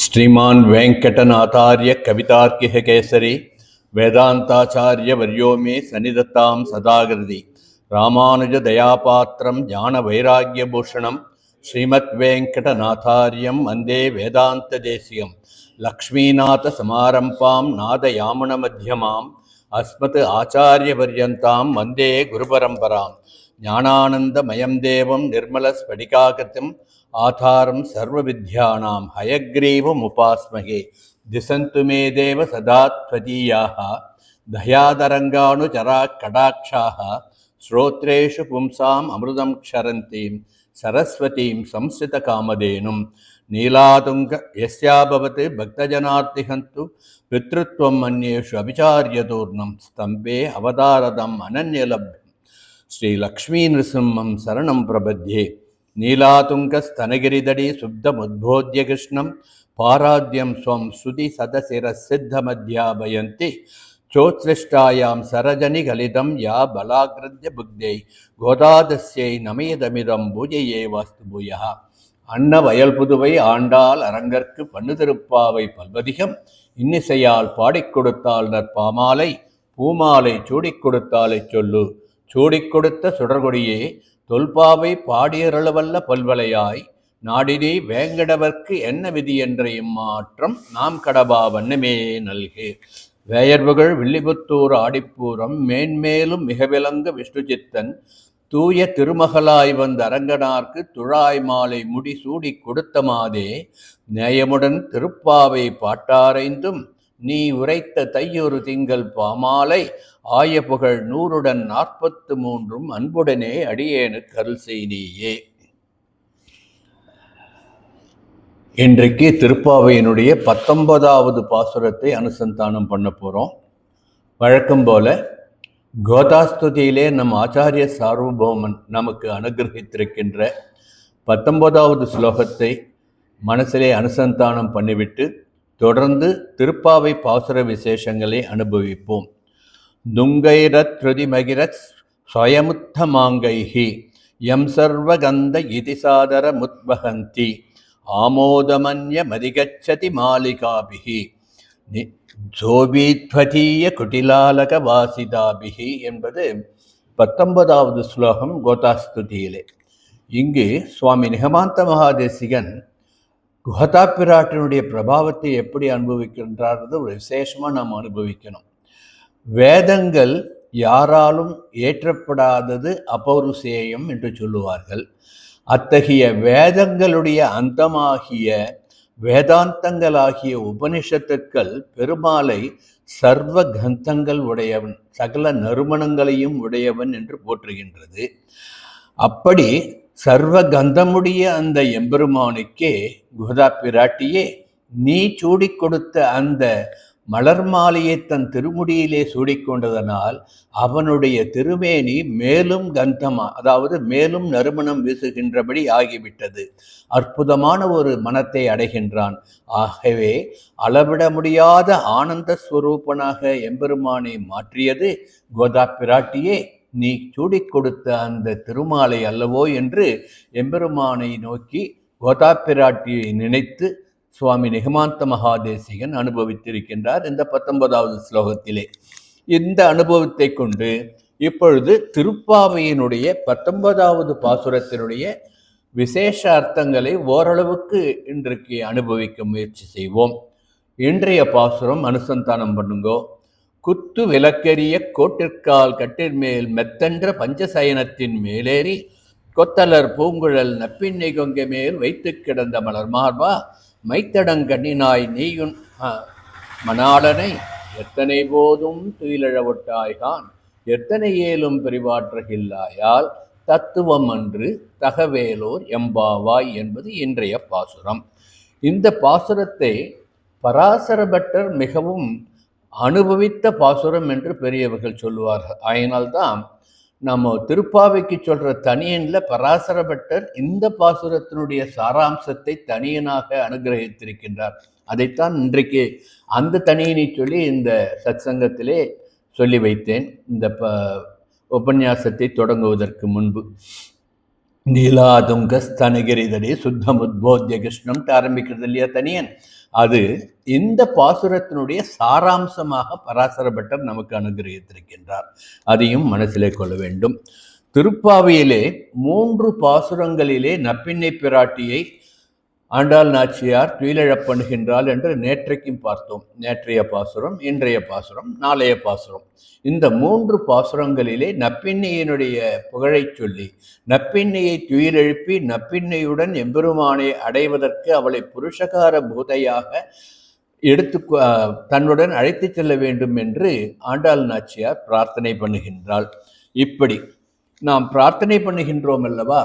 श्रीमान वेंकटनाथार्य कवितार्किक केसरी वेदांताचार्य वर्यो मे सन्निधत्तां सदाकृति रामानुज दयापात्रं ज्ञान वैराग्यभूषणं श्रीमद्वेंकटनाथार्यं वंदे वेदांतदेशिकं लक्ष्मीनाथ समारंभां नादयामुन मध्यमाम् अस्मत् आचार्यपर्यन्तां वंदे गुरुपरंपरां ज्ञानानन्दमयं देवं निर्मलस्फटिकाकृतिम् आधारं सर्वविद्यानां हयग्रीवमुपास्महे दिशन्तु मे देव सदा त्वदीयाः दयातरङ्गानुचरा कटाक्षाः श्रोत्रेषु पुंसाम् अमृतं क्षरन्तीं सरस्वतीं संस्कृतकामधेनुं नीलातुङ्ग यस्याभवत् भक्तजनार्तिहन्तु पितृत्वं मन्येषु अभिचार्यतूर्णं स्तम्भे अवतारदम् अनन्यलभ्यं श्रीलक्ष्मीनृसिंहं शरणं प्रपद्ये नीलातुङ्गस्तनगिरिदडी शुद्धमुद्बोध्य कृष्णं पाराद्यं स्वं श्रुति सदशिरसिद्धमध्यापयन्ति चोत्सृष्टायां सरजनिगलितं या बलाग्रद्य बुग्ध्यै गोदादस्यै नमयदमिदं பூஜையே வாஸ்து பூயः அன்ன வயல் புதுவை ஆண்டாள் அரங்கற்கு பண்ணு திருப்பாவை பல்வதிகம் இன்னிசையால் பாடிக் கொடுத்தாள் நற்பாமாலை பூமாலை சூடிக் கொடுத்தாலை சொல்லு சூடிக் கொடுத்த சுடர்கொடியே தொல்பாவை பாடியருளவல்ல பல்வலையாய் நாடினி வேங்கடவர்க்கு என்ன விதி என்ற இம்மாற்றம் நாம் கடபா வண்ணமே நல்கு வேயர்புகழ் வில்லிபுத்தூர் ஆடிப்பூரம் மேன்மேலும் மிக விளங்க விஷ்ணு சித்தன் தூய திருமகளாய் வந்த அரங்கனார்க்கு துழாய் மாலை முடி சூடி கொடுத்த மாதே நேயமுடன் திருப்பாவை பாட்டாரைந்தும் நீ உரைத்த தையொரு திங்கள் பாமாலை ஆய புகழ் 100 அன்புடனே அடியேனுக்கு அருள் செய்தியே. இன்றைக்கு திருப்பாவையினுடைய 19வது பாசுரத்தை அனுசந்தானம் பண்ண போகிறோம். வழக்கம் போல கோதாஸ்துதியிலே நம் ஆச்சாரிய சார்வபௌமன் நமக்கு அனுகிரகித்திருக்கின்ற 19வது ஸ்லோகத்தை மனசிலே அனுசந்தானம் பண்ணிவிட்டு தொடர்ந்து திருப்பாவை பாசுர விசேஷங்களை அனுபவிப்போம். துங்கைரத் ருதிமகிரத் ஸ்வயமுத்தமாங்கைஹி யம் சர்வகந்த இதிசாதர முத்வஹந்தி ஆமோதமன்ய மதிகச்சதி மாலிகாபிஹி ஜோபீத்வதீய குட்டிலாலக வாசிதாபிஹி என்பது 19வது ஸ்லோகம் கோதாஸ்துதியிலே. இங்கு சுவாமி நிகமாந்த மகாதேசிகன் கோதா பிராட்டினுடைய பிரபாவத்தை எப்படி அனுபவிக்கின்றார்ன்றது ஒரு விசேஷமாக நாம் அனுபவிக்கணும். வேதங்கள் யாராலும் ஏற்றப்படாதது அபௌருஷேயம் என்று சொல்லுவார்கள். அத்தகைய வேதங்களுடைய அந்தமாகிய வேதாந்தங்களாகிய உபனிஷத்துக்கள் பெருமாளை சர்வ கந்தங்கள் உடையவன், சகல நறுமணங்களையும் உடையவன் என்று போற்றுகின்றது. அப்படி சர்வ கந்தமுடைய அந்த எம்பெருமானுக்கே கோதா பிராட்டியே நீ சூடிக் கொடுத்த அந்த மலர் மாலையை தன் திருமுடியிலே சூடிக்கொண்டதனால் அவனுடைய திருமேனி மேலும் கந்தமா, அதாவது மேலும் நறுமணம் வீசுகின்றபடி ஆகிவிட்டது. அற்புதமான ஒரு மனத்தை அடைகின்றான். ஆகவே அளவிட முடியாத ஆனந்த ஸ்வரூபனாக எம்பெருமானை மாற்றியது கோதா பிராட்டியே நீ சூடிக் கொடுத்த அந்த திருமாலை அல்லவோ என்று எம்பெருமானை நோக்கி கோதா பிராட்டியை நினைத்து சுவாமி நிகமாந்த மகாதேசிகன் அனுபவித்திருக்கின்றார் இந்த 19வது ஸ்லோகத்திலே. இந்த அனுபவத்தை கொண்டு இப்பொழுது திருப்பாவையினுடைய 19வது பாசுரத்தினுடைய விசேஷ அர்த்தங்களை ஓரளவுக்கு இன்றைக்கு அனுபவிக்க முயற்சி செய்வோம். இன்றைய பாசுரம் அனுசந்தானம் பண்ணுங்கோ. குத்து விளக்கெரிய கோட்டிற்கால் கட்டின்மேல் மெத்தென்ற பஞ்சசயனத்தின் மேலேறி கொத்தலர் பூங்குழல் நப்பின்னை கொங்கை மேல் வைத்து கிடந்த மலர் மார்பா மைத்தடங்கண்ணினாய் நீயுன் மணாளனை எத்தனை போதும் துயிலழவொட்டாய்கான் எத்தனை ஏலும் பிரிவாற்றகில்லாயால் தத்துவம் அன்று தகவேலோர் எம்பாவாய் என்பது இன்றைய பாசுரம். இந்த பாசுரத்தை பராசர பட்டர் மிகவும் அனுபவித்த பாசுரம் என்று பெரியவர்கள் சொல்லுவார்கள். அதனால்தான் நம்ம திருப்பாவைக்கு சொல்கிற தனியனில் பராசர பட்டர் இந்த பாசுரத்தினுடைய சாராம்சத்தை தனியனாக அனுகிரகித்திருக்கின்றார். அதைத்தான் இன்றைக்கு அந்த தனியனை சொல்லி இந்த சத்சங்கத்திலே சொல்லி வைத்தேன் இந்த உபன்யாசத்தை தொடங்குவதற்கு முன்பு. நீலாதுங்க ஸ்தனகிரிதடி சுத்தம் உத்போத்திய கிருஷ்ணம்ட்டு ஆரம்பிக்கிறது இல்லையா தனியன், அது இந்த பாசுரத்தினுடைய சாராம்சமாக பராசர பட்டர் நமக்கு அனுகிரகித்திருக்கின்றார். அதையும் மனசிலே கொள்ள வேண்டும். திருப்பாவையிலே 3 பாசுரங்களிலே நப்பிண்ணை பிராட்டியை ஆண்டாள் நாச்சியார் துயிலெழப் பண்ணுகின்றாள் என்று நேற்றைக்கும் பார்த்தோம். நேற்றைய பாசுரம், இன்றைய பாசுரம், நாளைய பாசுரம். இந்த 3 பாசுரங்களிலே நப்பிண்ணையினுடைய புகழை சொல்லி நப்பிண்ணையை துயிலெழுப்பி நப்பிண்ணையுடன் எம்பெருமானை அடைவதற்கு அவளை புருஷகார பூதையாக எடுத்து தன்னுடன் அழைத்து செல்ல வேண்டும் என்று ஆண்டாள் நாச்சியார் பிரார்த்தனை பண்ணுகின்றாள். இப்படி நாம் பிரார்த்தனை பண்ணுகின்றோம் அல்லவா,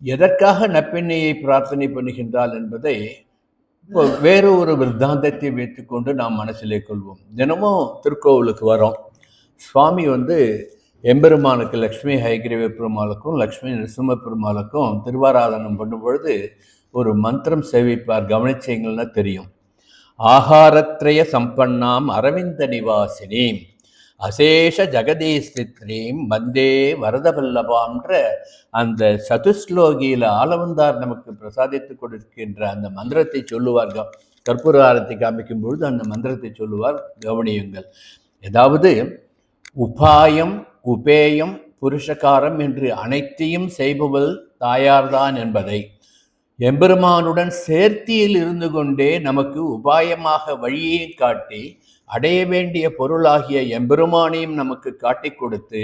எதற்காக நப்பெண்ணையை பிரார்த்தனை பண்ணுகின்றாள் என்பதை வேறு ஒரு விருத்தாந்தத்தை வைத்துக்கொண்டு நாம் மனசிலே கொள்வோம். தினமும் திருக்கோவிலுக்கு வரோம். சுவாமி எம்பெருமானுக்கு லக்ஷ்மி ஹயகிரீவ பெருமாளுக்கும் லக்ஷ்மி நரசிம்ம பெருமாளுக்கும் திருவாராதனம் பண்ணும் பொழுது ஒரு மந்திரம் சேவிப்பார். கவனிச்சீங்கன்னா தெரியும். ஆகாரத்ரய சம்பன்னாம் அரவிந்த நிவாசினி அசேஷ ஜெகதீஸ்திரீம் வந்தே வரதவல்லபான்ற அந்த சதுஸ்லோகியில் ஆளவந்தார் நமக்கு பிரசாதித்து கொடுக்கின்ற அந்த மந்திரத்தை சொல்லுவார்கள். கற்பூர ஆரத்தி காமிக்கும் பொழுது அந்த மந்திரத்தை சொல்லுவார். கவனியுங்கள். ஏதாவது உபாயம் உபேயம் புருஷகாரம் என்று அனைத்தையும் செய்பவள் தாயார்தான் என்பதை எம்பெருமானுடன் சேர்த்தியில் இருந்து கொண்டே நமக்கு உபாயமாக வழியை காட்டி அடைய வேண்டிய பொருளாகிய எம்பெருமானையும் நமக்கு காட்டி கொடுத்து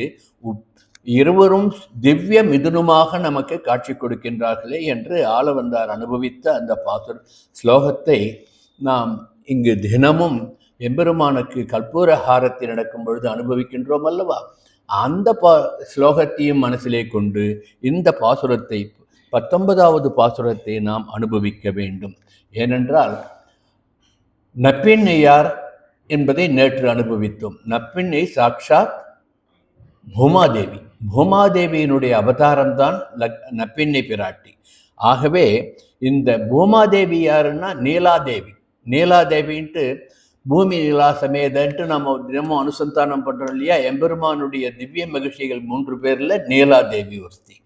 இருவரும் திவ்ய மிதுனுமாக நமக்கு காட்சி கொடுக்கின்றார்களே என்று ஆளவந்தார் அனுபவித்த அந்த பாசுர ஸ்லோகத்தை நாம் இங்கு தினமும் எம்பெருமானுக்கு கற்பூர ஹாரத்தை நடக்கும் பொழுது அனுபவிக்கின்றோம் அல்லவா. அந்த ஸ்லோகத்தையும் மனசிலே கொண்டு இந்த பாசுரத்தை 19வது பாசுரத்தை நாம் அனுபவிக்க வேண்டும். ஏனென்றால் நப்பிண்ணையார் என்பதை நேற்று அனுபவித்தோம். நப்பிண்ணை சாக்ஷாத் பூமாதேவி. பூமாதேவியினுடைய அவதாரம்தான் நப்பிண்ணை பிராட்டி. ஆகவே இந்த பூமாதேவி யாருன்னா நீலாதேவி. நீலாதேவின்ட்டு பூமி நீலா சமேதன்ட்டு நம்ம தினமும் அனுசந்தானம் பண்றோம் இல்லையா. எம்பெருமானுடைய திவ்ய மகிழ்ச்சிகள் 3 பேர்ல நீலாதேவி ஒருத்தி.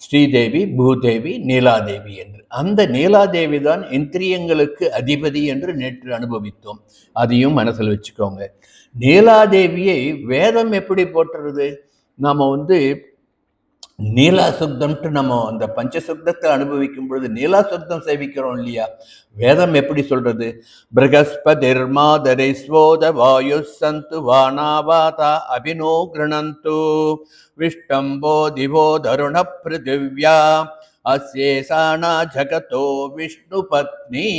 ஸ்ரீதேவி, பூதேவி, நீலாதேவி என்று. அந்த நீலாதேவி தான் இந்திரியங்களுக்கு அதிபதி என்று நேற்று அனுபவித்தோம். அதையும் மனசில் வச்சுக்கோங்க. நீலாதேவியை வேதம் எப்படி போற்றுறது? நாம நீலா சுத்தம்ட்டு நம்ம அந்த பஞ்சசுத்தத்தை அனுபவிக்கும் பொழுது நீலா சுத்தம் சேவிக்கிறோம் இல்லையா. வேதம் எப்படி சொல்றது? பிரகஸ்பதிர்மாதரை ஸ்வோத வாயு சந்து வானாவாதா அபினோ கிருணந்து விஷ்டம்போ திவோ தருண பிருதிவ்யா அசேசானா ஜகதோ விஷ்ணு பத்னி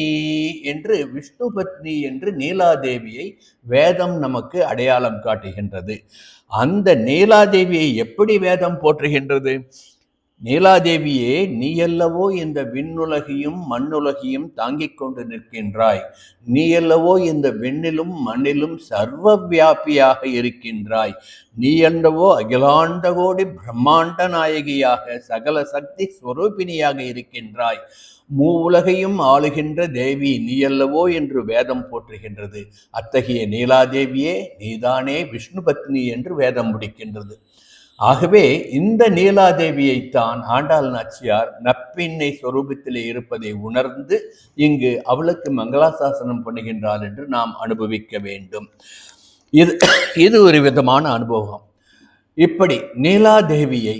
என்று விஷ்ணு பத்னி என்று நீலாதேவியை வேதம் நமக்கு அடையாளம் காட்டுகின்றது. அந்த நீலாதேவியை எப்படி வேதம் போற்றுகின்றது? நீலாதேவியே, நீ அல்லவோ இந்த விண்ணுலகையும் மண்ணுலகையும் தாங்கிக் கொண்டு நிற்கின்றாய். நீ அல்லவோ இந்த விண்ணிலும் மண்ணிலும் சர்வ வியாபியாக இருக்கின்றாய். நீ அல்லவோ அகிலாண்ட கோடி பிரம்மாண்ட நாயகியாக சகல சக்தி ஸ்வரூபிணியாக இருக்கின்றாய். மூவுலகையும் ஆளுகின்ற தேவி நீ அல்லவோ என்று வேதம் போற்றுகின்றது. அத்தகைய நீலாதேவியே நீதானே விஷ்ணு பத்னி என்று வேதம் முடிக்கின்றது. ஆகவே இந்த நீலாதேவியைத்தான் ஆண்டாள் நாச்சியார் நப்பிண்ணை சொரூபத்திலே இருப்பதை உணர்ந்து இங்கு அவளுக்கு மங்களாசாசனம் பண்ணுகின்றாள் என்று நாம் அனுபவிக்க வேண்டும். இது ஒரு விதமான அனுபவம். இப்படி நீலாதேவியை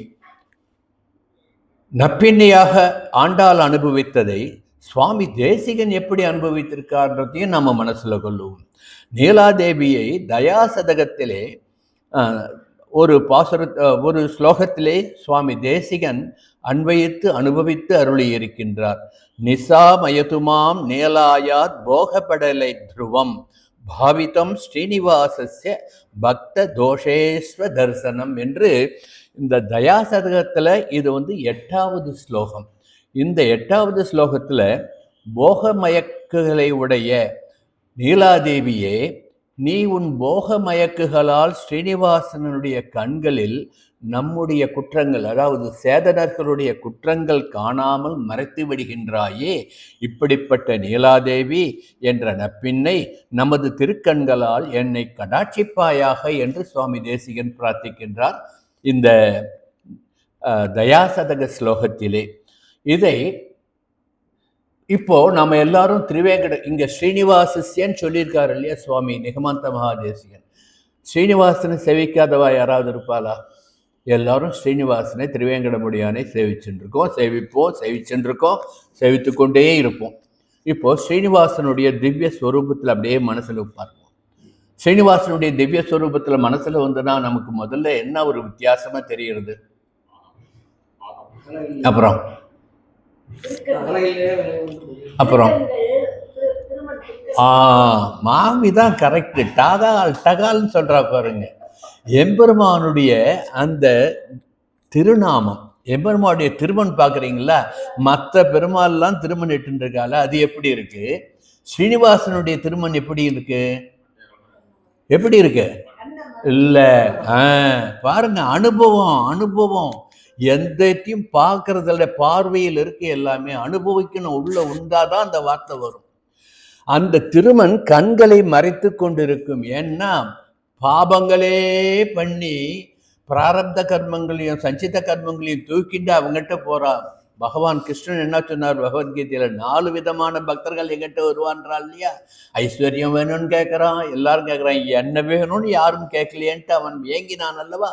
நப்பிண்ணையாக ஆண்டாள் அனுபவித்ததை சுவாமி தேசிகன் எப்படி அனுபவித்திருக்கார்ன்றதையும் நம்ம மனசுல கொள்ளுவோம். நீலாதேவியை தயாசதகத்திலே ஒரு ஸ்லோகத்திலே சுவாமி தேசிகன் அன்வயித்து அனுபவித்து அருளி இருக்கின்றார். நிசாமயதுமாம் நீலாயாத் போகபடலை துருவம் பாவிதம் ஸ்ரீனிவாசஸ்ய பக்த தோஷேஸ்வ தரிசனம் என்று இந்த தயாசதகத்தில் இது 8வது ஸ்லோகம். இந்த 8வது ஸ்லோகத்தில் போகமயக்குகளை உடைய நீலாதேவியே, நீ உன் போக மயக்குகளால் ஸ்ரீனிவாசனுடைய கண்களில் நம்முடைய குற்றங்கள், அதாவது சேதனர்களுடைய குற்றங்கள் காணாமல் மறைத்து விடுகின்றாயே. இப்படிப்பட்ட நீலாதேவி என்ற நப்பின்னை நமது திருக்கண்களால் என்னை கடாட்சிப்பாயாக என்று சுவாமி தேசிகன் பிரார்த்திக்கின்றார் இந்த தயாசதக ஸ்லோகத்திலே. இதை இப்போ நம்ம எல்லாரும் திரிவேங்கட இங்க ஸ்ரீனிவாசஸ்யன்னு சொல்லியிருக்காரு இல்லையா சுவாமி நிகமாந்த மகாதேசிகன். ஸ்ரீனிவாசனை சேவிக்காதவா யாராவது இருப்பாளா? எல்லாரும் ஸ்ரீனிவாசனை திருவேங்கடமுடியானை சேவிச்சுருக்கோம், சேவிச்சுருக்கோம், சேவித்து கொண்டே இருப்போம். இப்போ ஸ்ரீனிவாசனுடைய திவ்ய ஸ்வரூபத்தில் அப்படியே மனசில் பார்ப்போம். ஸ்ரீனிவாசனுடைய திவ்ய ஸ்வரூபத்தில் மனசில் வந்துன்னா நமக்கு முதல்ல என்ன ஒரு வித்தியாசமா தெரிகிறது? அப்புறம் மாமி தான் கரெக்ட். டகால்னு சொல்றா பாருங்க. எம்பெருமானுடைய அந்த திருநாமம், எம்பெருமானுடைய திருமண் பார்க்குறீங்களா? மற்ற பெருமாள்லாம் திருமண் இட்டு இருக்கால, அது எப்படி இருக்கு? ஸ்ரீனிவாசனுடைய திருமண் எப்படி இருக்கு? எப்படி இருக்கு? இல்ல பாருங்க, அனுபவம் எந்தையும் பார்க்கறதில்ல, பார்வையில் இருக்கு. எல்லாமே அனுபவிக்கணும், உள்ள உண்டாதான் அந்த வார்த்தை வரும். அந்த திருமண் கண்களை மறைத்து கொண்டிருக்கும். ஏன்னா பாபங்களே பண்ணி பிராரப்த கர்மங்களையும் சஞ்சித கர்மங்களையும் தூக்கிட்டு அவங்ககிட்ட போறா. பகவான் கிருஷ்ணன் என்ன சொன்னார் பகவத்கீதையில? 4 விதமான பக்தர்கள் எங்கிட்ட வருவான்றாள் இல்லையா? ஐஸ்வர்யம் வேணும்னு கேட்கறான், எல்லாரும் கேட்கறான். என்ன வேணும்னு யாரும் கேட்கலையேன்ட்டு அவன் ஏங்கினான் அல்லவா?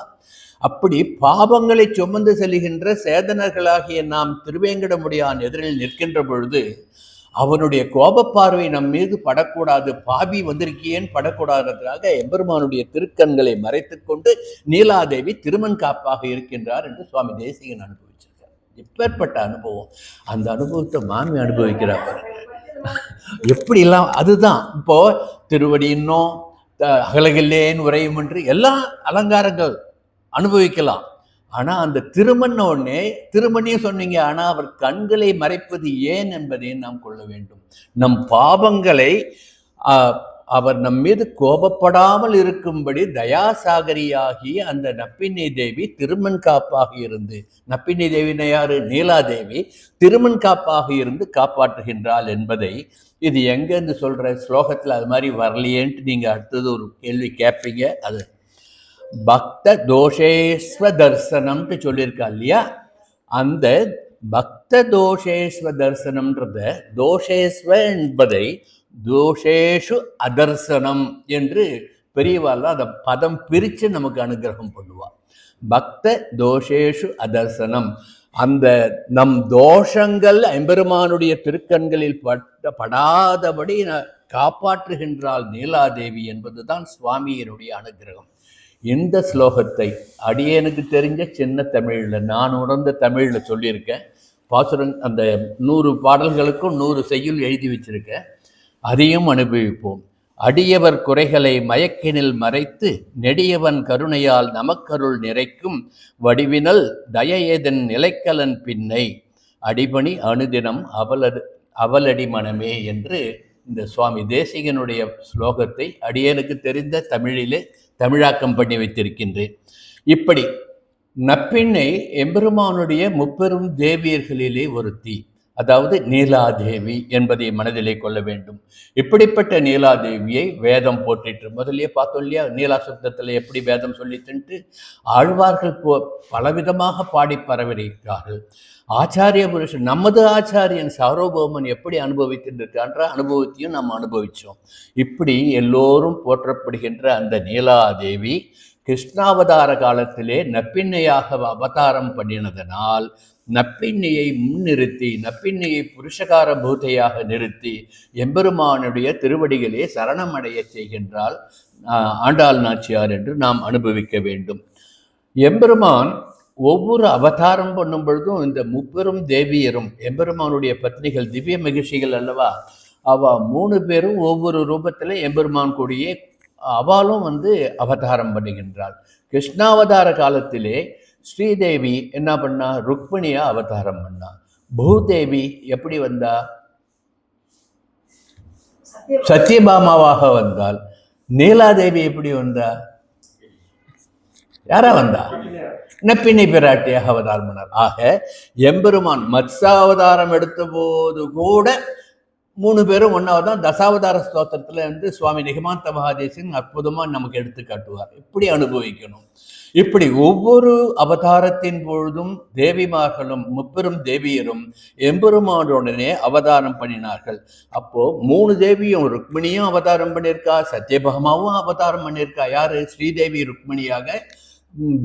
அப்படி பாவங்களை சுமந்து செல்கின்ற சேதனர்களாகிய நாம் திருவேங்கடமுடியான் எதிரில் நிற்கின்ற பொழுது அவனுடைய கோப பார்வை நம் மீது படக்கூடாது, பாபி வந்திருக்கியேன்னு படக்கூடாததுக்காக எம்பெருமானுடைய திருக்கண்களை மறைத்து கொண்டு நீலாதேவி திருமண் காப்பாக இருக்கின்றார் என்று சுவாமி தேசிகன் அனுபவிச்சிருக்கார். எப்பேற்பட்ட அனுபவம்! அந்த அனுபவத்தை மாமி அனுபவிக்கிறார். எப்படிலாம் அதுதான் இப்போ திருவடி இன்னும் அகலகில்லேன்னு உரையும் என்று எல்லா அலங்காரங்கள் அனுபவிக்கலாம். ஆனா அந்த திருமண்ணே திருமணியும் சொன்னீங்க. ஆனா அவர் கண்களை மறைப்பது ஏன் என்பதை நாம் கொள்ள வேண்டும். நம் பாவங்களை அவர் நம் மீது கோபப்படாமல் இருக்கும்படி தயாசாகரியாகி அந்த நப்பிண்ணை தேவி திருமண் காப்பாக இருந்து, நப்பிண்ணை தேவினை யாரு? நீலாதேவி திருமண் காப்பாக இருந்து காப்பாற்றுகின்றாள் என்பதை இது எங்கேருந்து சொல்ற? ஸ்லோகத்தில் அது மாதிரி வரலையேன்ட்டு நீங்க அடுத்தது ஒரு கேள்வி கேட்பீங்க. அது பக்த தோஷேஸ்வ தர்சனம்னு சொல்லியிருக்கா இல்லையா? அந்த பக்த தோஷேஸ்வ தர்சனம்ன்றத தோஷேஸ்வ என்பதை தோஷேஷு அதர்சனம் என்று பெரியவாள் அந்த பதம் பிரித்து நமக்கு அனுகிரகம் பண்ணுவாள். பக்த தோஷேஷு அதர்சனம், அந்த நம் தோஷங்கள் எம்பெருமானுடைய திருக்கண்களில் படாதபடி காப்பாற்றுகின்றாள் நீலாதேவி என்பதுதான் சுவாமியினுடைய அனுகிரகம். இந்த ஸ்லோகத்தை அடியேனுக்கு தெரிஞ்ச சின்ன தமிழில், நான் உணர்ந்த தமிழில் சொல்லியிருக்கேன். பாசுரன் அந்த 100 பாடல்களுக்கும் 100 செய்யுள் எழுதி வச்சிருக்கேன். அதையும் அனுபவிப்போம். அடியவர் குறைகளை மயக்கினில் மறைத்து நெடியவன் கருணையால் நமக்கருள் நிறைக்கும் வடிவினல் தயேதன் நிலைக்கலன் பின்னை அடிபணி அனுதினம் அவலடி மனமே என்று இந்த சுவாமி தேசிகனுடைய ஸ்லோகத்தை அடியேனுக்கு தெரிந்த தமிழிலே தமிழாக்கம் பண்ணி வைத்திருக்கின்றேன். இப்படி நப்பிண்ணை எம்பெருமானுடைய முப்பெரும் தேவியர்களிலே ஒருத்தி, அதாவது நீலாதேவி என்பதை மனதிலே கொள்ள வேண்டும். இப்படிப்பட்ட நீலாதேவியை வேதம் போற்றிட்டு முதலே பார்த்தோம் இல்லையா? நீலா சுத்தத்தில் எப்படி வேதம் சொல்லிட்டு ஆழ்வார்கள் பலவிதமாக பாடி பரவிருக்கிறார்கள். ஆச்சாரிய புருஷன் நமது ஆச்சாரியன் சார்வபௌமன் எப்படி அனுபவித்திருக்கான்ற அனுபவத்தையும் நாம் அனுபவித்தோம். இப்படி எல்லோரும் போற்றப்படுகின்ற அந்த நீலாதேவி கிருஷ்ணாவதார காலத்திலே நப்பிண்ணையாக அவதாரம் பண்ணினதனால் நப்பிண்ணையை முன்னிறுத்தி, நப்பிண்ணையை புருஷகார பூதையாக நிறுத்தி எம்பெருமானுடைய திருவடிகளே சரணமடைய செய்கின்றாள் ஆண்டாள் நாச்சியார் என்று நாம் அனுபவிக்க வேண்டும். எம்பெருமான் ஒவ்வொரு அவதாரம் பண்ணும் பொழுதும் இந்த முப்பெரும் தேவியரும் எம்பெருமானுடைய பத்னிகள் திவ்ய மகிழ்ச்சிகள் அல்லவா? அவ 3 பேரும் ஒவ்வொரு ரூபத்தில் எம்பெருமான் கூடியே அவளும் அவதாரம் பண்ணுகின்றாள். கிருஷ்ணாவதார காலத்திலே ஸ்ரீதேவி என்ன பண்ணா? ருக்மிணியா அவதாரம் பண்ணா. பூதேவி எப்படி வந்தா? சத்யபாமாவாக வந்தாள். நீலாதேவி எப்படி வந்தா? யாரா வந்தா? நப்பிண்ணை பிராட்டியாக அவதாரம் பண்ணார். ஆக எம்பெருமான் மத்ஸ்யாவதாரம் எடுத்த போது கூட 3 பேரும் ஒன்னாவதான் தசாவதார ஸ்தோத்திரத்துல சுவாமி நிகமாந்த மகாதேசின் அற்புதமா நமக்கு எடுத்து காட்டுவார். இப்படி அனுபவிக்கணும். இப்படி ஒவ்வொரு அவதாரத்தின் பொழுதும் தேவிமார்களும் முப்பெரும் தேவியரும் எம்பெருமானுடனே அவதாரம் பண்ணினார்கள். அப்போ 3 தேவியும், ருக்மிணியும் அவதாரம் பண்ணியிருக்கா, சத்யபாமாவும் அவதாரம் பண்ணியிருக்கா. யாரு? ஸ்ரீதேவி ருக்மிணியாக,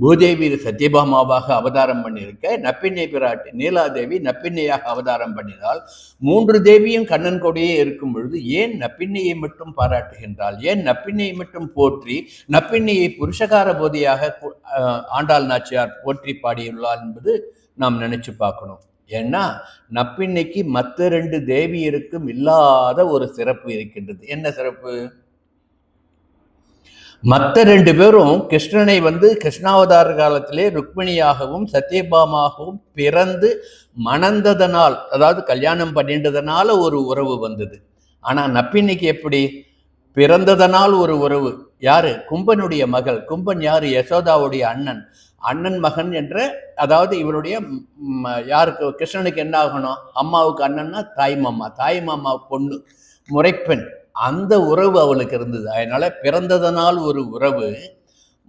பூதேவி சத்யபாமாவாக அவதாரம் பண்ணியிருக்க, நப்பிண்ணை பிராட்டி நீலாதேவி நப்பிண்ணையாக அவதாரம் பண்ணினால் 3 தேவியும் கண்ணன் கொடியே இருக்கும் பொழுது ஏன் நப்பிண்ணையை மட்டும் பாராட்டுகின்றாள்? ஏன் நப்பிண்ணையை மட்டும் போற்றி நப்பிண்ணையை புருஷகார போதியாக ஆண்டாள் நாச்சியார் போற்றி பாடியுள்ளார் என்பது நாம் நினைச்சு பார்க்கணும். ஏன்னா நப்பிண்ணைக்கு மற்ற 2 தேவியருக்கும் இல்லாத ஒரு சிறப்பு இருக்கின்றது. என்ன சிறப்பு? மற்ற 2 பேரும் கிருஷ்ணனை கிருஷ்ணாவதார காலத்திலே ருக்மிணியாகவும் சத்யபாமாகவும் பிறந்து மணந்ததனால், அதாவது கல்யாணம் பண்ணின்றதனால ஒரு உறவு வந்தது. ஆனா நப்பின்னைக்கு எப்படி? பிறந்ததனால் ஒரு உறவு. யாரு? கும்பனுடைய மகள். கும்பன் யாரு? யசோதாவுடைய அண்ணன் மகன் என்ற, அதாவது இவருடைய யாருக்கு? கிருஷ்ணனுக்கு என்ன ஆகணும்? அம்மாவுக்கு அண்ணன்னா தாய் மாமா பொண்ணு, முறைப்பெண். அந்த உறவு அவளுக்கு இருந்தது. அதனால பிறந்ததனால் ஒரு உறவு,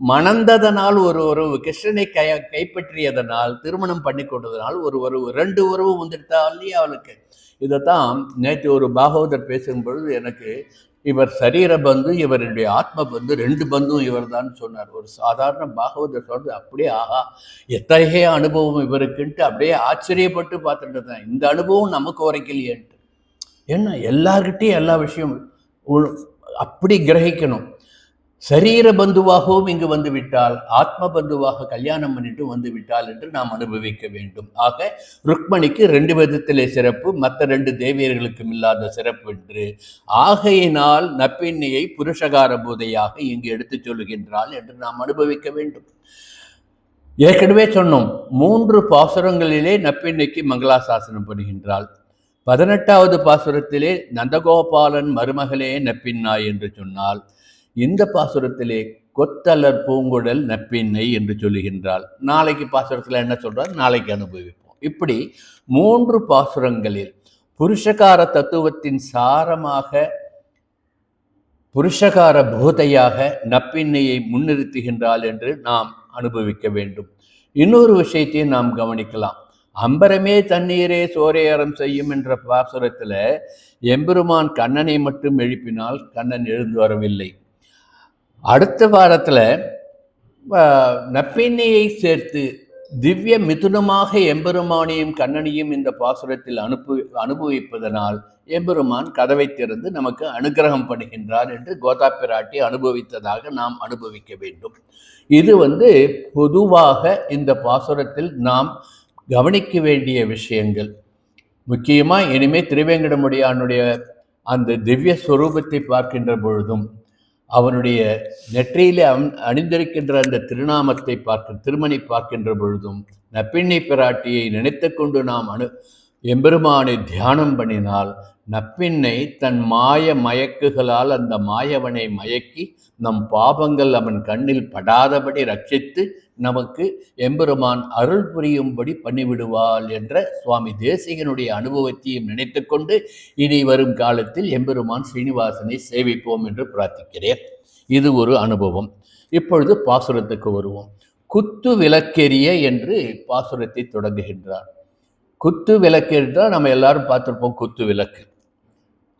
மணந்ததனால் ஒரு உறவு, கிருஷ்ணனை கைப்பற்றியதனால், திருமணம் பண்ணி கொண்டதனால் ஒரு உறவு. 2 உறவு வந்துட்டாலே அவளுக்கு. இதைத்தான் நேற்று ஒரு பாகவதர் பேசும் பொழுது எனக்கு, இவர் சரீர பந்து, இவருடைய ஆத்ம பந்து, 2 பந்தும் இவர் தான் சொன்னார். ஒரு சாதாரண பாகவதர் சொல்றது அப்படியே ஆஹா எத்தகைய அனுபவம் இவருக்குன்ட்டு அப்படியே ஆச்சரியப்பட்டு பார்த்துட்டு தான். இந்த அனுபவம் நமக்கு உரைக்கலையேன்ட்டு. ஏன்னா எல்லார்கிட்டையும் எல்லா விஷயமும் அப்படி கிரகிக்கணும். சரீர பந்துவாகவும் இங்கு வந்து விட்டால், ஆத்ம பந்துவாக கல்யாணம் பண்ணிட்டு வந்து விட்டால் என்று நாம் அனுபவிக்க வேண்டும். ஆக ருக்மணிக்கு 2 விதத்திலே சிறப்பு, மற்ற 2 தேவியர்களுக்கும் இல்லாத சிறப்பு என்று. ஆகையினால் நப்பின்னையை புருஷகார போதையாக இங்கு எடுத்துச் சொல்லுகின்றாள் என்று நாம் அனுபவிக்க வேண்டும். ஏற்கனவே சொன்னோம், 3 பாசுரங்களிலே நப்பின்னைக்கு மங்களாசாசனம் பண்ணுகின்றாள். 18வது பாசுரத்திலே நந்தகோபாலன் மருமகளே நப்பின்னாய் என்று சொன்னால், இந்த பாசுரத்திலே கொத்தலர் பூங்குழல் நப்பின்னை என்று சொல்லுகின்றாள். நாளைக்கு பாசுரத்தில் என்ன சொல்றார்? நாளைக்கு அனுபவிப்போம். இப்படி 3 பாசுரங்களில் புருஷகார தத்துவத்தின் சாரமாக, புருஷகார போதையாக நப்பின்னையை முன்னிறுத்துகின்றாள் என்று நாம் அனுபவிக்க வேண்டும். இன்னொரு விஷயத்தையும் நாம் கவனிக்கலாம். அம்பரமே தண்ணீரே சோரையறம் செய்யும் என்ற பாசுரத்துல எம்பெருமான் கண்ணனை மட்டும் எழுப்பினால் கண்ணன் எழுந்து வரவில்லை. அடுத்த வாரத்துல நப்பின்னையை சேர்த்து திவ்ய மிதுனமாக எம்பெருமானையும் கண்ணனையும் இந்த பாசுரத்தில் அனுபவிப்பதனால் எம்பெருமான் கதவை திறந்து நமக்கு அனுகிரகம் பண்ணுகின்றார் என்று கோதா பிராட்டி அனுபவித்ததாக நாம் அனுபவிக்க வேண்டும். இது பொதுவாக இந்த பாசுரத்தில் நாம் கவனிக்க வேண்டிய விஷயங்கள். முக்கியமாக இனிமேல் திருவேங்கடமுடியானுடைய அந்த திவ்ய ஸ்வரூபத்தை பார்க்கின்ற பொழுதும், அவனுடைய நெற்றியிலே அணிந்திருக்கின்ற அந்த திருநாமத்தை திருமணி பார்க்கின்ற பொழுதும், நப்பிண்ணை பிராட்டியை நினைத்து கொண்டு நாம் எம்பெருமானை தியானம் பண்ணினால், நப்பிண்ணை தன் மாய மயக்குகளால் அந்த மாயவனை மயக்கி நம் பாபங்கள் அவன் கண்ணில் படாதபடி ரட்சித்து நமக்கு எம்பெருமான் அருள் புரியும்படி பண்ணிவிடுவாள் என்ற சுவாமி தேசிகனுடைய அனுபவத்தையும் நினைத்து கொண்டு இனி வரும் காலத்தில் எம்பெருமான் ஸ்ரீனிவாசனை சேவிப்போம் என்று பிரார்த்திக்கிறேன். இது ஒரு அனுபவம். இப்பொழுது பாசுரத்துக்கு வருவோம். குத்து விளக்கெரிய என்று பாசுரத்தை தொடங்குகின்றார். குத்து விளக்கு என்றால் நம்ம எல்லாரும் பார்த்துருப்போம். குத்து விளக்கு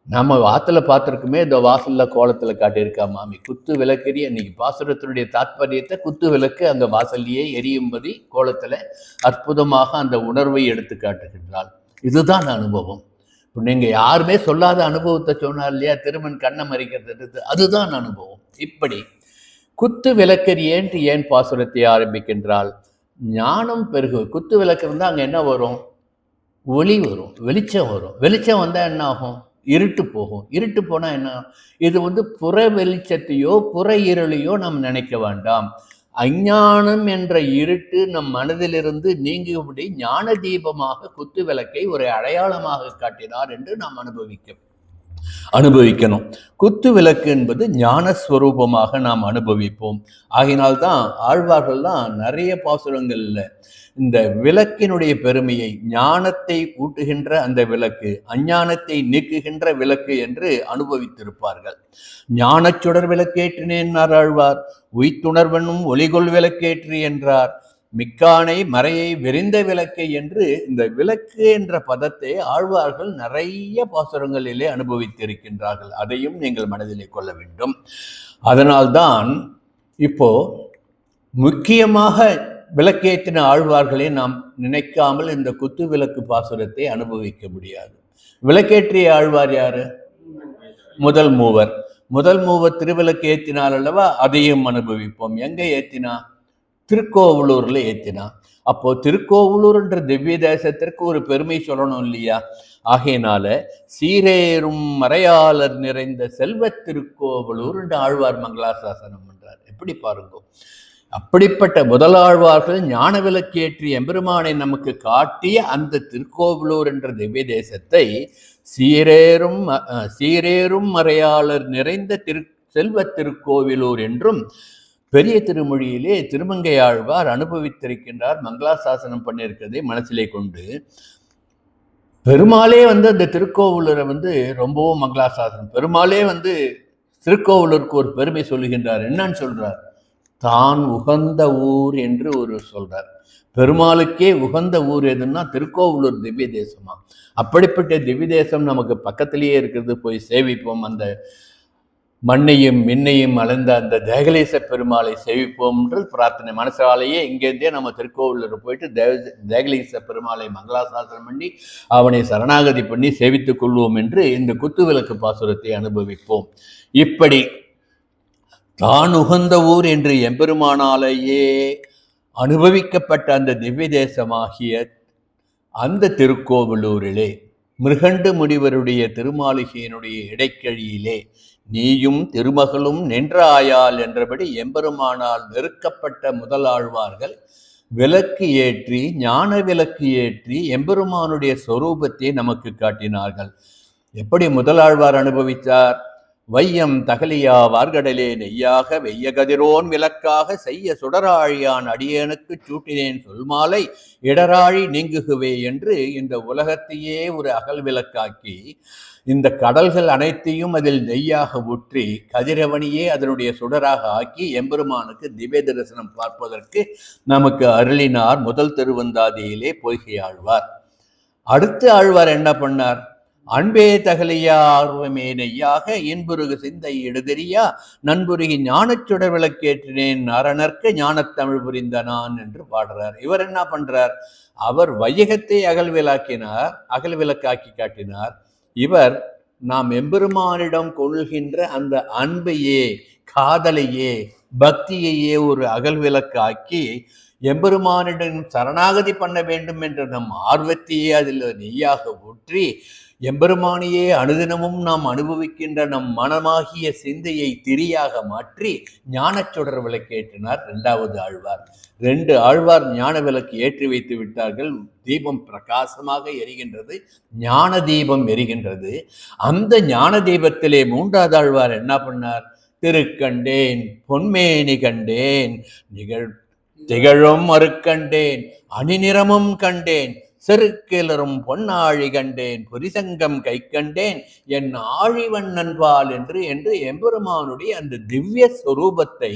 நம்ம வாசலில் பார்த்துருக்குமே, இந்த வாசலில் கோலத்தில் காட்டியிருக்கா மாமி. குத்து விளக்கெரிய, இன்னைக்கு பாசுரத்தினுடைய தாத்பரியத்தை குத்து விளக்கு அங்கே வாசல்லையே எரியும்படி கோலத்தில் அற்புதமாக அந்த உணர்வை எடுத்து காட்டுகின்றாள். இதுதான் அனுபவம். இப்போ நீங்கள் யாருமே சொல்லாத அனுபவத்தை சொன்னார் இல்லையா, திருமண் கண்ணை மறிக்கிறது, அதுதான் அனுபவம். இப்படி குத்து விளக்கெரியன்ட்டு ஏன் பாசுரத்தை ஆரம்பிக்கின்றாள்? ஞானம் பெருகு. குத்து விளக்கு இருந்தால் அங்கே என்ன வரும்? ஒளி வரும், வெளிச்சம் வரும். வெளிச்சம் வந்தால் என்ன ஆகும்? இருட்டு போகும். இருட்டு போனால் என்ன? இது புற வெளிச்சத்தையோ புற இருளையோ நாம் நினைக்க வேண்டாம். அஞ்ஞானம் என்ற இருட்டு நம் மனதிலிருந்து நீங்கும்படி ஞான தீபமாக குத்து விளக்கை ஒரு அடையாளமாக காட்டினார் என்று நாம் அனுபவிக்க. அனுபவிக்கணும். குத்து விளக்கு என்பது ஞானஸ்வரூபமாக நாம் அனுபவிப்போம். ஆகினால்தான் ஆழ்வார்கள்லாம் நிறைய பாசுரங்கள்ல இந்த விளக்கினுடைய பெருமையை, ஞானத்தை ஊட்டுகின்ற அந்த விளக்கு, அஞ்ஞானத்தை நீக்குகின்ற விளக்கு என்று அனுபவித்திருப்பார்கள். ஞானச் சுடர் விளக்கேற்றினேன் ஆழ்வார், உய்த்துணர்வனும் ஒளிகொள் விளக்கேற்றி என்றார், மிக்கானை மறையை விரிந்த விளக்கை என்று இந்த விளக்கு என்ற பதத்தை ஆழ்வார்கள் நிறைய பாசுரங்களிலே அனுபவித்திருக்கின்றார்கள். அதையும் நீங்கள் மனதிலே கொள்ள வேண்டும். அதனால்தான் இப்போ முக்கியமாக விளக்கேற்றின ஆழ்வார்களை நாம் நினைக்காமல் இந்த குத்து விளக்கு பாசுரத்தை அனுபவிக்க முடியாது. விளக்கேற்றிய ஆழ்வார் யாரு? முதல் மூவர். முதல் மூவர் திருவிளக்கு ஏற்றினார் அல்லவா, அதையும் அனுபவிப்போம். எங்க ஏற்றினா? திருக்கோவலூர்ல ஏற்றினா. அப்போ திருக்கோவலூர் என்ற திவ்ய தேசத்திற்கு ஒரு பெருமை சொல்லணும் இல்லையா? ஆகையினால சீரேறும் மறையாளர் நிறைந்த செல்வ திருக்கோவலூர் என்று ஆழ்வார் மங்களாசாசனம் பண்றார். எப்படி பாருங்க, அப்படிப்பட்ட முதலாழ்வார்கள் ஞான விளக்கேற்றி எம்பெருமானை நமக்கு காட்டிய அந்த திருக்கோவலூர் என்ற திவ்ய தேசத்தை சீரேறும் மறையாளர் நிறைந்த செல்வ திருக்கோவிலூர் என்றும் பெரிய திருமொழியிலே திருமங்கை ஆழ்வார் அனுபவித்திருக்கின்றார். மங்களாசாசனம் பண்ணியிருக்கிறதை மனசிலே கொண்டு பெருமாளே அந்த திருக்கோவலூரை ரொம்பவும் மங்களாசாசனம், பெருமாளே திருக்கோவலூருக்கு ஒரு பெருமை சொல்லுகின்றார். என்னன்னு சொல்றார்? தான் உகந்த ஊர் என்று ஒரு சொல்றார். பெருமாளுக்கே உகந்த ஊர் எதுன்னா திருக்கோவலூர் திவ்ய தேசமா. அப்படிப்பட்ட திவ்ய தேசம் நமக்கு பக்கத்திலேயே இருக்கிறது, போய் சேவிப்போம். அந்த மண்ணையும் மின்னையும் அளந்த அந்த தேகலேச பெருமாளை சேவிப்போம்ன்றது பிரார்த்தனை. மனசாலேயே இங்கேருந்தே நம்ம திருக்கோவிலூர் போயிட்டு தேகலேச பெருமாளை மங்களாசாசனம் பண்ணி அவனை சரணாகதி பண்ணி சேவித்துக் கொள்வோம் என்று இந்த குத்துவிளக்கு பாசுரத்தை அனுபவிப்போம். இப்படி தான் உகந்த ஊர் என்று எம்பெருமானாலேயே அனுபவிக்கப்பட்ட அந்த திவ்ய தேசமாகிய அந்த திருக்கோவிலூரிலே மிருகண்டு முனிவருடைய திருமாளிகையினுடைய இடைக்கழியிலே நீயும் திருமகளும் நின்றாயால் என்றபடி எம்பெருமானால் நெருக்கப்பட்ட முதலாழ்வார்கள் விளக்கு ஏற்றி, ஞான விளக்கு ஏற்றி எம்பெருமானுடைய சொரூபத்தை நமக்கு காட்டினார்கள். எப்படி முதலாழ்வார் அனுபவித்தார்? வையம் தகலியா வார்கடலே நெய்யாக வெய்ய கதிரோன் விளக்காக செய்ய சுடராழியான் அடியேனுக்கு சூட்டினேன் சொல்மாலை இடராழி நீங்குகுவே என்று இந்த உலகத்தையே ஒரு அகல் விளக்காக்கி, இந்த கடல்கள் அனைத்தையும் அதில் நெய்யாக ஊற்றி கதிரவனியே அதனுடைய சுடராக ஆக்கி எம்பெருமானுக்கு திவ்ய தரிசனம் பார்ப்பதற்கு நமக்கு அருளினார் முதல் திருவந்தாதியிலே பொய்கை ஆழ்வார். அடுத்து ஆழ்வார் என்ன பண்ணார்? அன்பே தகலியா ஆர்வமே நெய்யாக இன்புருகு சிந்தை எடுதெரியா நண்புருகி ஞானச்சுடர் விளக்கேற்றினேன் அரணர்க்கு ஞானத்தமிழ் புரிந்த நான் என்று பாடுறார். இவர் என்ன பண்றார்? அவர் வையகத்தை அகல் விளக்காக்கி காட்டினார். இவர் நாம் எம்பெருமானிடம் கொள்கின்ற அந்த அன்பையே, காதலையே, பக்தியையே ஒரு அகல் விளக்காக்கி எம்பெருமானிடம் சரணாகதி பண்ண வேண்டும் என்ற நம் ஆர்வத்தையே அதில் நெய்யாக ஊற்றி எம்பெருமானியே அனுதினமும் நாம் அனுபவிக்கின்ற நம் மனமாகிய சிந்தையை திரியாக மாற்றி ஞானச்சுடர் விளக்கேற்றினார் இரண்டாவது ஆழ்வார். 2 ஆழ்வார் ஞான விளக்கு ஏற்றி வைத்து விட்டார்கள். தீபம் பிரகாசமாக எரிகின்றது, ஞான தீபம் எரிகின்றது. அந்த ஞான தீபத்திலே 3வது ஆழ்வார் என்ன பண்ணார்? திருக்கண்டேன் பொன்மேனி கண்டேன் திகழும் மறுக்கண்டேன் அணிநிறமும் கண்டேன் செருக்கிலரும் பொன்னாழி கண்டேன் புரிசங்கம் கை கண்டேன் என் ஆழிவண்ணன்பால் என்று எம்பெருமானுடைய அந்த திவ்ய சொரூபத்தை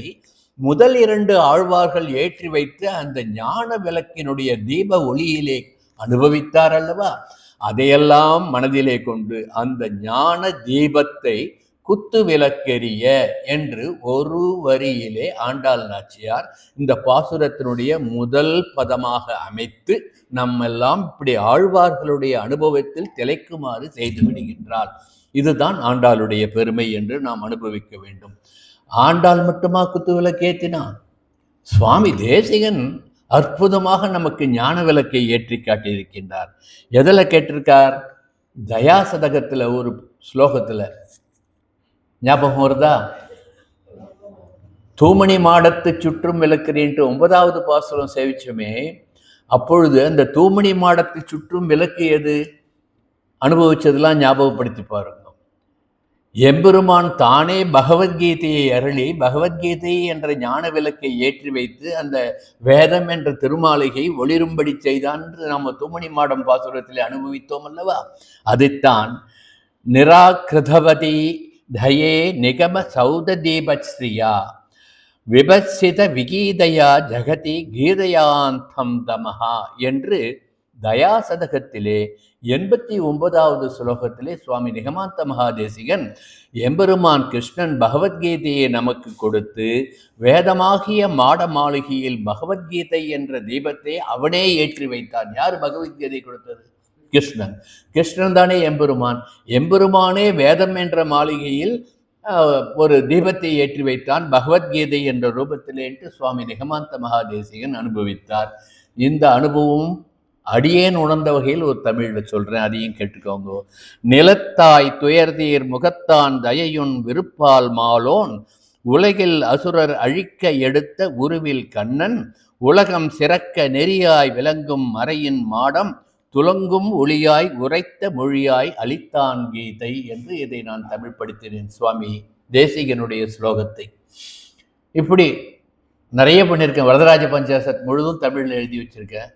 முதல் 2 ஆழ்வார்கள் ஏற்றி வைத்து அந்த ஞான விளக்கினுடைய தீப ஒளியிலே அனுபவித்தார் அல்லவா? அதையெல்லாம் மனதிலே கொண்டு அந்த ஞான தீபத்தை குத்து விளக்கெரிய என்று ஒரு வரியிலே ஆண்டாள் நாச்சியார் இந்த பாசுரத்தினுடைய முதல் பதமாக அமைத்து நம்மெல்லாம் இப்படி ஆழ்வார்களுடைய அனுபவத்தில் திளைக்குமாறு செய்து விடுகின்றார். இதுதான் ஆண்டாளுடைய பெருமை என்று நாம் அனுபவிக்க வேண்டும். ஆண்டாள் மட்டுமா குத்து விளக்கேற்றினான்? சுவாமி தேசிகன் அற்புதமாக நமக்கு ஞான விளக்கை ஏற்றி காட்டியிருக்கின்றார். எதில் கேட்டிருக்கார்? தயாசதகத்தில் ஒரு ஸ்லோகத்தில் ஞாபகம் வருதா? தூமணி மாடத்து சுற்றும் விளக்குறேன்ட்டு 9வது பாசுரம் சேவிச்சோமே. அப்பொழுது அந்த தூமணி மாடத்து சுற்றும் விளக்கு எது? அனுபவிச்சதெல்லாம் ஞாபகப்படுத்தி பாருங்க. எம்பெருமான் தானே பகவத்கீதையை அருளி பகவத்கீதை என்ற ஞான விளக்கை ஏற்றி வைத்து அந்த வேதம் என்ற திருமாளிகை ஒளிரும்படி செய்தான் என்று நாம் தூமணி மாடம் பாசுரத்தில் அனுபவித்தோம் அல்லவா? அதைத்தான் நிராகிருதவதி தயே நிகம சௌத தீபஸ்ரீயா விபசித விகீதையா ஜகதி கீதையாந்தம் தமஹா என்று தயாசதகத்திலே 89வது ஸ்லோகத்திலே சுவாமி நிகமாந்த மகாதேசிகன் எம்பெருமான் கிருஷ்ணன் பகவத்கீதையை நமக்கு கொடுத்து வேதமாகிய மாட மாளிகையில் பகவத்கீதை என்ற தீபத்தை அவனே ஏற்றி வைத்தான். யார் பகவத்கீதை கொடுத்தது? கிருஷ்ணன். கிருஷ்ணன் தானே எம்பெருமான். எம்பெருமானே வேதம் என்ற மாளிகையில் ஒரு தீபத்தை ஏற்றி வைத்தான் பகவத்கீதை என்ற ரூபத்திலே என்று சுவாமி நிகமாந்த மகாதேசிகன் அனுபவித்தார். இந்த அனுபவம் அடியேன் உணர்ந்த வகையில் ஒரு தமிழில் சொல்றேன், அதையும் கேட்டுக்கோங்க. நிலத்தாய் துயர்தீர் முகத்தான் தயையுன் விருப்பால் மாலோன் உலகில் அசுரர் அழிக்க எடுத்த உருவில் கண்ணன் உலகம் சிறக்க நெறியாய் விளங்கும் மறையின் மாடம் துலங்கும் ஒளியாய் உரைத்த மொழியாய் அளித்தான் கீதை என்று இதை நான் தமிழ் படித்தினேன், சுவாமி தேசிகனுடைய ஸ்லோகத்தை. இப்படி நிறைய பண்ணியிருக்கேன். வரதராஜ பஞ்சாசத் முழுதும் தமிழில் எழுதி வச்சிருக்கேன்.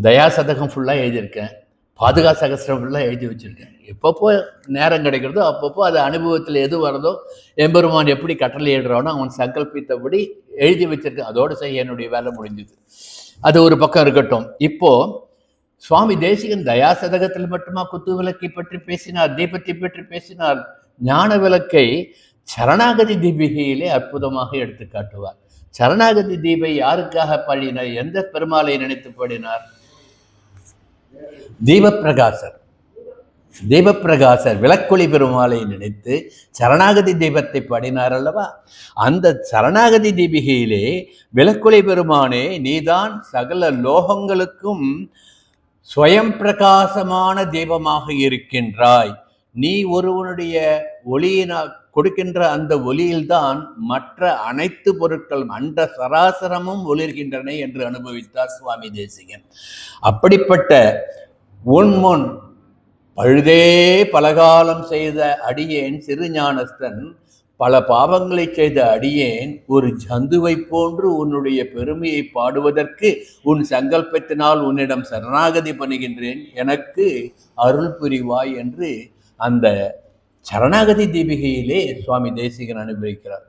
தயாசதகம் ஃபுல்லாக எழுதியிருக்கேன். பாதுகா சகஸ்திரம் ஃபுல்லாக எழுதி வச்சுருக்கேன். எப்பப்போ நேரம் கிடைக்கிறதோ அப்பப்போ அது அனுபவத்தில் எது வரதோ எம்பெருமான் எப்படி கட்டளை எழுறானோ அவன் சங்கல்பித்தபடி எழுதி வச்சிருக்கேன். அதோடு செய்ய என்னுடைய வேலை முடிஞ்சுது. அது ஒரு பக்கம் இருக்கட்டும். இப்போ சுவாமி தேசிகன் தயாசதகத்தில் மட்டுமா குத்து விளக்கை பற்றி பேசினார், தீபத்தை பற்றி பேசினார். ஞான விளக்கை சரணாகதி தீபிகையிலே அற்புதமாக எடுத்து காட்டுவார். சரணாகதி தீபை யாருக்காக பாடினார்? எந்த பெருமாளை நினைத்து பாடினார்? தீபப்பிரகாசர். தீபப்பிரகாசர் விளக்கொளி பெருமாளை நினைத்து சரணாகதி தீபத்தை பாடினார் அல்லவா? அந்த சரணாகதி தீபிகையிலே விளக்கொளி பெருமானே, நீதான் சகல லோகங்களுக்கும் ஸ்வயம் பிரகாசமான தீபமாக இருக்கின்றாய். நீ ஒருவனுடைய ஒளியினா கொடுக்கின்ற அந்த ஒளியில்தான் மற்ற அனைத்து பொருட்களும் அண்ட சராசரமும் ஒளிர்கின்றன என்று அனுபவித்தார் சுவாமி தேசிகன். அப்படிப்பட்ட உன்முன் பழுதே பலகாலம் செய்த அடியேன் சிறுஞானஸ்தன், பல பாவங்களை செய்த அடியேன் ஒரு ஜந்துவை போன்று உன்னுடைய பெருமையை பாடுவதற்கு உன் சங்கல்பத்தினால் உன்னிடம் சரணாகதி பண்ணுகின்றேன், எனக்கு அருள் புரிவாய் என்று அந்த சரணாகதி தீபிகையிலே சுவாமி தேசிகன் அனுபவிக்கிறார்.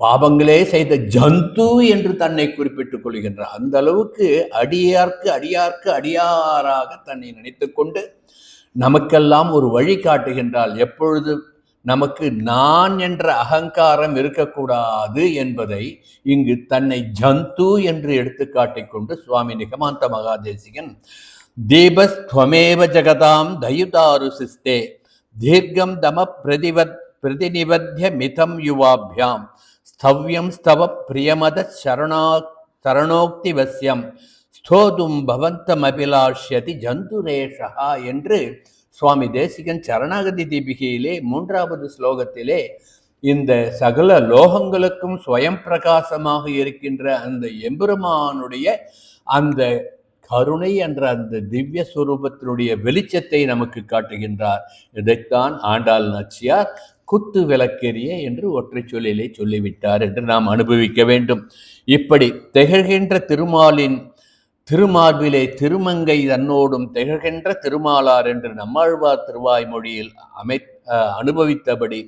பாவங்களே செய்த ஜந்து என்று தன்னை குறிப்பிட்டுக் கொள்கின்றார். அந்த அளவுக்கு அடியார்க்கு அடியார்க்கு அடியாராக தன்னை நினைத்து கொண்டு நமக்கெல்லாம் ஒரு வழி காட்டுகின்றால், எப்பொழுது நமக்கு நான் என்ற அகங்காரம் இருக்கக்கூடாது என்பதை இங்கு தன்னை ஜந்து என்று எடுத்துக்காட்டிக் கொண்டு சுவாமி நிகமாந்த மகாதேசிகன் தீபஸ்துவமேவ ஜகதாம் தயுதாரு சிஸ்தே தீர்க்கம் தம பிரதிநிபத்திய மிதம் யுவாபியாம் ஸ்தவ்யம் ஸ்தவ பிரியமத சரணோக்தி வசியம் ஸ்தோதும் பவந்தம் அபிலாஷ்யதி ஜந்துரேஷா என்று சுவாமி தேசிகன் சரணாகதி தீபிகையிலே 3வது ஸ்லோகத்திலே இந்த சகல லோகங்களுக்கும் ஸ்வயம் பிரகாசமாக இருக்கின்ற அந்த எம்பெருமானுடைய அந்த கருணை என்ற அந்த திவ்ய சுரூபத்தினுடைய வெளிச்சத்தை நமக்கு காட்டுகின்றார். இதைத்தான் ஆண்டாள் நாச்சியார் குத்து விளக்கெரிய என்று ஒற்றை சொல்லிலே சொல்லிவிட்டார் என்று நாம் அனுபவிக்க வேண்டும். இப்படி திகழ்கின்ற திருமாலின் திருமார்பிலே திருமங்கை தன்னோடும் திகழ்கின்ற திருமாலார் என்று நம்மாழ்வார் திருவாய்மொழியில் அனுபவித்தபடி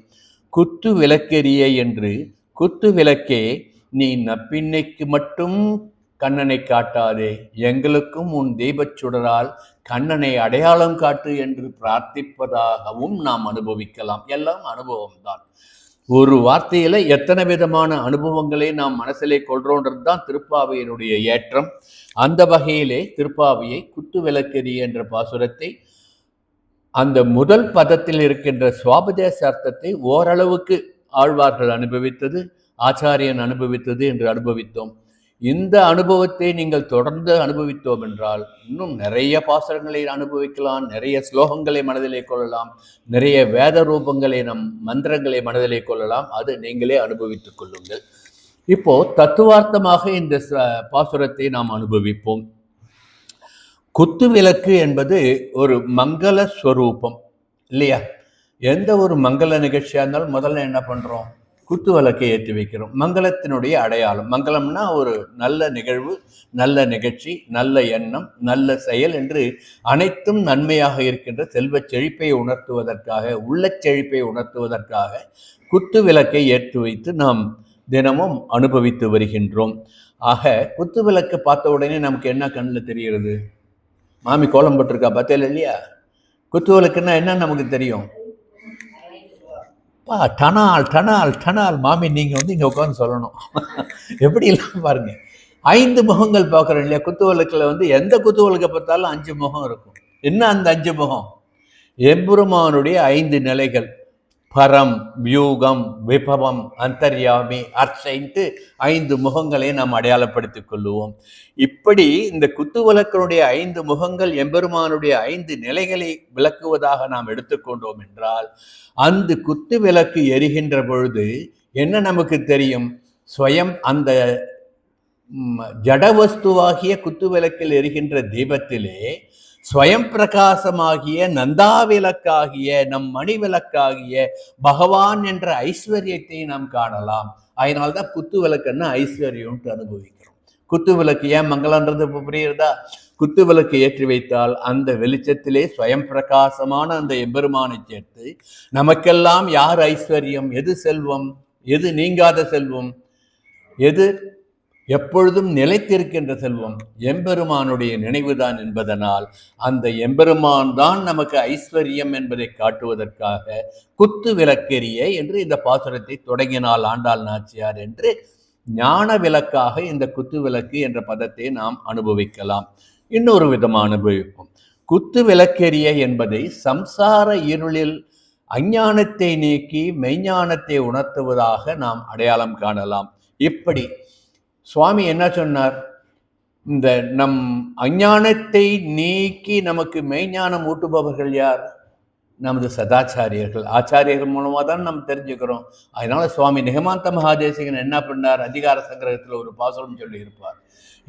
குத்து விளக்கெரிய என்று, குத்து விளக்கே நீ நப்பின்னைக்கு மட்டும் கண்ணனை காட்டாதே, எங்களுக்கும் உன் தீபச்சுடரால் கண்ணனை அடையாளம் காட்டு என்று பிரார்த்திப்பதாகவும் நாம் அனுபவிக்கலாம். எல்லாம் அனுபவம்தான். ஒரு வார்த்தையில எத்தனை விதமான அனுபவங்களை நாம் மனசிலே கொள்றோன்றது தான் திருப்பாவையினுடைய ஏற்றம். அந்த வகையிலே திருப்பாவையை குத்து விளக்கெரிய என்ற பாசுரத்தை அந்த முதல் பதத்தில் இருக்கின்ற சுவாபதேச அர்த்தத்தை ஓரளவுக்கு ஆழ்வார்கள் அனுபவித்தது, ஆச்சாரியன் அனுபவித்தது என்று அனுபவித்தோம். இந்த அனுபவத்தை நீங்கள் தொடர்ந்து அனுபவித்தோம் என்றால் இன்னும் நிறைய பாசுரங்களை அனுபவிக்கலாம், நிறைய ஸ்லோகங்களை மனதிலே கொள்ளலாம், நிறைய வேத ரூபங்களை மந்திரங்களை மனதிலே கொள்ளலாம். அது நீங்களே அனுபவித்துக் கொள்ளுங்கள். இப்போ தத்துவார்த்தமாக இந்த பாசுரத்தை நாம் அனுபவிப்போம். குத்து விளக்கு என்பது ஒரு மங்கள ஸ்வரூபம் இல்லையா? எந்த ஒரு மங்கள நிகழ்ச்சியாக இருந்தாலும் முதல்ல என்ன பண்ணுறோம்? குத்து விளக்கை ஏற்றி வைக்கிறோம். மங்களத்தினுடைய அடையாளம். மங்களம்னா ஒரு நல்ல நிகழ்வு, நல்ல நிகழ்ச்சி, நல்ல எண்ணம், நல்ல செயல் என்று அனைத்தும் நன்மையாக இருக்கின்ற செல்வச் செழிப்பை உணர்த்துவதற்காக, உள்ளச் செழிப்பை உணர்த்துவதற்காக குத்து விளக்கை ஏற்றி வைத்து நாம் தினமும் அனுபவித்து வருகின்றோம். ஆக குத்து விளக்கு பார்த்த உடனே நமக்கு என்ன கண்ணில் தெரிகிறது? மாமி கோலம் போட்டிருக்கா பார்த்தேன் இல்லையா? குத்து விளக்குன்னா என்ன நமக்கு தெரியும்? டனால் டனால் டனால். மாமி நீங்கள் வந்து இங்கே உட்காந்து சொல்லணும். எப்படி இல்லாமல் பாருங்க, 5 முகங்கள் பார்க்குறோம் இல்லையா? குத்து விளக்கில் வந்து எந்த குத்து விளக்கை பார்த்தாலும் 5 முகம் இருக்கும். என்ன அந்த 5 முகம்? எம்பெருமானுடைய 5 நிலைகள். பரம், வியூகம், விபவம், அந்தர்யாமி, அர்ச்சைன்ட்டு 5 முகங்களை நாம் அடையாளப்படுத்திக் கொள்ளுவோம். இப்படி இந்த குத்து விளக்கினுடைய 5 முகங்கள் எம்பெருமானுடைய 5 நிலைகளை விளக்குவதாக நாம் எடுத்துக்கொண்டோம் என்றால், அந்த குத்து விளக்கு எரிகின்ற பொழுது என்ன நமக்கு தெரியும்? ஸ்வயம் அந்த ஜடவஸ்துவாகிய குத்து விளக்கில் எரிகின்ற தீபத்திலே ஸ்வயம் பிரகாசமாகிய நந்தாவிளக்காகிய நம் மணி விளக்காகிய பகவான் என்ற ஐஸ்வர்யத்தை நாம் காணலாம். அதனால்தான் குத்து விளக்குன்னு ஐஸ்வர்யம்ட்டு அனுபவிக்கிறோம். குத்து விளக்கு ஏன் மங்களன்றது இப்போ புரியுறதா? குத்து விளக்கு ஏற்றி வைத்தால் அந்த வெளிச்சத்திலே ஸ்வயம் பிரகாசமான அந்த எம்பெருமானை சேர்த்து நமக்கெல்லாம் யார் ஐஸ்வர்யம், எது செல்வம், எது நீங்காத செல்வம், எது எப்பொழுதும் நிலைத்திருக்கின்ற செல்வம்? எம்பெருமானுடைய நினைவுதான் என்பதனால் அந்த எம்பெருமான் தான் நமக்கு ஐஸ்வர்யம் என்பதை காட்டுவதற்காக குத்து விளக்கெரிய என்று இந்த பாசுரத்தை தொடங்கினால் ஆண்டாள் நாச்சியார் என்று ஞான விளக்காக இந்த குத்து விளக்கு என்ற பதத்தை நாம் அனுபவிக்கலாம். இன்னொரு விதமாக அனுபவிப்போம். குத்து விளக்கெரிய என்பதை சம்சார இருளில் அஞ்ஞானத்தை நீக்கி மெய்ஞானத்தை உணர்த்துவதாக நாம் அடையாளம் காணலாம். இப்படி சுவாமி என்ன சொன்னார்? இந்த நம் அஞ்ஞானத்தை நீக்கி நமக்கு மெய்ஞானம் ஊட்டுபவர்கள் யார்? நமது சதாச்சாரியர்கள். ஆச்சாரியர்கள் மூலமாக தான் நம்ம தெரிஞ்சுக்கிறோம். அதனால சுவாமி நிகமாந்த மகாதேசிகன் என்ன பண்ணார்? அதிகார சங்கிரகத்தில் ஒரு பாசுரம் சொல்லி இருப்பார்.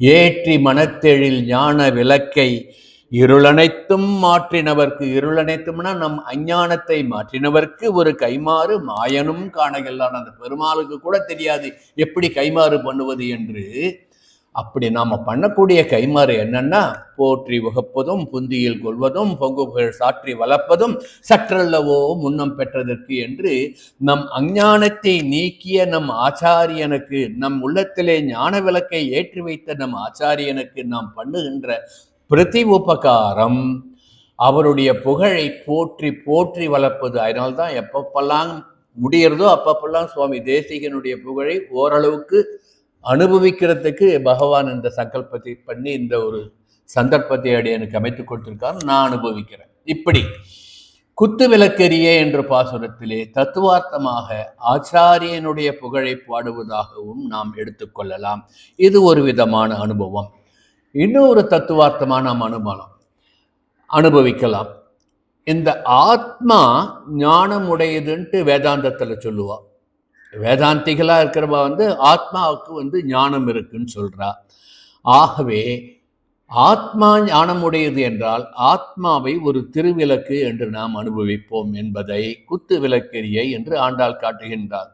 ஏற்றி மனத்தெழில் ஞான விளக்கை இருளனைத்தும் மாற்றினவர்க்கு. இருளனைத்தும்னா நம் அஞ்ஞானத்தை மாற்றினவர்க்கு ஒரு கைமாறு மாயனும் காணகெல்லாம். அந்த பெருமாளுக்கு கூட தெரியாது எப்படி கைமாறு பண்ணுவது என்று. அப்படி நாம் பண்ணக்கூடிய கைமாறு என்னன்னா, போற்றி உகப்பதும் புந்தியில் கொள்வதும் பொங்குகள் சாற்றி வளர்ப்பதும் சற்றல்லவோ முன்னம் பெற்றதற்கு என்று நம் அஞ்ஞானத்தை நீக்கிய நம் ஆச்சாரியனுக்கு, நம் உள்ளத்திலே ஞான விளக்கை ஏற்றி வைத்த நம் ஆச்சாரியனுக்கு நாம் பண்ணுகின்ற பிரதி உபகாரம் அவருடைய புகழை போற்றி போற்றி வளர்ப்பது. அதனால்தான் எப்பப்பெல்லாம் முடிகிறதோ அப்பப்பெல்லாம் சுவாமி தேசிகனுடைய புகழை ஓரளவுக்கு அனுபவிக்கிறதுக்கு பகவான் இந்த சங்கல்பத்தை பண்ணி இந்த ஒரு சந்தர்ப்பத்தை எனக்கு அமைத்து கொடுத்திருக்காரு. நான் அனுபவிக்கிறேன். இப்படி குத்து விளக்கெரிய என்ற பாசுரத்திலே தத்துவார்த்தமாக ஆச்சாரியனுடைய புகழை பாடுவதாகவும் நாம் எடுத்துக்கொள்ளலாம். இது ஒரு விதமான அனுபவம். இன்னொரு தத்துவார்த்தமான நாம் அனுபவிக்கலாம். இந்த ஆத்மா ஞானம் உடையதுன்ட்டு வேதாந்தத்தில் சொல்லுவா. வேதாந்திகளாக இருக்கிறவா வந்து ஆத்மாவுக்கு வந்து ஞானம் இருக்குன்னு சொல்றா. ஆகவே ஆத்மா ஞானம் உடையது என்றால் ஆத்மாவை ஒரு திருவிளக்கு என்று நாம் அனுபவிப்போம் என்பதை குத்து விளக்கெரிய என்று ஆண்டாள் காட்டுகின்றார்.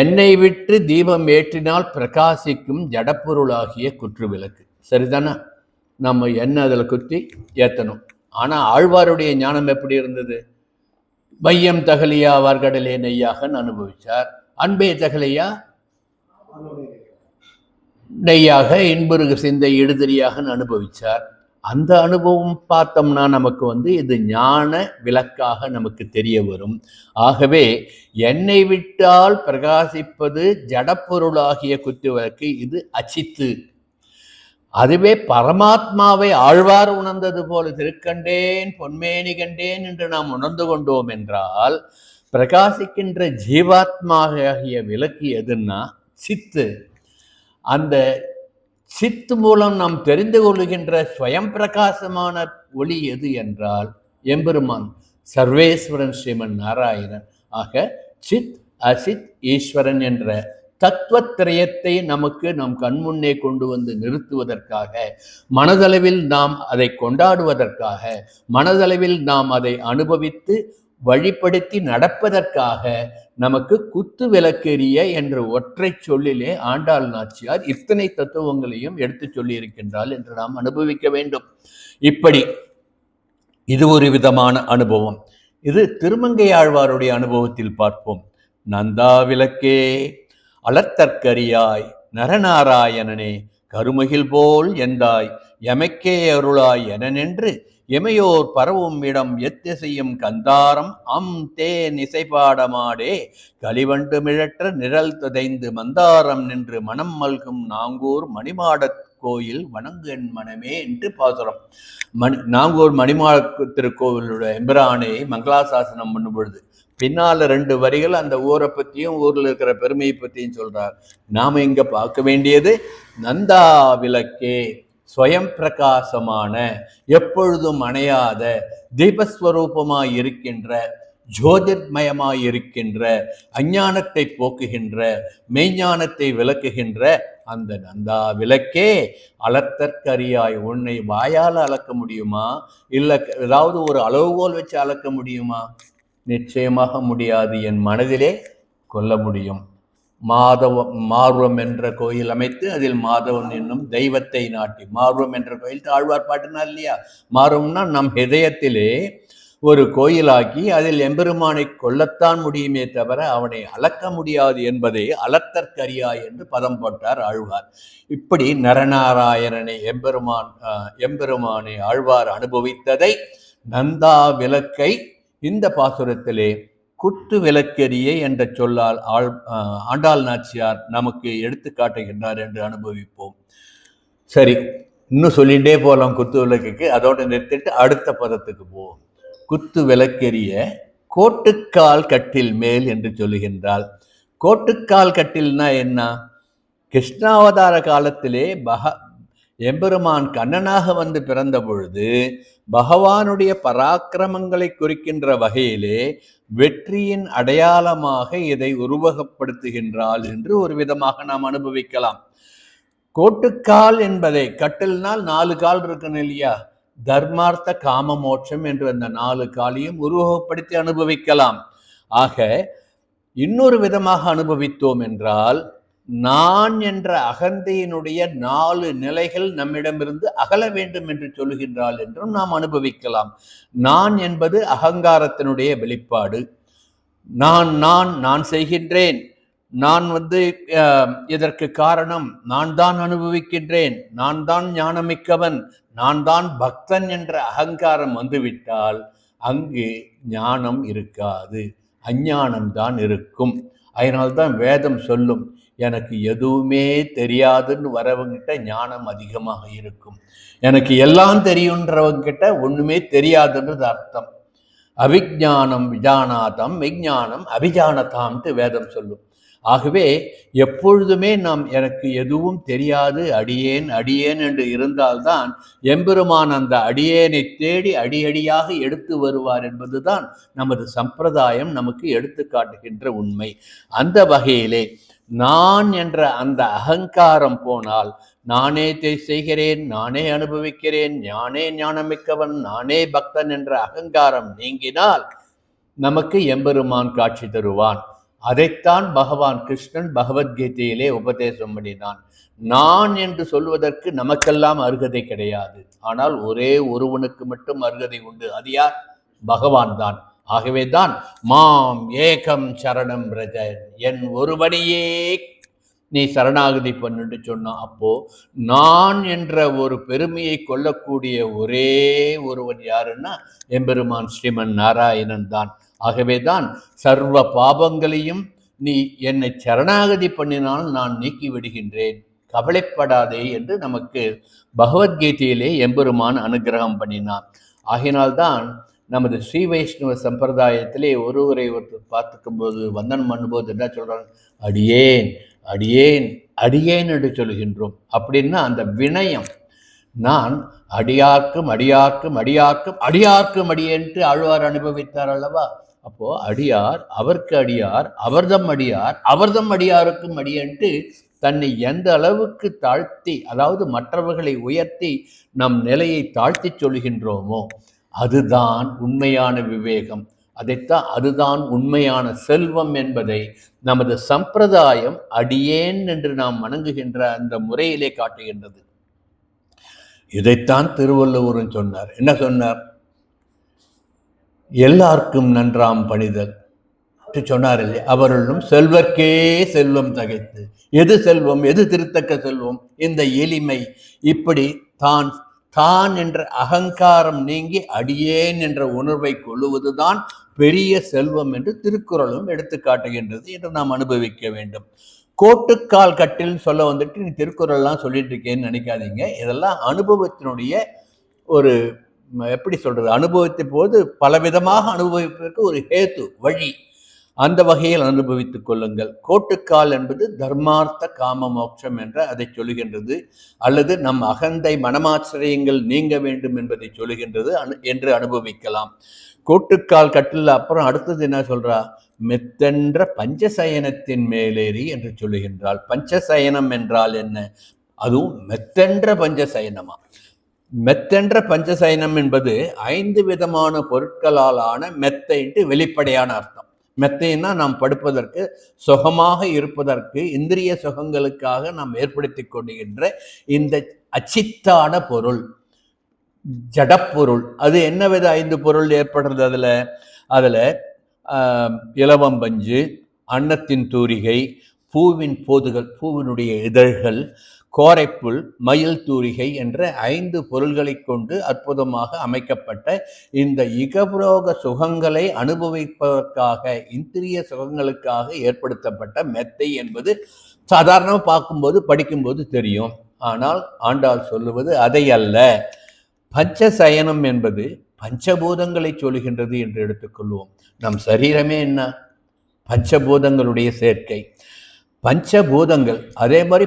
எண்ணெய் விட்டு தீபம் ஏற்றினால் பிரகாசிக்கும் ஜடப்பொருளாகிய குற்று விளக்கு. சரிதானே? நம்ம எண்ணெய் அதில் குத்தி ஏற்றணும். ஆனால் ஆழ்வாருடைய ஞானம் எப்படி இருந்தது? வையம் தகலியா வார்கடலே நெய்யாக அனுபவிச்சார். அன்பே தகலியா நெய்யாக இன்புருகு சிந்தை இடுதறியாக அனுபவிச்சார். அந்த அனுபவம் பார்த்தோம்னா நமக்கு வந்து இது ஞான விளக்காக நமக்கு தெரிய வரும். ஆகவே எண்ணெய் விட்டால் பிரகாசிப்பது ஜடப்பொருளாகிய குத்து விளக்கு. இது அச்சித்து. அதுவே பரமாத்மாவை ஆழ்வார் உணர்ந்தது போல திருக்கண்டேன் பொன்மேனி கண்டேன் என்று நாம் உணர்ந்து கொண்டோம் என்றால் பிரகாசிக்கின்ற ஜீவாத்மாகிய விளக்கு எதுன்னா சித்து. அந்த சித்து மூலம் நாம் தெரிந்து கொள்கின்ற ஸ்வயம் பிரகாசமான ஒளி எது என்றால் எம்பெருமான் சர்வேஸ்வரன் ஸ்ரீமன் நாராயணன். ஆக சித் அசித் ஈஸ்வரன் என்ற தத்துவத்திரயத்தை நமக்கு நம் கண்முன்னே கொண்டு வந்து நிறுத்துவதற்காக, மனதளவில் நாம் அதை கொண்டாடுவதற்காக, மனதளவில் நாம் அதை அனுபவித்து வழிப்படுத்தி நடப்பதற்காக நமக்கு குத்து விளக்கெரிய என்ற ஒற்றை சொல்லிலே ஆண்டாள் நாச்சியார் இத்தனை தத்துவங்களையும் எடுத்து சொல்லி இருக்கின்றாள் என்று நாம் அனுபவிக்க வேண்டும். இப்படி இது ஒரு விதமான அனுபவம். இது திருமங்கையாழ்வாருடைய அனுபவத்தில் பார்ப்போம். நந்தா விளக்கே அலர்த்தற்கரியாய் நரநாராயணனே கருமகில் போல் எந்தாய் எமைக்கே அருளாய் என நின்று எமையோர் பரவும் இடம் எத்திசையும் கந்தாரம் தேன் இசைப்பாடமாடே கலிவண்டு மிழற்ற நிழல் துதைந்து மந்தாரம் நின்று மனம் மல்கும் நாங்கூர் மணிமாடத் கோயில் வணங்கன் மனமே என்று பாசுரம். நாங்கூர் மணிமாட திருக்கோவிலோட எம்பிரானை மங்களாசாசனம் பண்ணும் பொழுது பின்னால 2 வரிகள் அந்த ஊரை பற்றியும் ஊரில் இருக்கிற பெருமையை பற்றியும் சொல்றார். நாம இங்க பார்க்க வேண்டியது நந்தா விளக்கே, ஸ்வயம் பிரகாசமான, எப்பொழுதும் அணையாத, தீபஸ்வரூபமாய் இருக்கின்ற, ஜோதிர்மயமாய் இருக்கின்ற, அஞ்ஞானத்தை போக்குகின்ற, மெய்ஞானத்தை விளக்குகின்ற அந்த நந்தா விளக்கே அளத்தற்கரியாய். உன்னை வாயால் அளக்க முடியுமா? இல்லை ஏதாவது ஒரு அளவுகோல் வச்சு அளக்க முடியுமா? நிச்சயமாக முடியாது. என் மனதிலே கொள்ள முடியும். மார்வம் என்ற கோயில் அமைத்து அதில் மாதவன் என்னும் தெய்வத்தை நாட்டி, மார்வம் என்ற கோயில் ஆழ்வார் பாட்டுனா இல்லையா, மார்வம்னா நம் ஹிருதயத்திலே ஒரு கோயிலாக்கி அதில் எம்பெருமானை கொல்லத்தான் முடியுமே தவிர அவனை அளக்க முடியாது என்பதை அளத்தற்கரியாய் என்று பதம் போட்டார் ஆழ்வார். இப்படி நரநாராயணனை எம்பெருமானை ஆழ்வார் அனுபவித்ததை, நந்தா விளக்கை இந்த பாசுரத்திலே குத்து விளக்கெரிய என்ற சொல்லால் ஆண்டாள் நாச்சியார் நமக்கு எடுத்து காட்டுகின்றார் என்று அனுபவிப்போம். சரி, இன்னும் சொல்லிகிட்டே போகலாம் குத்து விளக்குக்கு. அதோடு நிறுத்திட்டு அடுத்த பதத்துக்கு போவோம். குத்து விளக்கெரிய கோட்டுக்கால் கட்டில் மேல் என்று சொல்லுகின்றாள். கோட்டுக்கால் கட்டில்னா என்ன? கிருஷ்ணாவதார காலத்திலே எம்பெருமான் கண்ணனாக வந்து பிறந்த பொழுது பகவானுடைய பராக்கிரமங்களை குறிக்கின்ற வகையிலே வெற்றியின் அடையாளமாக இதை உருவகப்படுத்துகின்றாள் என்று ஒரு விதமாக நாம் அனுபவிக்கலாம். கோட்டுக்கால் என்பதை, கட்டில்னால் 4 கால் இருக்கணும் இல்லையா, தர்மார்த்த காம மோட்சம் என்று அந்த 4 காலையும் உருவகப்படுத்தி அனுபவிக்கலாம். ஆக இன்னொரு விதமாக அனுபவித்தோம் என்றால், நான் என்ற அகந்தையினுடைய 4 நிலைகள் நம்மிடமிருந்து அகல வேண்டும் என்று சொல்லுகின்றாள் என்றும் நாம் அனுபவிக்கலாம். நான் என்பது அகங்காரத்தினுடைய வெளிப்பாடு. நான் செய்கின்றேன், நான் இதற்கு காரணம், நான் தான் அனுபவிக்கின்றேன், நான் தான் ஞானமிக்கவன், நான் தான் பக்தன் என்ற அகங்காரம் வந்துவிட்டால் அங்கு ஞானம் இருக்காது, அஞ்ஞானம்தான் இருக்கும். அதனால்தான் வேதம் சொல்லும், எனக்கு எதுவுமே தெரியாதுன்னு வரவங்கிட்ட ஞானம் அதிகமாக இருக்கும். எனக்கு எல்லாம் தெரியுன்றவங்கிட்ட ஒண்ணுமே தெரியாதுன்றது அர்த்தம். அவிஜானம் விஜானாதம் விஞ்ஞானம் அபிஜானதாம்ட்டு வேதம் சொல்லும். ஆகவே எப்பொழுதுமே நாம் எனக்கு எதுவும் தெரியாது, அடியேன் அடியேன் என்று இருந்தால்தான் எம்பெருமான் அந்த அடியேனை தேடி அடியடியாக எடுத்து வருவார் என்பதுதான் நமது சம்பிரதாயம் நமக்கு எடுத்து காட்டுகின்ற உண்மை. அந்த வகையிலே நான் என்ற அந்த அகங்காரம் போனால், நானே செய்கிறேன், நானே அனுபவிக்கிறேன், நானே ஞானமிக்கவன், நானே பக்தன் என்ற அகங்காரம் நீங்கினால் நமக்கு எம்பெருமான் காட்சி தருவான். அதைத்தான் பகவான் கிருஷ்ணன் பகவத்கீதையிலே உபதேசம் பண்ணினான். நான் என்று சொல்வதற்கு நமக்கெல்லாம் அருகதை கிடையாது. ஆனால் ஒரே ஒருவனுக்கு மட்டும் அருகதை உண்டு. அது யார்? பகவான் தான். ஆகவேதான் மாம் ஏகம் சரணம் ரஜ, என் ஒருவனையே நீ சரணாகதி பண்ணுன்னு சொன்னான். அப்போ நான் என்ற ஒரு பெருமையை கொள்ளக்கூடிய ஒரே ஒருவன் யாருன்னா எம்பெருமான் ஸ்ரீமன் நாராயணன் தான். ஆகவேதான் சர்வ பாபங்களையும் நீ என்னை சரணாகதி பண்ணினால் நான் நீக்கி விடுகின்றேன், கவலைப்படாதே என்று நமக்கு பகவத்கீதையிலே எம்பெருமான் அனுகிரகம் பண்ணினான். ஆகினால்தான் நமது ஸ்ரீ வைஷ்ணவ சம்பிரதாயத்திலே ஒருவரை ஒருத்தர் பார்த்துக்கும் போது வந்தனம் பண்ணும்போது என்ன சொல்றாங்க? அடியேன் அடியேன் அடியேன் என்று சொல்கின்றோம். அப்படின்னா அந்த வினயம், நான் அடியார்க்கும் அடியார்க்கும் அடியார்க்கும் அடியார்க்கும் அடியேன்ட்டு ஆழ்வார் அனுபவித்தார் அல்லவா? அப்போ அடியார் அவர்க்கு அடியார், அவர்தம் அடியார் அவர்தம் அடியாருக்கும் அடியேன்ட்டு தன்னை எந்த அளவுக்கு தாழ்த்தி, அதாவது மற்றவர்களை உயர்த்தி நம் நிலையை தாழ்த்தி சொல்கின்றோமோ அதுதான் உண்மையான விவேகம். அதுதான் உண்மையான செல்வம் என்பதை நமது சம்பிரதாயம் அடியேன் என்று நாம் வணங்குகின்ற அந்த முறையிலே காட்டுகின்றது. இதைத்தான் திருவள்ளுவரும் சொன்னார். என்ன சொன்னார்? எல்லாருக்கும் நன்றாம் பணிதல் சொன்னார் இல்லையா? அவர்களும் செல்வர்க்கே செல்வம் தகைத்து. எது செல்வம்? எது திருத்தக்க செல்வம்? இந்த எளிமை. இப்படி தான் தான் என்ற அகங்காரம் நீங்கி அடியேன் என்ற உணர்வை கொள்ளுவதுதான் பெரிய செல்வம் என்று திருக்குறளும் எடுத்து காட்டுகின்றது என்று நாம் அனுபவிக்க வேண்டும். கோட்டுக்கால் கட்டில் சொல்ல வந்துட்டு நீ திருக்குறள்லாம் சொல்லிட்டு இருக்கேன்னு நினைக்காதீங்க. இதெல்லாம் அனுபவத்தினுடைய ஒரு எப்படி சொல்றது, அனுபவித்த போது பலவிதமாக அனுபவிப்பதற்கு ஒரு ஹேத்து வழி. அந்த வகையில் அனுபவித்துக் கொள்ளுங்கள். கோட்டுக்கால் என்பது தர்மார்த்த காம மோட்சம் என்ற அதை சொல்லுகின்றது, அல்லது நம் அகந்தை மனமாச்சரியங்கள் நீங்க வேண்டும் என்பதை சொல்லுகின்றது என்று அனுபவிக்கலாம். கோட்டுக்கால் கட்டில் அப்புறம் அடுத்தது என்ன சொல்றா? மெத்தென்ற பஞ்சசயனத்தின் மேலேறி என்று சொல்லுகின்றாள். பஞ்சசயனம் என்றால் என்ன? அதுவும் மெத்தென்ற பஞ்சசயனமா? மெத்தென்ற பஞ்சசயனம் என்பது 5 விதமான பொருட்களால் ஆன மெத்தைன்ட்டு வெளிப்படையான அர்த்தம். மெத்தைன்னா நாம் படுப்பதற்கு, சுகமாக இருப்பதற்கு, இந்திரிய சுகங்களுக்காக நாம் ஏற்படுத்தி கொள்கின்ற இந்த அச்சித்தான பொருள், ஜடப்பொருள். அது என்ன வித 5 பொருள் ஏற்படுறது? அதுல இலவம்பஞ்சு, அன்னத்தின் தூரிகை, பூவின் போதுகள், பூவினுடைய இதழ்கள், கோரைப்புல், மயில் தூரிகை என்ற 5 பொருள்களை கொண்டு அற்புதமாக அமைக்கப்பட்ட இந்த இகபுரோக சுகங்களை அனுபவிப்பதற்காக, இந்திரிய சுகங்களுக்காக ஏற்படுத்தப்பட்ட மெத்தை என்பது சாதாரணமாக பார்க்கும்போது படிக்கும்போது தெரியும். ஆனால் ஆண்டாள் சொல்லுவது அதை அல்ல. பஞ்சசயனம் என்பது பஞ்சபூதங்களை சொல்லுகின்றது என்று எடுத்துக்கொள்வோம். நம் சரீரமே என்ன? பஞ்சபூதங்களுடைய சேர்க்கை. பஞ்சபூதங்கள், அதே மாதிரி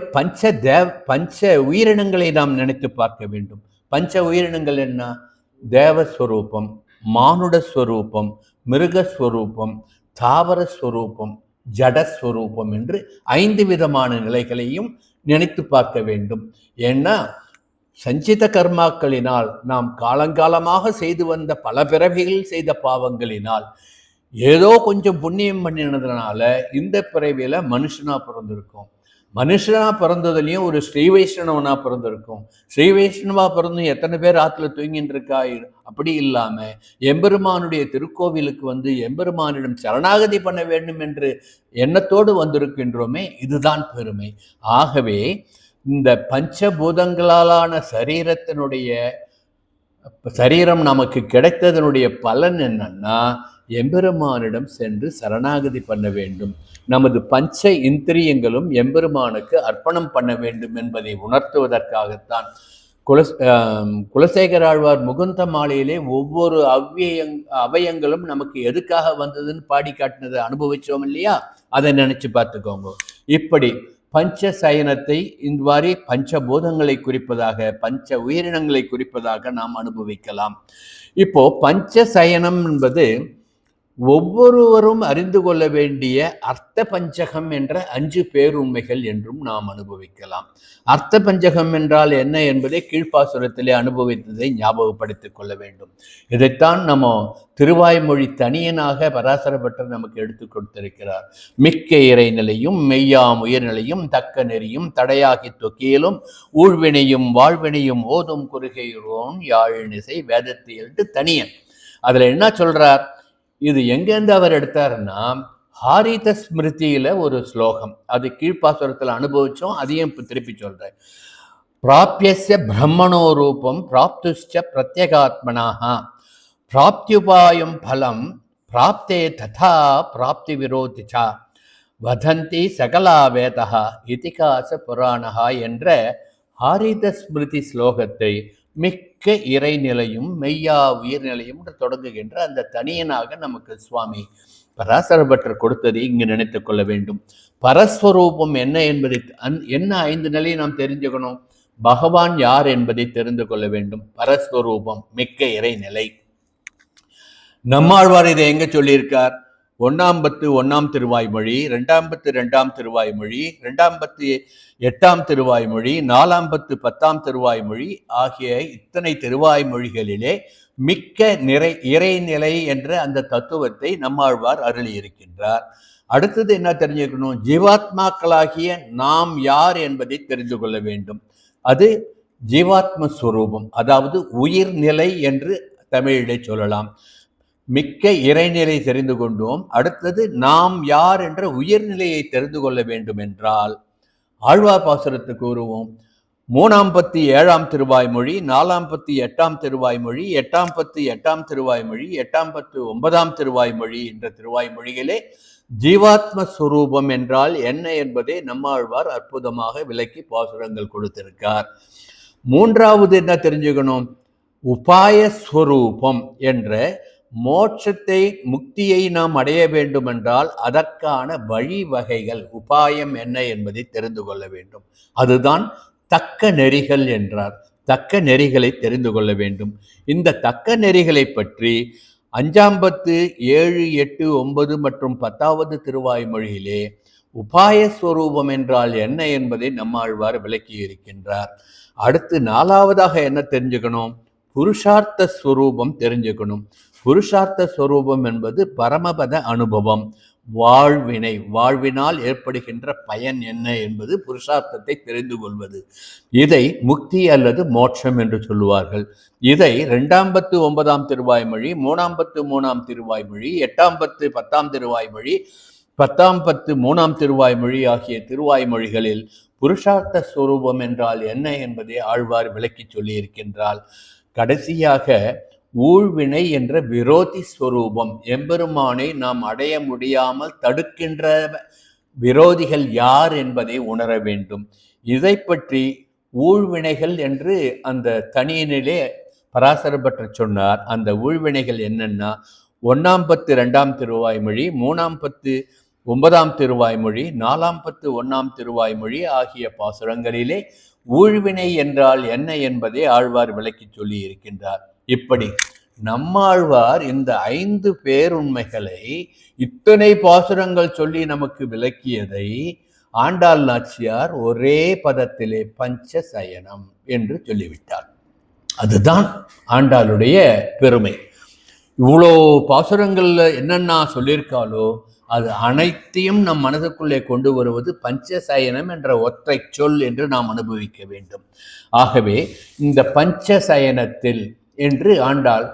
பஞ்ச உயிரினங்களை நாம் நினைத்து பார்க்க வேண்டும். பஞ்ச உயிரினங்கள் என்ன? தேவஸ்வரூபம், மானுடஸ்வரூபம், மிருகஸ்வரூபம், தாவரஸ்வரூபம், ஜடஸ்வரூபம் என்று 5 விதமான நிலைகளையும் நினைத்து பார்க்க வேண்டும். ஏன்னா சஞ்சித கர்மாக்களினால், நாம் காலங்காலமாக செய்து வந்த பல பிறவிகள் செய்த பாவங்களினால், ஏதோ கொஞ்சம் புண்ணியம் பண்ணினதுனால இந்த பிறவியில மனுஷனா பிறந்திருக்கும். மனுஷனா பிறந்ததுலயும் ஒரு ஸ்ரீ வைஷ்ணவனா பிறந்திருக்கும். ஸ்ரீ வைஷ்ணவா பிறந்தும் எத்தனை பேர் ஆத்துல தூங்கிட்டு இருக்கா? அப்படி இல்லாம எம்பெருமானுடைய திருக்கோவிலுக்கு வந்து எம்பெருமானிடம் சரணாகதி பண்ண வேண்டும் என்று எண்ணத்தோடு வந்திருக்கின்றோமே, இதுதான் பெருமை. ஆகவே இந்த பஞ்சபூதங்களாலான சரீரம் நமக்கு கிடைத்ததனுடைய பலன் என்னன்னா, எம்பெருமானிடம் சென்று சரணாகதி பண்ண வேண்டும். நமது பஞ்ச இந்திரியங்களும் எம்பெருமானுக்கு அர்ப்பணம் பண்ண வேண்டும் என்பதை உணர்த்துவதற்காகத்தான் குலசேகர ஆழ்வார் முகுந்த மாலையிலே ஒவ்வொரு அவயங்களும் நமக்கு எதுக்காக வந்ததுன்னு பாடி காட்டினதை அனுபவிச்சோம் இல்லையா? அதை நினைச்சு பார்த்துக்கோங்க. இப்படி பஞ்சசயனத்தை இந்த மாதிரி பஞ்சபூதங்களை குறிப்பதாக, பஞ்ச உயிரினங்களை குறிப்பதாக நாம் அனுபவிக்கலாம். இப்போ பஞ்சசயனம் என்பது ஒவ்வொருவரும் அறிந்து கொள்ள வேண்டிய அர்த்த பஞ்சகம் என்ற 5 பேருண்மைகள் என்றும் நாம் அனுபவிக்கலாம். அர்த்த பஞ்சகம் என்றால் என்ன என்பதை கீழ்ப்பாசுரத்திலே அனுபவித்ததை ஞாபகப்படுத்திக் கொள்ள வேண்டும். இதைத்தான் நம்ம திருவாய்மொழி தனியனாக பராசரப்பட்டர் நமக்கு எடுத்து கொடுத்திருக்கிறார். மிக்க இறைநிலையும் மெய்யாம் உயிர்நிலையும் தக்க நெறியும் தடையாகி தொக்கியலும் ஊழ்வினையும் வாழ்வினையும் ஓதும் குறுகையுரோன் யாழினிசை வேதத்தை தனியன். அதுல என்ன சொல்றார்? இது எங்கேருந்து அவர் எடுத்தாருன்னா, ஹாரித ஸ்மிருதியில ஒரு ஸ்லோகம், அது கீழ்ப்பாசுரத்தில் அனுபவிச்சோம், அதையும் திருப்பி சொல்றேன். பிராப்யஸ்ய பிரம்மணோ ரூபம் பிராப்துஷ்ச பிரத்யேகாத்மனாக பிராப்தியுபாயம் பலம் பிராப்தே ததா பிராப்தி விரோதிச்சா வதந்தி சகலா வேதா இதிகாச புராணா என்ற ஹாரித ஸ்மிருதி ஸ்லோகத்தை மிக்க இறைநிலையும் மெய்யா உயிர்நிலையும் தொடங்குகின்ற அந்த தனியனாக நமக்கு சுவாமி பராசரபட்டர் கொடுத்ததை இங்கு நினைத்துக் கொள்ள வேண்டும். பரஸ்வரூபம் என்ன என்பதை, என்ன 5 நிலையை நாம் தெரிஞ்சுக்கணும். பகவான் யார் என்பதை தெரிந்து கொள்ள வேண்டும். பரஸ்வரூபம், மிக்க இறைநிலை. நம்மாழ்வார் இதை எங்க சொல்லியிருக்கார்? 1ஆம் பத்து 1ஆம் திருவாய்மொழி, 2ஆம் பத்து 2ஆம் திருவாய்மொழி, 2ஆம் பத்து 8ஆம் திருவாய்மொழி, 4ஆம் பத்து 10ஆம் திருவாய்மொழி ஆகிய இத்தனை திருவாய்மொழிகளிலே மிக்க இறைநிலை என்ற அந்த தத்துவத்தை நம்மாழ்வார் அருளியிருக்கின்றார். அடுத்தது என்ன தெரிஞ்சுக்கணும்? ஜீவாத்மாக்களாகிய நாம் யார் என்பதை தெரிந்து கொள்ள வேண்டும். அது ஜீவாத்ம ஸ்வரூபம், அதாவது உயிர்நிலை என்று தமிழிலே சொல்லலாம். மிக்க இறைநிலை தெரிந்து கொண்டோம். அடுத்தது நாம் யார் என்ற உயர்நிலையை தெரிந்து கொள்ள வேண்டும் என்றால் ஆழ்வார் பாசுரத்துக்கு வருவோம். 3ஆம் பத்து 7ஆம் திருவாய்மொழி, 4ஆம் பத்து 8ஆம் திருவாய்மொழி, 8ஆம் பத்து 8ஆம் திருவாய்மொழி, 8ஆம் பத்து 9ஆம் திருவாய்மொழி என்ற திருவாய்மொழிகளே ஜீவாத்ம ஸ்வரூபம் என்றால் என்ன என்பதை நம்மாழ்வார் அற்புதமாக விளக்கி பாசுரங்கள் கொடுத்திருக்கார். மூன்றாவது என்ன தெரிஞ்சுக்கணும்? உபாயஸ்வரூபம் என்ற மோட்சத்தை முக்தியை நாம் அடைய வேண்டுமென்றால் அதற்கான வழிவகைகள் உபாயம் என்ன என்பதை தெரிந்து கொள்ள வேண்டும். அதுதான் தக்க நெறிகள் என்றார். தக்க நெறிகளை தெரிந்து கொள்ள வேண்டும். இந்த தக்க நெறிகளை பற்றி 5ஆம் பத்து 7, 8, 9 மற்றும் 10ஆவது திருவாய்மொழியிலே உபாயஸ்வரூபம் என்றால் என்ன என்பதை நம்மாழ்வார் விளக்கி இருக்கின்றார். அடுத்து 4ஆவதாக என்ன தெரிஞ்சுக்கணும்? புருஷார்த்த ஸ்வரூபம் தெரிஞ்சுக்கணும். புருஷார்த்த ஸ்வரூபம் என்பது பரமபத அனுபவம், வாழ்வினால் ஏற்படுகின்ற பயன் என்ன என்பது புருஷார்த்தத்தை தெரிந்து கொள்வது. இதை முக்தி அல்லது மோட்சம் என்று சொல்லுவார்கள். இதை 2ஆம் பத்து 9ஆம் திருவாய்மொழி, 3ஆம் பத்து 3ஆம் திருவாய்மொழி, 8ஆம் பத்து 10ஆம் திருவாய்மொழி, 10ஆம் பத்து 3ஆம் திருவாய்மொழி ஆகிய திருவாய்மொழிகளில் புருஷார்த்த ஸ்வரூபம் என்றால் என்ன என்பதை ஆழ்வார் விளக்கி சொல்லி இருக்கின்றார். கடைசியாக ஊழ்வினை என்ற விரோதி ஸ்வரூபம், எம்பெருமானை நாம் அடைய முடியாமல் தடுக்கின்ற விரோதிகள் யார் என்பதை உணர வேண்டும். இதை பற்றி ஊழ்வினைகள் என்று அந்த தனியினிலே பராசரப்பட்ட சொன்னார். அந்த ஊழ்வினைகள் என்னன்னா 1ஆம் பத்து 2ஆம் திருவாய்மொழி, 3ஆம் பத்து 9ஆம் திருவாய்மொழி, 4ஆம் பத்து 1ஆம் திருவாய்மொழி ஆகிய பாசுரங்களிலே ஊழ்வினை என்றால் என்ன என்பதை ஆழ்வார் விளக்கி சொல்லி இருக்கின்றார். இப்படி நம்மாழ்வார் இந்த 5 பேருண்மைகளை இத்தனை பாசுரங்கள் சொல்லி நமக்கு விளக்கியதை ஆண்டாள் நாச்சியார் ஒரே பதத்திலே பஞ்சசயனம் என்று சொல்லிவிட்டார். அதுதான் ஆண்டாளுடைய பெருமை. இவ்வளோ பாசுரங்கள்ல என்னென்ன சொல்லியிருக்காளோ அது அனைத்தையும் நம் மனதுக்குள்ளே கொண்டு வருவது பஞ்சசயனம் என்ற ஒற்றை சொல் என்று நாம் அனுபவிக்க வேண்டும். ஆகவே இந்த பஞ்சசயனத்தில் என்று ஆண்டாள்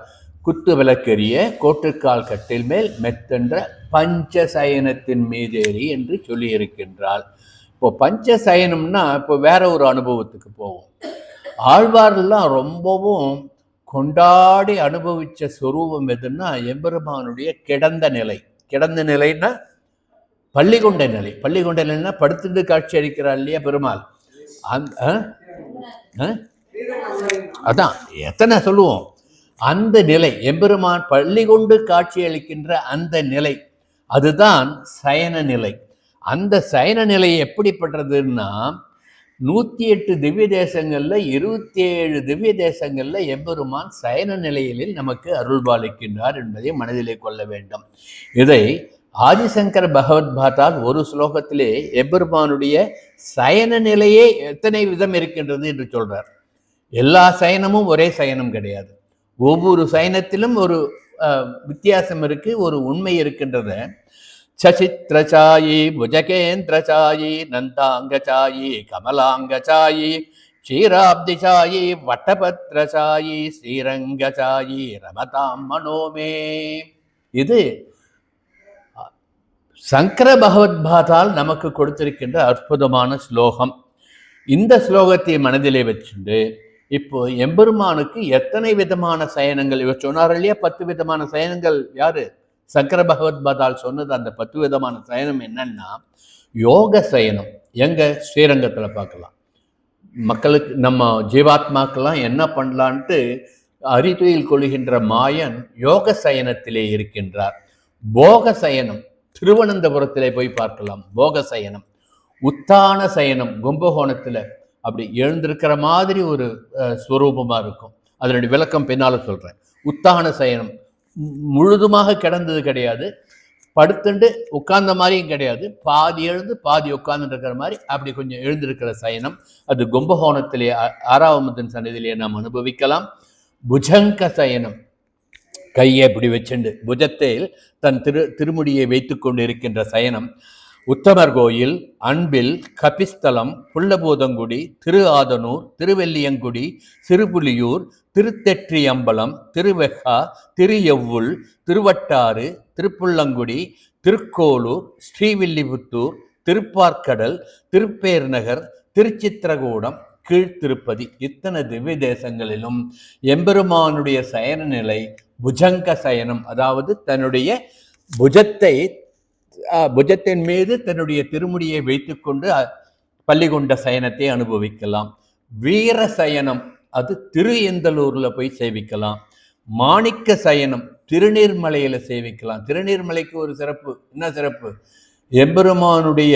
குத்து விளக்கெரிய கோட்டுக்கால் கட்டில் மேல் மெத்தென்ற பஞ்சசயனத்தின் மீதேறி என்று சொல்லி இருக்கின்றாள். இப்போ பஞ்சசயனம்னா இப்போ வேற ஒரு அனுபவத்துக்கு போவோம். ஆழ்வாரெல்லாம் ரொம்பவும் கொண்டாடி அனுபவிச்ச சொரூபம் எதுன்னா எம்பெருமானுடைய கிடந்த நிலை. கிடந்த நிலைன்னா பள்ளிகொண்ட நிலை. பள்ளிகொண்ட நிலைன்னா படுத்துட்டு காட்சி அளிக்கிறார் இல்லையா பெருமாள். அதான் எத்தனை சொல்லுவோம். அந்த நிலை எம்பெருமான் பள்ளி கொண்டு காட்சி அளிக்கின்ற அந்த நிலை, அதுதான் சயன நிலை. அந்த சயன நிலை எப்படிப்பட்டதுன்னா 108 திவ்ய தேசங்கள்ல 27 திவ்ய தேசங்கள்ல எம்பெருமான் சயன நிலையில் நமக்கு அருள்பாலிக்கின்றார் என்பதை மனதிலே கொள்ள வேண்டும். இதை ஆதிசங்கர பகவத் பாதால் ஒரு ஸ்லோகத்திலே எம்பெருமானுடைய சயன நிலையே எத்தனை விதம் இருக்கின்றது என்று சொல்றார். எல்லா சயனமும் ஒரே சயனம் கிடையாது. ஒவ்வொரு சயனத்திலும் ஒரு வித்தியாசம் இருக்கு, ஒரு உண்மை இருக்கின்றது. சசித்ரசாயி புஜகேந்திரசாயி நந்தாங்கசாயி கமலாங்கசாயி க்ஷீராப்திசாயி வட்டபத்ரசாயி ஸ்ரீரங்கசாயி ரமதாம் மனோமே. இது சங்கர பகவத் பாதால் நமக்கு கொடுத்திருக்கின்ற அற்புதமான ஸ்லோகம். இந்த ஸ்லோகத்தை மனதிலே வச்சுண்டு இப்போ எம்பெருமானுக்கு எத்தனை விதமான சயனங்கள் இவர் சொன்னார் இல்லையா? 10 விதமான சயனங்கள். யாரு? சங்கர பகவத் பாதால் சொன்னது. அந்த 10 விதமான சயனம் என்னன்னா, யோக சயனம் எங்க ஸ்ரீரங்கத்துல பார்க்கலாம். மக்களுக்கு நம்ம ஜீவாத்மாக்கெல்லாம் என்ன பண்ணலான்ட்டு அறிதுயில் கொள்கின்ற மாயன் யோக சயனத்திலே இருக்கின்றார். போக சயனம் திருவனந்தபுரத்திலே போய் பார்க்கலாம். போக சயனம். உத்தான சயனம் கும்பகோணத்துல அப்படி எழுந்திருக்கிற மாதிரி ஒரு ஸ்வரூபமா இருக்கும். அதனுடைய விளக்கம் பின்னால சொல்றேன். உத்தான சயனம் முழுதுமாக கிடந்தது கிடையாது, படுத்துண்டு உட்கார்ந்த மாதிரியும் கிடையாது, பாதி எழுந்து பாதி உட்கார்ந்துட்டு இருக்கிற மாதிரி அப்படி கொஞ்சம் எழுந்திருக்கிற சயனம். அது கும்பகோணத்திலே ஆறாவமுதன் சன்னதியிலே நாம் அனுபவிக்கலாம். புஜங்க சயனம், கையை இப்படி வச்சுண்டு புஜத்தில் தன் திருமுடியை வைத்து கொண்டு இருக்கின்ற சயனம். உத்தமர் கோயில், அன்பில், கபிஸ்தலம், புள்ளபூதங்குடி, திரு ஆதனூர், திருவெல்லியங்குடி, சிறுபுலியூர், திருத்தெற்றியம்பலம், திருவெக்கா, திரு திருவட்டாறு, திருப்புள்ளங்குடி, திருக்கோளூர், ஸ்ரீவில்லிபுத்தூர், திருப்பார்க்கடல், திருப்பேர் நகர், திருச்சித்திரகூடம், கீழ்த்திருப்பதி, இத்தனை திவ்ய தேசங்களிலும் எம்பெருமானுடைய சயன நிலை புஜங்க சயனம். அதாவது தன்னுடைய புஜத்தின் மீது தன்னுடைய திருமுடியை வைத்துக்கொண்டு பள்ளி கொண்ட சயனத்தை அனுபவிக்கலாம். வீர சயனம், அது திருஎந்தலூர்ல போய் சேவிக்கலாம். மாணிக்க சயனம் திருநீர்மலையில சேவிக்கலாம். திருநீர்மலைக்கு ஒரு சிறப்பு, என்ன சிறப்பு? எம்பெருமானுடைய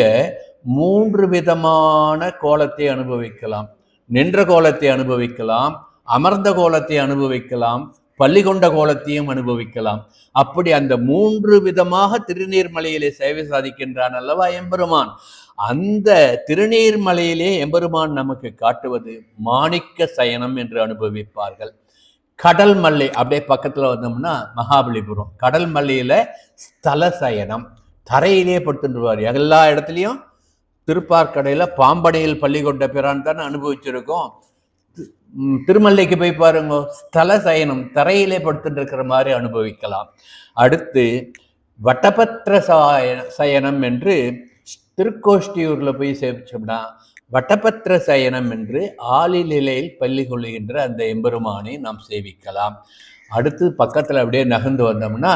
3 விதமான கோலத்தை அனுபவிக்கலாம். நின்ற கோலத்தை அனுபவிக்கலாம், அமர்ந்த கோலத்தை அனுபவிக்கலாம், பள்ளி கொண்ட கோலத்தையும் அனுபவிக்கலாம். அப்படி அந்த 3 விதமாக திருநீர்மலையிலே சேவை சாதிக்கின்றான் அல்லவா எம்பெருமான். அந்த திருநீர்மலையிலே எம்பெருமான் நமக்கு காட்டுவது மாணிக்க சயனம் என்று அனுபவிப்பார்கள். கடல் மல்லை அப்படியே பக்கத்துல வந்தோம்னா மகாபலிபுரம். கடல் மல்லையில ஸ்தல சயனம், தரையிலே படுத்துருவார். எல்லா இடத்துலையும் திருப்பார்க்கடையில பாம்படையில் பள்ளி கொண்ட பிரான் தானே அனுபவிச்சிருக்கோம். திருமல்லைக்கு போய் பாருங்க, ஸ்தல சயனம், தரையிலே படுத்துட்டு இருக்கிற மாதிரி அனுபவிக்கலாம். அடுத்து வட்டபத்திர சயனம் என்று திருக்கோஷ்டியூர்ல போய் சேவிச்சோம்னா வட்டபத்திர சயனம் என்று ஆளிநிலையில் பள்ளி கொள்ளுகின்ற அந்த எம்பெருமானை நாம் சேவிக்கலாம். அடுத்து பக்கத்தில் அப்படியே நகர்ந்து வந்தோம்னா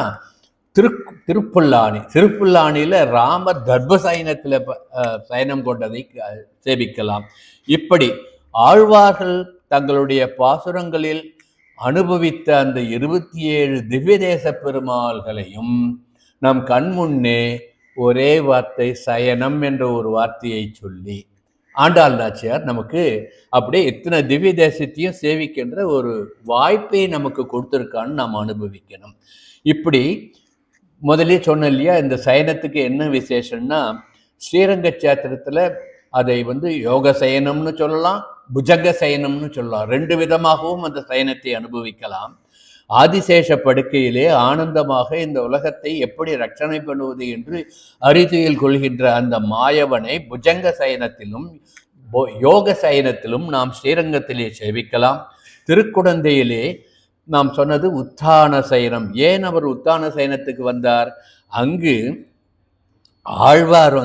திருப்புல்லானியில் ராமர் தர்ப சயனத்தில் சயனம் கொண்டதை சேவிக்கலாம். இப்படி ஆழ்வார்கள் தங்களுடைய பாசுரங்களில் அனுபவித்த அந்த 27 திவ்ய தேச பெருமாள்களையும் நம் கண்முன்னே ஒரே வார்த்தை சயனம் என்ற ஒரு வார்த்தையை சொல்லி ஆண்டாள் நாச்சியார் நமக்கு அப்படியே இத்தனை திவ்ய தேசத்தையும் சேவிக்கின்ற ஒரு வாய்ப்பை நமக்கு கொடுத்துருக்கான்னு நாம் அனுபவிக்கணும். இப்படி முதலே சொன்ன இல்லையா, இந்த சயனத்துக்கு என்ன விசேஷம்னா, ஸ்ரீரங்க சேத்திரத்தில் அதை யோக சயனம்னு சொல்லலாம், புஜங்க சயனம்னு சொல்லலாம். 2 விதமாகவும் அந்த சயனத்தை அனுபவிக்கலாம். ஆதிசேஷ படுக்கையிலே ஆனந்தமாக இந்த உலகத்தை எப்படி ரட்சணை பண்ணுவது என்று அறிதுயில் கொள்கின்ற அந்த மாயவனை புஜங்க சயனத்திலும் யோக சயனத்திலும் நாம் ஸ்ரீரங்கத்திலே சேவிக்கலாம். திருக்குடந்தையிலே நாம் சொன்னது உத்தான சயனம். ஏன் அவர் உத்தான சயனத்துக்கு வந்தார்? அங்கு ஆழ்வார்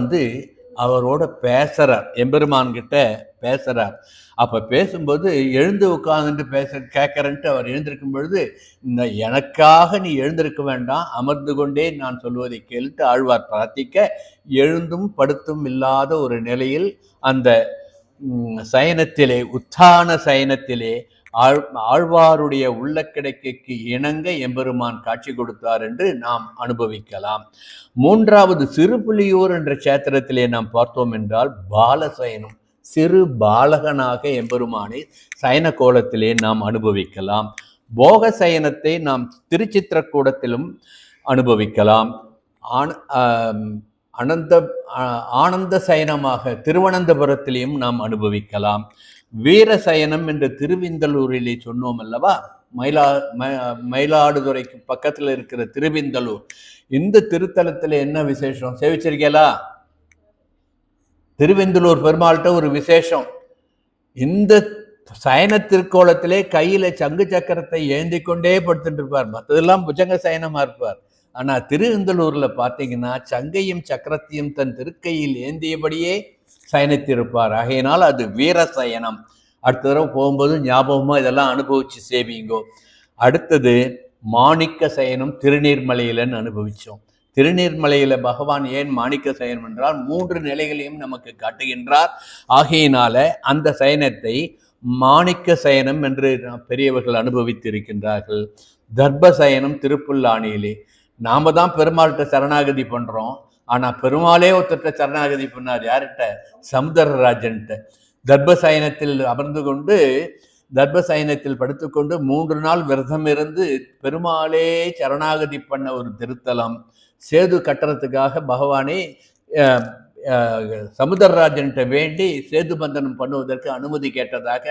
அவரோட பேசுறார், எம்பெருமான் கிட்ட பேசுறார். அப்ப பேசும்போது எழுந்து உட்கார்ந்துட்டு கேட்கறன்ட்டு அவர் எழுந்திருக்கும் பொழுது, இந்த எனக்காக நீ எழுந்திருக்க வேண்டாம், அமர்ந்து கொண்டே நான் சொல்வதை கேட்டு ஆழ்வார் பிரார்த்திக்க, எழுந்தும் படுத்தும் இல்லாத ஒரு நிலையில் அந்த சயனத்திலே, உத்தான சயனத்திலே ஆழ்வாருடைய உள்ள கிடைக்கைக்கு இணங்க எம்பெருமான் காட்சி கொடுத்தார் என்று நாம் அனுபவிக்கலாம். 3வது சிறுபுலியூர் என்ற சேத்திரத்திலே நாம் பார்த்தோம் என்றால் பாலசயனம், சிறு பாலகனாக எம்பெருமானை சயன கோலத்திலே நாம் அனுபவிக்கலாம். போக சயனத்தை நாம் திருச்சித்திரக்கூடத்திலும் அனுபவிக்கலாம். ஆனந்த சயனமாக திருவனந்தபுரத்திலையும் நாம் அனுபவிக்கலாம். வீர சயனம் என்று திருவிந்தலூரிலே சொன்னோம் அல்லவா, மயிலாடுதுறைக்கு பக்கத்தில் இருக்கிற திருவிந்தலூர். இந்த திருத்தலத்தில் என்ன விசேஷம் சேவிச்சிருக்கீங்களா? திருவெந்தலூர் பெருமாள்கிட்ட ஒரு விசேஷம், இந்த சயன திருக்கோலத்திலே கையில சங்கு சக்கரத்தை ஏந்தி கொண்டே படுத்துட்டு இருப்பார். மற்றதெல்லாம் புஜங்க சயனமா இருப்பார். ஆனா திருவெந்தலூர்ல பார்த்தீங்கன்னா சங்கையும் சக்கரத்தையும் தன் திருக்கையில் ஏந்தியபடியே சயனித்திருப்பார். ஆகையினால் அது வீர சயனம். அடுத்த தடவை போகும்போது ஞாபகமா இதெல்லாம் அனுபவிச்சு சேவிங்கோ. அடுத்தது மாணிக்க சயனம் திருநீர்மலையிலன்னு அனுபவிச்சோம். திருநீர்மலையில பகவான் ஏன் மாணிக்க சயனம் என்றால் 3 நிலைகளையும் நமக்கு காட்டுகின்றார். ஆகையினால அந்த சயனத்தை மாணிக்க சயனம் என்று பெரியவர்கள் அனுபவித்திருக்கின்றார்கள். தர்ப சயனம் திருப்புல்லானியிலே. நாம தான் பெருமாள்கிட்ட சரணாகதி பண்றோம், ஆனா பெருமாளே ஒருத்தட்ட சரணாகதி பண்ணார். யார்கிட்ட? சமுதரராஜன்கிட்ட. தர்பசயனத்தில் அமர்ந்து கொண்டு தர்பசயனத்தில் படுத்துக்கொண்டு 3 நாள் விரதம் இருந்து பெருமாளே சரணாகதி பண்ண ஒரு திருத்தலம் சேது கட்டுறதுக்காக பகவானே சமுத்திரராஜன்கிட்ட வேண்டி சேது பந்தனம் பண்ணுவதற்கு அனுமதி கேட்டதாக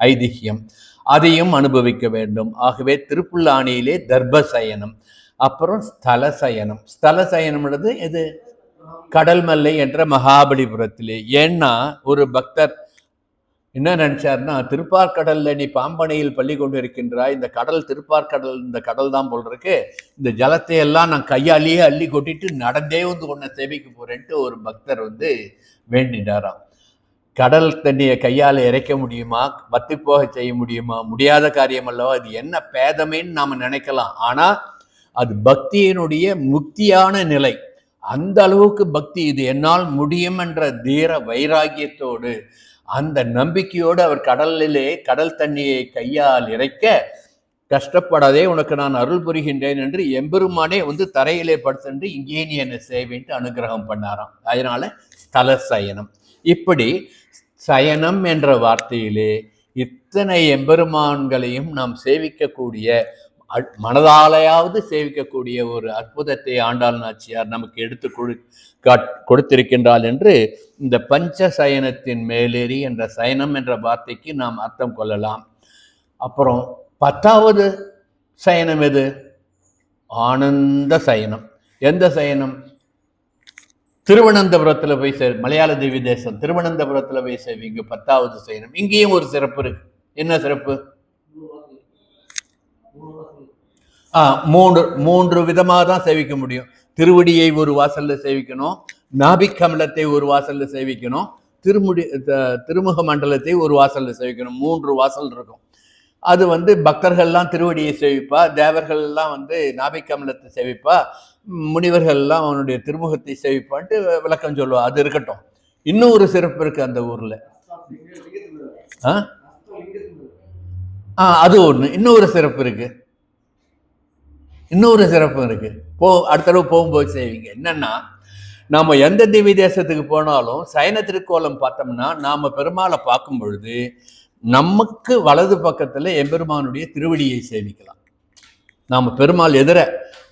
ஐதிஹ்யம். அதையும் அனுபவிக்க வேண்டும். ஆகவே திருப்புல்லானியிலே தர்பசயனம், அப்புறம் ஸ்தலசயனம். ஸ்தலசயனம்ன்றது இது கடல்மல்லை என்ற மகாபலிபுரத்திலே. ஏன்னா ஒரு பக்தர் என்ன நினைச்சாருன்னா, திருப்பார்கடல்ல நீ பாம்பனையில் பள்ளி கொண்டு இருக்கின்றாய், இந்த கடல் திருப்பார்கடல், இந்த கடல் தான் போல் இருக்கு, இந்த ஜலத்தை எல்லாம் நான் கையாலேயே அள்ளி கொட்டிட்டு நடந்தே வந்து உன்னை சேவிக்க போறேன்ட்டு ஒரு பக்தர் வேண்டினாராம். கடல் தண்ணியை கையால் இறைக்க முடியுமா, வத்தி போக செய்ய முடியுமா? முடியாத காரியம் அல்லவா. அது என்ன பேதமேன்னு நாம நினைக்கலாம். ஆனா அது பக்தியினுடைய முக்தியான நிலை. அந்த அளவுக்கு பக்தி, இது என்னால் முடியும் என்ற தீர வைராகியத்தோடு அந்த நம்பிக்கையோடு அவர் கடல் தண்ணியை கையால் இறைக்க, கஷ்டப்படாதே உனக்கு நான் அருள் புரிகின்றேன் என்று எம்பெருமானே தரையிலே படுத்து இங்கே நீ என்னை சேவின்ட்டு அனுகிரகம் பண்ணாராம். அதனால ஸ்தல சயனம். இப்படி சயனம் என்ற வார்த்தையிலே இத்தனை எம்பெருமான்களையும் நாம் சேவிக்கக்கூடிய, மனதாலையாவது சேவிக்கக்கூடிய ஒரு அற்புதத்தை ஆண்டாள் நாச்சியார் நமக்கு எடுத்து கொடுத்திருக்கின்றாள் என்று இந்த பஞ்ச சயனத்தின் மேலேறி என்ற சயனம் என்ற வார்த்தைக்கு நாம் அர்த்தம் கொள்ளலாம். அப்புறம் 10வது சயனம் எது? ஆனந்த சயனம். எந்த சயனம்? திருவனந்தபுரத்தில் போய் மலையாள திவ்ய தேசம் திருவனந்தபுரத்தில் போய் சேவிங்க 10வது சயனம். இங்கேயும் ஒரு சிறப்பு இருக்கு. என்ன சிறப்பு? மூன்று விதமாக தான் சேவிக்க முடியும். திருவடியை ஒரு வாசல்ல சேவிக்கணும், நாபிக்கமலத்தை ஒரு வாசல்ல சேவிக்கணும், திருமுக மண்டலத்தை ஒரு வாசல்ல சேவிக்கணும். 3 வாசல் இருக்கும். அது பக்தர்கள்லாம் திருவடியை சேவிப்பா, தேவர்கள்லாம் நாபிக்கமலத்தை சேவிப்பா, முனிவர்கள்லாம் அவனுடைய திருமுகத்தை சேவிப்பான்ட்டு விளக்கம் சொல்லுவா. அது இருக்கட்டும். இன்னும் ஒரு சிறப்பு இருக்கு அந்த ஊர்ல. அது ஒண்ணு. இன்னொரு சிறப்பு இருக்கு. அடுத்த தடவை போகும்போது செய்வீங்க. என்னன்னா, நாம எந்த திவ்ய தேசத்துக்கு போனாலும் சயன திருக்கோலம் பார்த்தோம்னா, நாம பெருமாளை பார்க்கும் பொழுது நமக்கு வலது பக்கத்துல எம்பெருமானுடைய திருவடியை சேவிக்கலாம். நாம பெருமாள் எதிர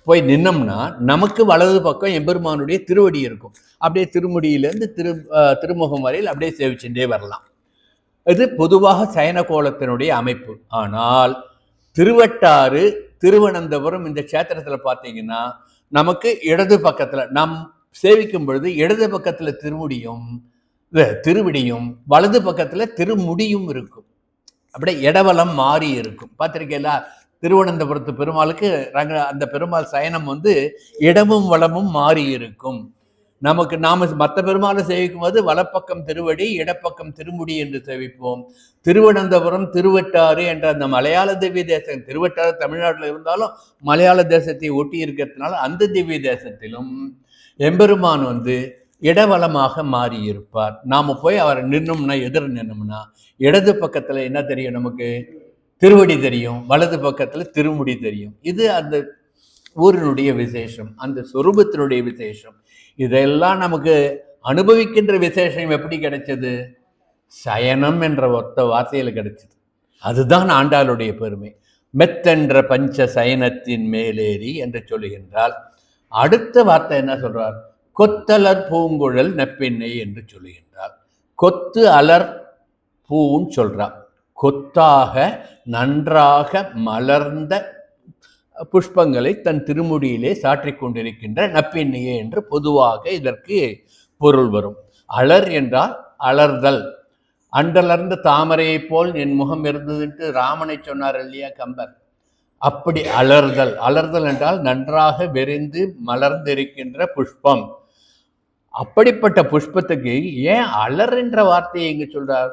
போய் நின்னோம்னா நமக்கு வலது பக்கம் எம்பெருமானுடைய திருவடி இருக்கும். அப்படியே திருமுடியிலேருந்து திருமுகம் வரையில் அப்படியே சேவிச்சுட்டே வரலாம். இது பொதுவாக சயன கோலத்தினுடைய அமைப்பு. ஆனால் திருவட்டாறு, திருவனந்தபுரம் இந்த கஷேத்திரத்தில் பார்த்தீங்கன்னா, நமக்கு இடது பக்கத்தில் நாம் சேவிக்கும் பொழுது இடது பக்கத்தில் திருவடியும் வலது பக்கத்தில் திருமுடியும் இருக்கும். அப்படியே இடவலம் மாறி இருக்கும். பார்த்திருக்கீங்களா? திருவனந்தபுரத்து பெருமாளுக்கு அந்த பெருமாள் சயனம் இடமும் வளமும் மாறி இருக்கும். நாம மற்ற பெருமாளை சேவிக்கும் போது வலப்பக்கம் திருவடி, இடப்பக்கம் திருமுடி என்று சேவிப்போம். திருவனந்தபுரம், திருவட்டாறு என்ற அந்த மலையாள திவ்ய தேசம், திருவட்டாறு தமிழ்நாட்டில் இருந்தாலும் மலையாள தேசத்தை ஒட்டி இருக்கிறதுனால அந்த திவ்ய தேசத்திலும் எம்பெருமான் இடவலமாக மாறி இருப்பார். நாம போய் அவரை எதிர் நின்னோம்னா இடது பக்கத்துல என்ன தெரியும்? நமக்கு திருவடி தெரியும், வலது பக்கத்துல திருமுடி தெரியும். இது அந்த ஊரினுடைய விசேஷம், அந்த சொரூபத்தினுடைய விசேஷம். இதெல்லாம் நமக்கு அனுபவிக்கின்ற விசேஷம் எப்படி கிடைச்சது? சயனம் என்ற ஒத்த வார்த்தையில் கிடைச்சது. அதுதான் ஆண்டாளுடைய பெருமை. மெத்தென்ற பஞ்ச சயனத்தின் மேலேறி என்று சொல்லுகின்றால், அடுத்த வார்த்தை என்ன சொல்றார்? கொத்தலர் பூங்குழல் நெப்பின்னை என்று சொல்லுகின்றார். கொத்து அலர் பூன்னு சொல்றார். கொத்தாக நன்றாக மலர்ந்த புஷ்பங்களை தன் திருமுடியிலே சாற்றிக் கொண்டிருக்கின்ற நப்பின்னையே என்று பொதுவாக இதற்கு பொருள் வரும். அலர் என்றால் அலர்தல். அண்டலர்ந்த தாமரையை போல் என் முகம் இருந்ததுன்ட்டு ராமனை சொன்னார் இல்லையா கம்பர்? அப்படி அலர்தல். அலர்தல் என்றால் நன்றாக விரிந்து மலர்ந்திருக்கின்ற புஷ்பம். அப்படிப்பட்ட புஷ்பத்துக்கு ஏன் அலர் என்ற வார்த்தையை இங்கு சொல்றார்?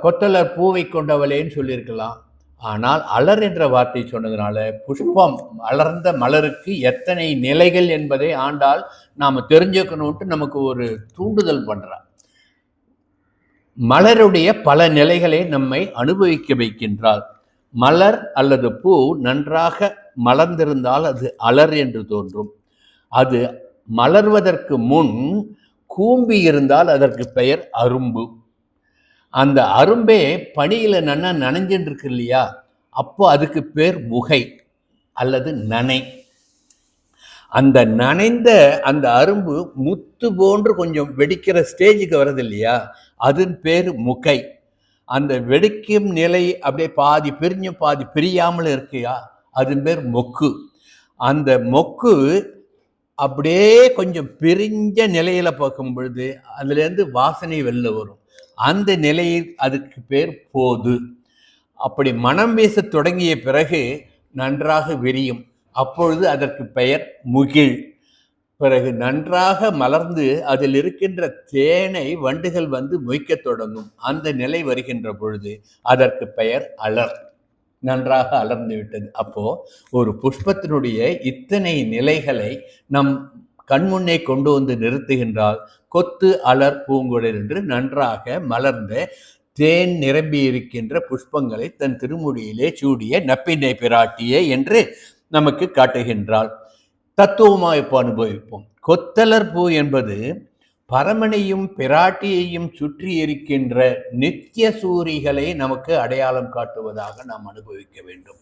கொத்தலர் பூவை கொண்டவளேன்னு சொல்லியிருக்கலாம். ஆனால் அலர் என்ற வார்த்தை சொன்னதுனால புஷ்பம் அலர்ந்த மலருக்கு எத்தனை நிலைகள் என்பதை ஆண்டால் நாம தெரிஞ்சுக்கணும்ட்டு நமக்கு ஒரு தூண்டுதல் பண்றார். மலருடைய பல நிலைகளை நம்மை அனுபவிக்க வைக்கின்றார். மலர் அல்லது பூ நன்றாக மலர்ந்திருந்தால் அது அலர் என்று தோன்றும். அது மலர்வதற்கு முன் கூம்பி இருந்தால் அதற்கு பெயர் அரும்பு. அந்த அரும்பே பனியில நனைஞ்சுட்டு இருக்கு இல்லையா, அப்போ அதுக்கு பேர் முகை அல்லது நனை. அந்த நனைந்த அந்த அரும்பு முத்து போன்று கொஞ்சம் வெடிக்கிற ஸ்டேஜுக்கு வருது இல்லையா, அதன் பேர் முகை. அந்த வெடிக்கும் நிலை அப்படியே பாதி பிரிஞ்சும் பாதி பிரியாமல் இருக்கியா, அதன் பேர் மொக்கு. அந்த மொக்கு அப்படியே கொஞ்சம் பிரிஞ்ச நிலையில பார்க்கும் பொழுது அதுலேருந்து வாசனை வெளில வரும். அந்த நிலையில் அதுக்கு பேர் போது. அப்படி மனம் வீச தொடங்கிய பிறகு நன்றாக விரியும். அப்பொழுது அதற்கு பெயர் முகிழ். பிறகு நன்றாக மலர்ந்து அதில் இருக்கின்ற தேனை வண்டுகள் வந்து மொய்க்க தொடங்கும். அந்த நிலை வருகின்ற பொழுது அதற்கு பெயர் அலர். நன்றாக அலர்ந்து விட்டது. அப்போ ஒரு புஷ்பத்தினுடைய இத்தனை நிலைகளை நம் கண்முன்னே கொண்டு வந்து நிறுத்துகின்றால் கொத்து அலர் பூங்குழல் என்று நன்றாக மலர்ந்த தேன் நிரம்பி இருக்கின்ற புஷ்பங்களை தன் திருமுடியிலே சூடிய நப்பின்னை பிராட்டியே என்று நமக்கு காட்டுகின்றாள். தத்துவமாக இப்போ அனுபவிப்போம். கொத்தலர் பூ என்பது பரமனையும் பிராட்டியையும் சுற்றி இருக்கின்ற நித்திய சூரிகளை நமக்கு அடையாளம் காட்டுவதாக நாம் அனுபவிக்க வேண்டும்.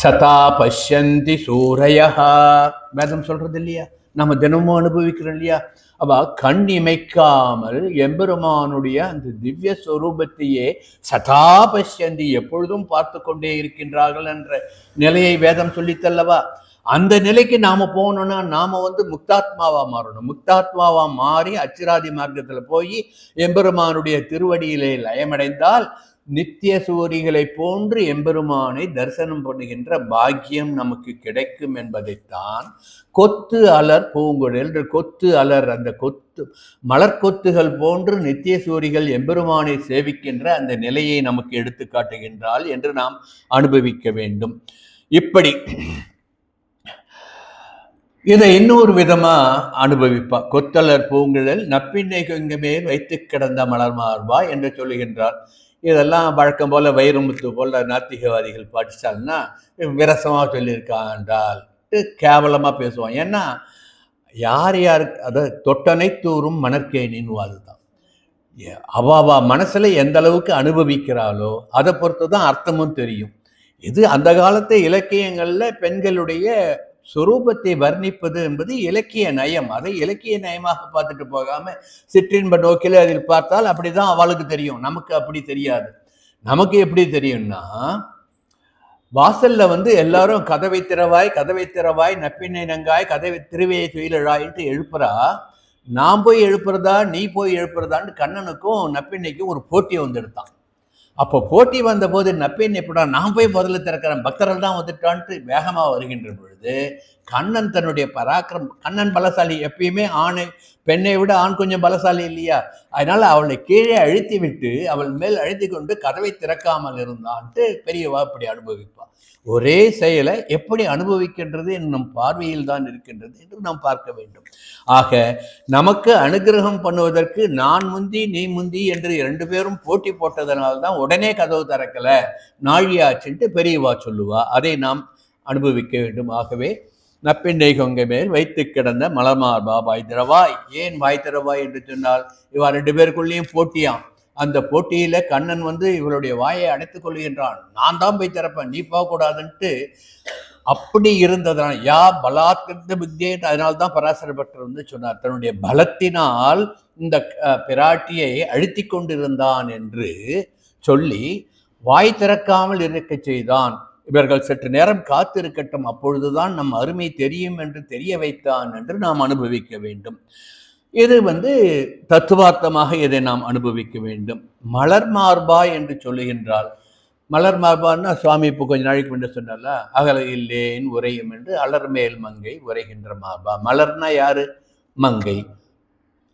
சதா பஷ்யந்தி சூரையா, வேதம் சொல்றது இல்லையா, நம்ம தினமும் அனுபவிக்கிறோம் இல்லையா. அவ கண் இமைக்காமல் எம்பெருமானுடைய அந்த திவ்ய ஸ்வரூபத்தையே சதா பஷ்யந்தி, எப்பொழுதும் பார்த்து கொண்டே இருக்கின்றார்கள் என்ற நிலையை வேதம் சொல்லித்தல்லவா. அந்த நிலைக்கு நாம போகணும்னா நாம முக்தாத்மாவா மாறணும். முக்தாத்மாவா மாறி அச்சிராதி மார்க்கத்துல போய் எம்பெருமானுடைய திருவடியிலே லயமடைந்தால் நித்திய சூரிகளை போன்று எம்பெருமானை தரிசனம் பண்ணுகின்ற பாக்கியம் நமக்கு கிடைக்கும் என்பதைத்தான் கொத்து அலர் பூங்குழல். கொத்து அலர், அந்த கொத்து மலர்கொத்துகள் போன்று நித்திய சூரிகள் எம்பெருமானை சேவிக்கின்ற அந்த நிலையை நமக்கு எடுத்து காட்டுகின்றாள் என்று நாம் அனுபவிக்க வேண்டும். இப்படி இதை இன்னொரு விதமா அனுபவிப்பா. கொத்தலர் பூங்குழல் நப்பின்னை கொங்கு மேல் வைத்து கிடந்த மலர் மார்பா என்று சொல்லுகின்றார். இதெல்லாம் வழக்கம் போல வைரமுத்து போல நாத்திகவாதிகள் படிச்சாங்கன்னா விரசமா சொல்லியிருக்கான் என்றால் கேவலமா பேசுவான். ஏன்னா யார் யாருக்கு அதாவது தொட்டனை தூரும் மணற்கேணின்னு அதுதான். அவ மனசுல எந்த அளவுக்கு அனுபவிக்கிறாளோ அதை பொறுத்து தான் அர்த்தமும் தெரியும். இது அந்த காலத்து இலக்கியங்கள்ல பெண்களுடைய சுரூபத்தை வர்ணிப்பது என்பது இலக்கிய நயம். அதை இலக்கிய நயமாக பார்த்துட்டு போகாம சிற்றின்ப நோக்கில அதில் பார்த்தால் அப்படிதான் அவளுக்கு தெரியும். நமக்கு அப்படி தெரியாது. நமக்கு எப்படி தெரியும்னா, வாசல்ல எல்லாரும் கதவை திறவாய் நப்பின்னை நங்காய் கதவை திருவையை துயிலழாயிட்டு எழுப்புறா. நான் போய் எழுப்புறதா நீ போய் எழுப்புறதான்னு கண்ணனுக்கும் நப்பின்னைக்கும் ஒரு போட்டி எடுத்தான். அப்போ போட்டி வந்த போது நப்பேன் எப்படா நான் போய் முதல்ல திறக்கிறேன், பக்தர்கள் தான் வந்துட்டான்ட்டு வேகமாக வருகின்ற பொழுது கண்ணன் தன்னுடைய பராக்கிரம், கண்ணன் பலசாலி, எப்பயுமே ஆணை பெண்ணை விட ஆண் கொஞ்சம் பலசாலி இல்லையா, அதனால அவளை கீழே அழுத்தி விட்டு அவள் மேல் அழுத்தி கொண்டு கதவை திறக்காமல் இருந்தான்ட்டு பெரியவா அப்படி அனுபவிப்பாள். ஒரே செயலை எப்படி அனுபவிக்கின்றது நம் பார்வையில் தான் இருக்கின்றது என்று நாம் பார்க்க வேண்டும். ஆக நமக்கு அனுகிரகம் பண்ணுவதற்கு நான் முந்தி நீ முந்தி என்று 2 பேரும் போட்டி போட்டதனால்தான் உடனே கதவு திறக்கல, நாழியாச்சுன்ட்டு பெரியவா சொல்லுவா. அதை நாம் அனுபவிக்க வேண்டும். ஆகவே நப்பின்னை கொங்கை மேல் வைத்து கிடந்த மலர்மார்பா வாய் திறவாய். ஏன் வாய் திறவாய் என்று சொன்னால் இவா 2 பேருக்குள்ளேயும் போட்டியாம். அந்த போட்டியில கண்ணன் இவளுடைய வாயை அடைத்துக் கொள்கின்றான். நான் தான் போய் திறப்பேன், நீ போகக்கூடாதுன்ட்டு அப்படி இருந்ததுனால் யா பலாத்கிருத்த புத்தியே. அதனால்தான் பராசர பட்டர் சொன்னார், தன்னுடைய பலத்தினால் இந்த பிராட்டியை அழுத்தி கொண்டிருந்தான் என்று சொல்லி வாய் திறக்காமல் இருக்க செய்தான். இவர்கள் சற்று நேரம் காத்திருக்கட்டும், அப்பொழுதுதான் நம் அருமை தெரியும் என்று தெரிய வைத்தான் என்று நாம் அனுபவிக்க வேண்டும். இது தத்துவார்த்தமாக இதை நாம் அனுபவிக்க வேண்டும். மலர் மார்பா என்று சொல்லுகின்றால், மலர் மார்பான்னா சுவாமி இப்போ கொஞ்ச நாளைக்கு முன்ன சொன்னால அகல இல்லேன் உரையும் என்று அலர் மேல் மங்கை உரைகின்ற மார்பா. மலர்னா யாரு? மங்கை.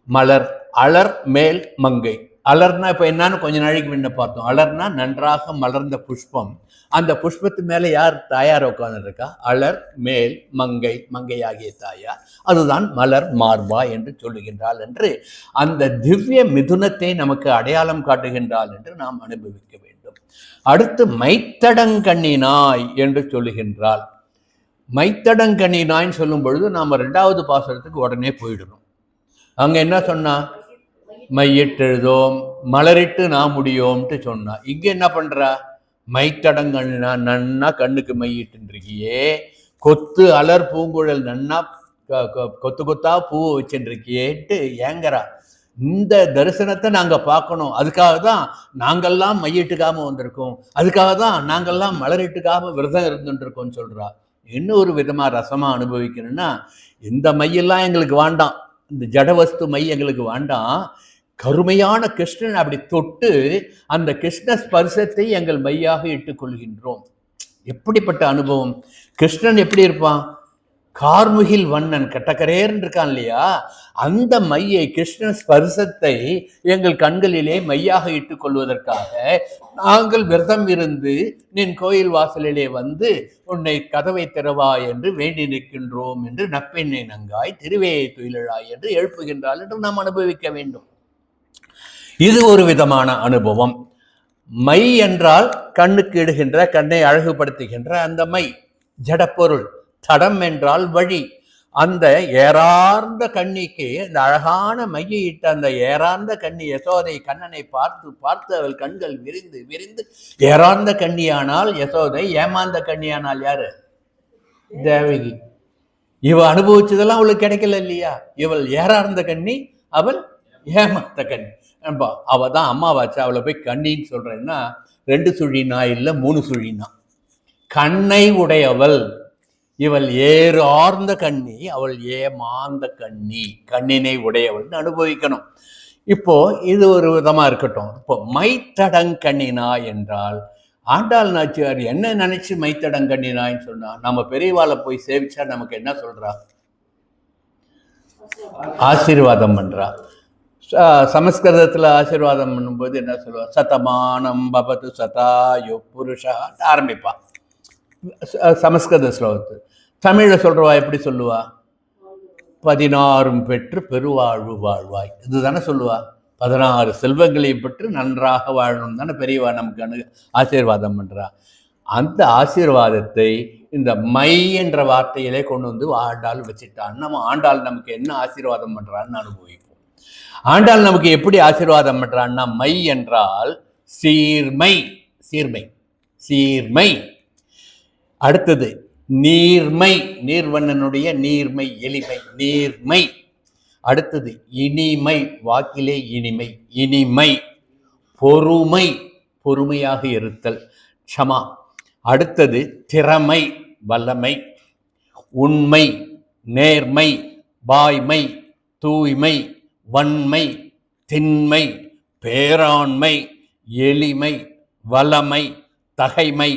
மலர் அலர் மேல் மங்கை. அலர்னா இப்போ என்னன்னு கொஞ்ச நாளைக்கு முன்ன பார்த்தோம். அலர்னா நன்றாக மலர்ந்த புஷ்பம். அந்த புஷ்பத்து மேலே யார் தாயார் உட்கார்ந்துருக்கா? அலர் மேல் மங்கை, மங்கையாகிய தாயார். அதுதான் மலர் மார்பா என்று சொல்லுகின்றாள் என்று அந்த திவ்ய மிதுனத்தை நமக்கு அடையாளம் காட்டுகின்றாள் என்று நாம் அனுபவிக்க வேண்டும். அடுத்து மைத்தடங்கண்ணினாய் என்று சொல்லுகின்றாள். மைத்தடங்கண்ணினாய்ன்னு சொல்லும் பொழுது நாம் 2வது பாசுரத்துக்கு உடனே போயிடணும். அங்க என்ன சொன்னா? மையிட்டெழுதோம் மலரிட்டு நான் முடியோம்ட்டு சொன்னா. இங்க என்ன பண்றா? மைத்தடங்கண்ணினா, நன்னா கண்ணுக்கு மையிட்டு இருக்கியே, கொத்து அலர் பூங்குழல் நன்னா கொத்து கொத்தா பூவை வச்சுருக்கியேட்டு ஏங்கரா. இந்த தரிசனத்தை நாங்க பார்க்கணும், அதுக்காக தான் நாங்கள்லாம் மையிட்டுக்காம வந்திருக்கோம், அதுக்காக தான் நாங்கள்லாம் மலரிட்டுக்காம விரதம் இருந்துருக்கோம்னு சொல்றா. இன்னொரு விதமா ரசமா அனுபவிக்கணும்னா, இந்த மையெல்லாம் எங்களுக்கு வேண்டாம், இந்த ஜடவஸ்து மை எங்களுக்கு வேண்டாம், கருமையான கிருஷ்ணன் அப்படி தொட்டு அந்த கிருஷ்ண ஸ்பர்சத்தை எங்கள் மையாக இட்டுக் கொள்கின்றோம். எப்படிப்பட்ட அனுபவம்! கிருஷ்ணன் எப்படி இருப்பான்? கார்முகில் வண்ணன் கட்டக்கரேர்ன்னு இருக்கான் இல்லையா, அந்த மையை கிருஷ்ண ஸ்பர்சத்தை எங்கள் கண்களிலே மையாக இட்டுக் கொள்வதற்காக நாங்கள் விரதம் இருந்து நின் கோயில் வாசலிலே வந்து உன்னை கதவை திறவா என்று வேண்டி நிற்கின்றோம் என்று நப்பெண்ணை நங்காய் திருவேயை துயிலழாய் என்று எழுப்புகின்றாள் என்று நாம் அனுபவிக்க வேண்டும். இது ஒரு விதமான அனுபவம். மை என்றால் கண்ணுக்கு இடுகின்ற, கண்ணை அழகுபடுத்துகின்ற அந்த மை ஜடப்பொருள். தடம் என்றால் வழி. அந்த ஏறார்ந்த கண்ணிக்கு இந்த அழகான மையை இட்ட அந்த ஏறார்ந்த கண்ணி யசோதை கண்ணனை பார்த்து பார்த்து அவள் கண்கள் விரிந்து விரிந்து ஏறார்ந்த கண்ணியானால் யசோதை, ஏமாந்த கண்ணியானால் யாரு? தேவகி. இவ அனுபவிச்சதெல்லாம் அவளுக்கு கிடைக்கல இல்லையா? இவள் ஏறார்ந்த கண்ணி, அவள் ஏமாந்த கண்ணி. அவ தான் அம்மாவாச்சு, அவளை போய் கண்ணின்னு சொல்றேன்னா 2 சுழினா இல்லை 3 சுழினா. கண்ணை உடையவள் இவள், ஏறு ஆர்ந்த கண்ணி அவள், ஏமாந்த கண்ணி, கண்ணினை உடையவள் அனுபவிக்கணும். இப்போ இது ஒரு விதமா இருக்கட்டும். இப்போ மைத்தடங்கண்ணினா என்றால் ஆண்டாள் நாச்சியார் என்ன நினைச்சு மைத்தடங்கண்ணினான்னு சொன்னா, நம்ம பெரியவாளை போய் சேவிச்சா நமக்கு என்ன சொல்றா? ஆசீர்வாதம் பண்றா. சமஸ்கிருதத்துல ஆசீர்வாதம் பண்ணும்போது என்ன சொல்லுவா? சதமானம் பவது சதாயு புருஷா ஆரம்பிப்பா சமஸ்கிருத ஸ்லோகத்து. தமிழ்ல சொல்றவா எப்படி சொல்லுவா? 16 பெற்று பெருவாழ்வு வாழ்வாய், இதுதானே சொல்லுவா. 16 செல்வங்களையும் பெற்று நன்றாக வாழணும் தானே பெரியவா நமக்கு ஆசீர்வாதம் பண்றா. அந்த ஆசீர்வாதத்தை இந்த மை என்ற வார்த்தையிலே கொண்டு வந்து ஆண்டாள் வச்சுட்டான். நம்ம ஆண்டாள் நமக்கு என்ன ஆசீர்வாதம் பண்றான்னு அனுபவிப்போம். ஆண்டாள் நமக்கு எப்படி ஆசீர்வாதம் பண்றான்னா, மை என்றால் சீர்மை, சீர்மை, சீர்மை. அடுத்தது நீர்மை, நீர்வண்ணனுடைய நீர்மை, எளிமை, நீர்மை. அடுத்தது இனிமை, வாக்கிலே இனிமை, இனிமை. பொறுமை, பொறுமையாக இருத்தல், க்ஷமா. அடுத்தது திறமை, வல்லமை. உண்மை, நேர்மை, வாய்மை, தூய்மை, வன்மை, திண்மை, பேராண்மை, எளிமை, வலமை, தகைமை,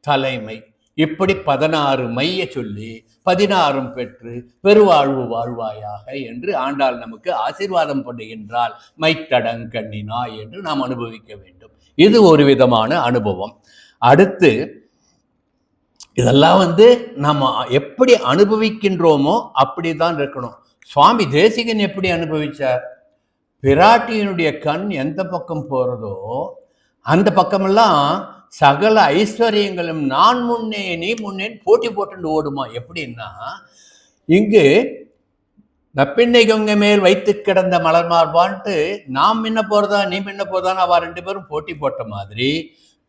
தலைமை. இப்படி 16 மைய சொல்லி 16 பெற்று பெருவாழ்வு வாழ்வாயாக என்று ஆண்டாள் நமக்கு ஆசீர்வாதம் பண்ணுகின்றாள். மைத்தடங்கண்ணினாய் என்று நாம் அனுபவிக்க வேண்டும். இது ஒரு விதமான அனுபவம். அடுத்து இதெல்லாம் நாம் எப்படி அனுபவிக்கின்றோமோ அப்படிதான் இருக்கணும். சுவாமி தேசிகன் எப்படி அனுபவிச்சார்? பிராட்டியினுடைய கண் எந்த பக்கம் போறதோ அந்த பக்கமெல்லாம் சகல ஐஸ்வர்யங்களும் நான் முன்னே நீ முன்னே போட்டி போட்டு ஓடுமா. எப்படின்னா, இங்கு நப்பிண்ணை கங்கை மேல் வைத்து கிடந்த மலர் மார்பான்ட்டு நாம் முன்ன போறதா நீ முன்ன போறதான்னு அவ 2 பேரும் போட்டி போட்ட மாதிரி,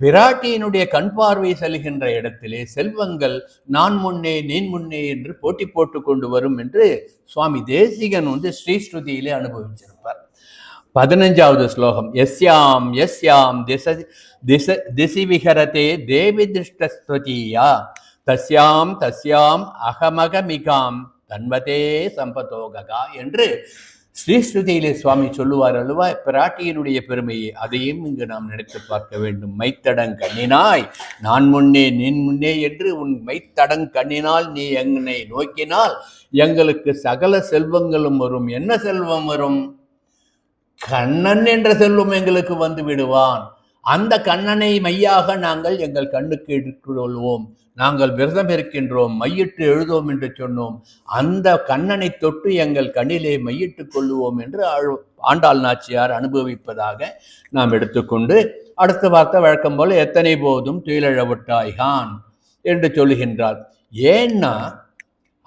பிராட்டியினுடைய கண் பார்வை செல்கின்ற இடத்திலே செல்வங்கள் நான் முன்னே நீ முன்னே என்று போட்டி போட்டு கொண்டு வரும் என்று சுவாமி தேசிகன் ஸ்ரீஸ்ருதியிலே அனுபவிச்சிருப்பார். 15வது ஸ்லோகம். எஸ்யாம் எஸ்யாம் திசி விஹரதே தேவி திருஷ்டஸ்வதீயா தஸ்யாம் தஸ்யாம் அகமகமிகாம் தன்வதே சம்பதோகா என்று ஸ்ரீஸ்ருதியிலே சுவாமி சொல்லுவார் அல்லவா பிராட்டியினுடைய பெருமையை. அதையும் இங்கு நாம் நினைத்து பார்க்க வேண்டும். மைத்தடங்கண்ணினாய் நான் முன்னே நின் முன்னே என்று உன் மைத்தடங்கண்ணினால் நீ என்னை நோக்கினால் எங்களுக்கு சகல செல்வங்களும் வரும். என்ன செல்வம் வரும்? கண்ணன் என்ற செல்வம் எங்களுக்கு வந்து விடுவான். அந்த கண்ணனை மையாக நாங்கள் எங்கள் கண்ணுக்கு எடுத்துக்கொள்வோம். நாங்கள் விரதம் இருக்கின்றோம், மையிட்டு எழுதுவோம் என்று சொன்னோம். அந்த கண்ணனை தொட்டு எங்கள் கண்ணிலே மையிட்டுக் கொள்ளுவோம் என்று ஆண்டாள் நாச்சியார் அனுபவிப்பதாக நாம் எடுத்துக்கொண்டு அடுத்த வார்த்தை வழக்கம் போல எத்தனை போதும் துயிலழவிட்டாய்கான் என்று சொல்லுகின்றார். ஏன்னா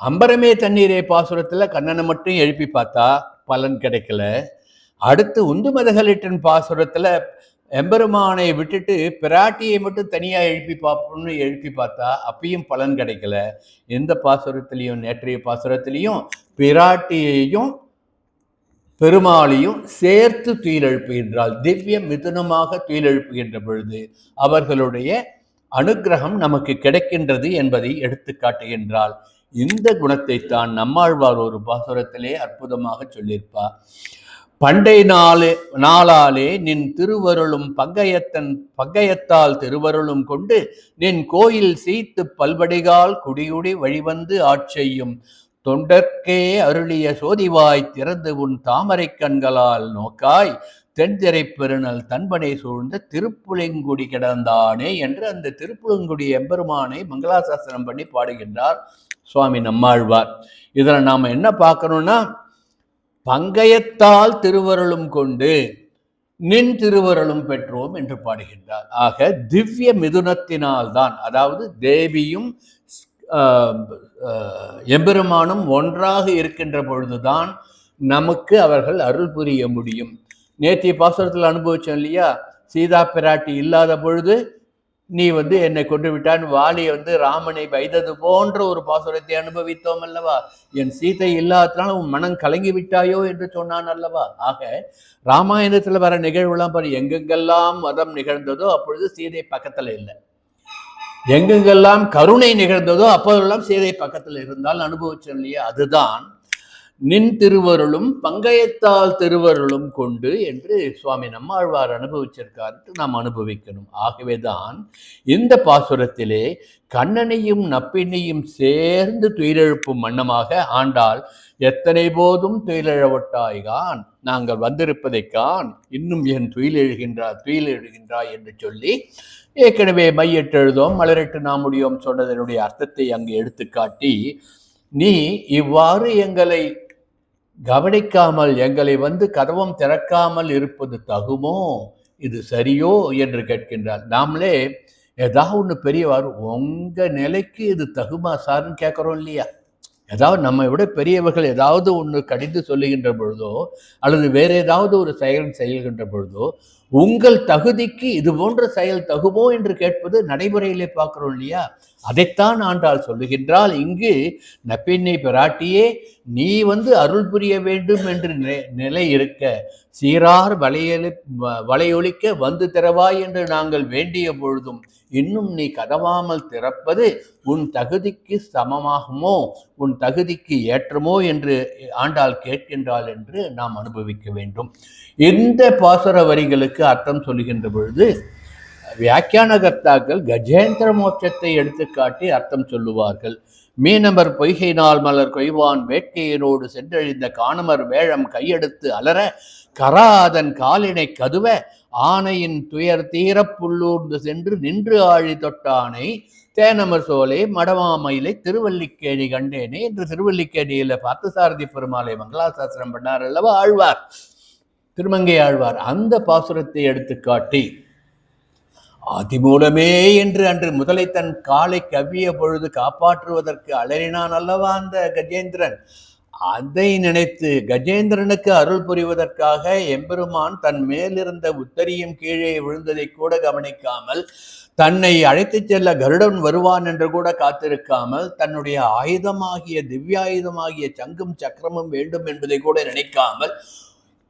அம்பரமே தண்ணீரே பாசுரத்தில் கண்ணனை மட்டும் எழுப்பி பார்த்தா பலன் கிடைக்கல. அடுத்து உந்து மதகளிட்டன் பாசுரத்தில் எம்பெருமானை விட்டுட்டு பிராட்டியை மட்டும் தனியா எழுப்பி பார்ப்போம்னு எழுப்பி பார்த்தா அப்பயும் பலன் கிடைக்கல. எந்த பாசுரத்திலையும் நேற்றைய பாசுரத்திலையும் பிராட்டியையும் பெருமாளையும் சேர்த்து துயிலெழுப்புகின்றாள். திவ்ய மிதுனமாக துயிலெழுப்புகின்ற பொழுது அவர்களுடைய அனுக்கிரகம் நமக்கு கிடைக்கின்றது என்பதை எடுத்து காட்டுகின்றாள். இந்த குணத்தை தான் நம்மாழ்வார் ஒரு பாசுரத்திலே அற்புதமாக சொல்லியிருப்பார். பண்டை நாளாலே நின் திருவருளும் பங்கயத்தால் திருவருளும் கொண்டு நின் கோயில் சீத்து பல்வடிகால் குடியுடி வழிவந்து ஆட்செய்யும் தொண்டர்க்கே அருளிய சோதிவாய் திறந்து உன் தாமரை கண்களால் நோக்காய் தென்திரை பெருநல் தன்பனை சூழ்ந்த திருப்புலிங்குடி கிடந்தானே என்று அந்த திருப்புலிங்குடி எம்பெருமானை மங்களாசாசனம் பண்ணி பாடுகின்றார் சுவாமி நம்மாழ்வார். இதில் நாம் என்ன பார்க்கணும்னா, பங்கயத்தால் திருவருளும் கொண்டு நின் திருவருளும் பெற்றோம் என்று பாடுகின்றார். ஆக திவ்ய மிதுனத்தினால்தான், அதாவது தேவியும் எம்பெருமானும் ஒன்றாக இருக்கின்ற பொழுதுதான் நமக்கு அவர்கள் அருள் புரிய முடியும். நேற்றைய பாசுரத்தில் அனுபவிச்சோம் இல்லையா, சீதா பிராட்டி இல்லாத பொழுது நீ என்னை கொண்டு விட்டான்னு வாலியை ராமனை வைத்தது போன்ற ஒரு பாசுரத்தை அனுபவித்தோம் அல்லவா. என் சீதை இல்லாததுனால உன் மனம் கலங்கி விட்டாயோ என்று சொன்னான் அல்லவா. ஆக ராமாயணத்துல வர நிகழ்வுலாம் பாரு, எங்கெங்கெல்லாம் மதம் நிகழ்ந்ததோ அப்பொழுது சீதை பக்கத்துல இல்லை, எங்கெங்கெல்லாம் கருணை நிகழ்ந்ததோ அப்போதெல்லாம் சீதை பக்கத்துல இருந்தால் அனுபவிச்சோம் இல்லையா. அதுதான் நின் திருவருளும் பங்கயத்தால் திருவருளும் கொண்டு என்று சுவாமி நம்மாழ்வார் அனுபவிச்சிருக்காரு, நாம் அனுபவிக்கணும். ஆகவேதான் இந்த பாசுரத்திலே கண்ணனையும் நப்பினையும் சேர்ந்து துயிலெழுப்பும் வண்ணமாக ஆண்டாள் எத்தனை போதும் துயிலெழவட்டாய்கான், நாங்கள் வந்திருப்பதை கான், இன்னும் என் துயிலெழுகின்றாய் என்று சொல்லி ஏற்கனவே மையெட்டெழுதோம் மலரிட்டு நாமுடியோம் சொன்னதனுடைய அர்த்தத்தை அங்கு எடுத்துக்காட்டி, நீ இவ்வாறு எங்களை கவனிக்காமல் எங்களை கதவம் திறக்காமல் இருப்பது தகுமோ, இது சரியோ என்று கேட்கின்றார். நாமளே ஏதாவது ஒன்று பெரியவார் உங்க நிலைக்கு இது தகுமா சார்னு கேட்குறோம் இல்லையா. ஏதாவது நம்ம விட பெரியவர்கள் ஏதாவது ஒன்று கடிந்து சொல்லுகின்ற பொழுதோ அல்லது வேற ஏதாவது ஒரு செயல் செய்கின்ற பொழுதோ உங்கள் தகுதிக்கு இது போன்ற செயல் தகுமோ என்று கேட்பது நடைமுறையிலே பார்க்கிறோம் இல்லையா. அதைத்தான் ஆண்டாள் சொல்லுகின்றால் இங்கு நப்பின்னை பிராட்டியே நீ அருள் புரிய வேண்டும் என்று நிலை இருக்க சீரார் வலையொலிக்க திறவாய் என்று நாங்கள் வேண்டிய பொழுதும் இன்னும் நீ கதவாமல் திறப்பது உன் தகுதிக்கு சமமாகுமோ, உன் தகுதிக்கு ஏற்றமோ என்று ஆண்டாள் கேட்கின்றாள் என்று நாம் அனுபவிக்க வேண்டும். இந்த பாசுர வரிகளுக்கு அர்த்தம் சொல்லுகின்ற பொழுது வியாக்கியானகர்த்தாக்கள் கஜேந்திர மோட்சத்தை எடுத்துக்காட்டி அர்த்தம் சொல்லுவார்கள். மீனமர் பொய்கை நாள் மலர் கொய்வான் வேட்கையினோடு சென்றழிந்த காணமர் வேழம் கையெடுத்து அலற கராதன் காலினை கதுவ ஆனையின் துயர் தீர புல்லூர்ந்து சென்று நின்று ஆழி தொட்டானை தேனமர் சோலை மடமாமயிலை திருவல்லிக்கேணி கண்டேனே என்று திருவல்லிக்கேணியில பார்த்தசாரதி பெருமாளை மங்களாசாசனம் பண்ணார் அல்லவா ஆழ்வார், திருமங்கை ஆழ்வார். அந்த பாசுரத்தை எடுத்து காட்டி அதிமூலமே என்று அன்று முதலை தன் காலை கவ்விய பொழுது காப்பாற்றுவதற்கு அலறினான் அல்லவா அந்த கஜேந்திரன். அதை நினைத்து கஜேந்திரனுக்கு அருள் புரிவதற்காக எம்பெருமான் தன் மேலிருந்த உத்தரியும் கீழே விழுந்ததை கூட கவனிக்காமல், தன்னை அழைத்து செல்ல கருடன் வருவான் என்று கூட காத்திருக்காமல், தன்னுடைய ஆயுதமாகிய திவ்யாயுதமாகிய சங்கும் சக்கரமும் வேண்டும் என்பதை கூட நினைக்காமல்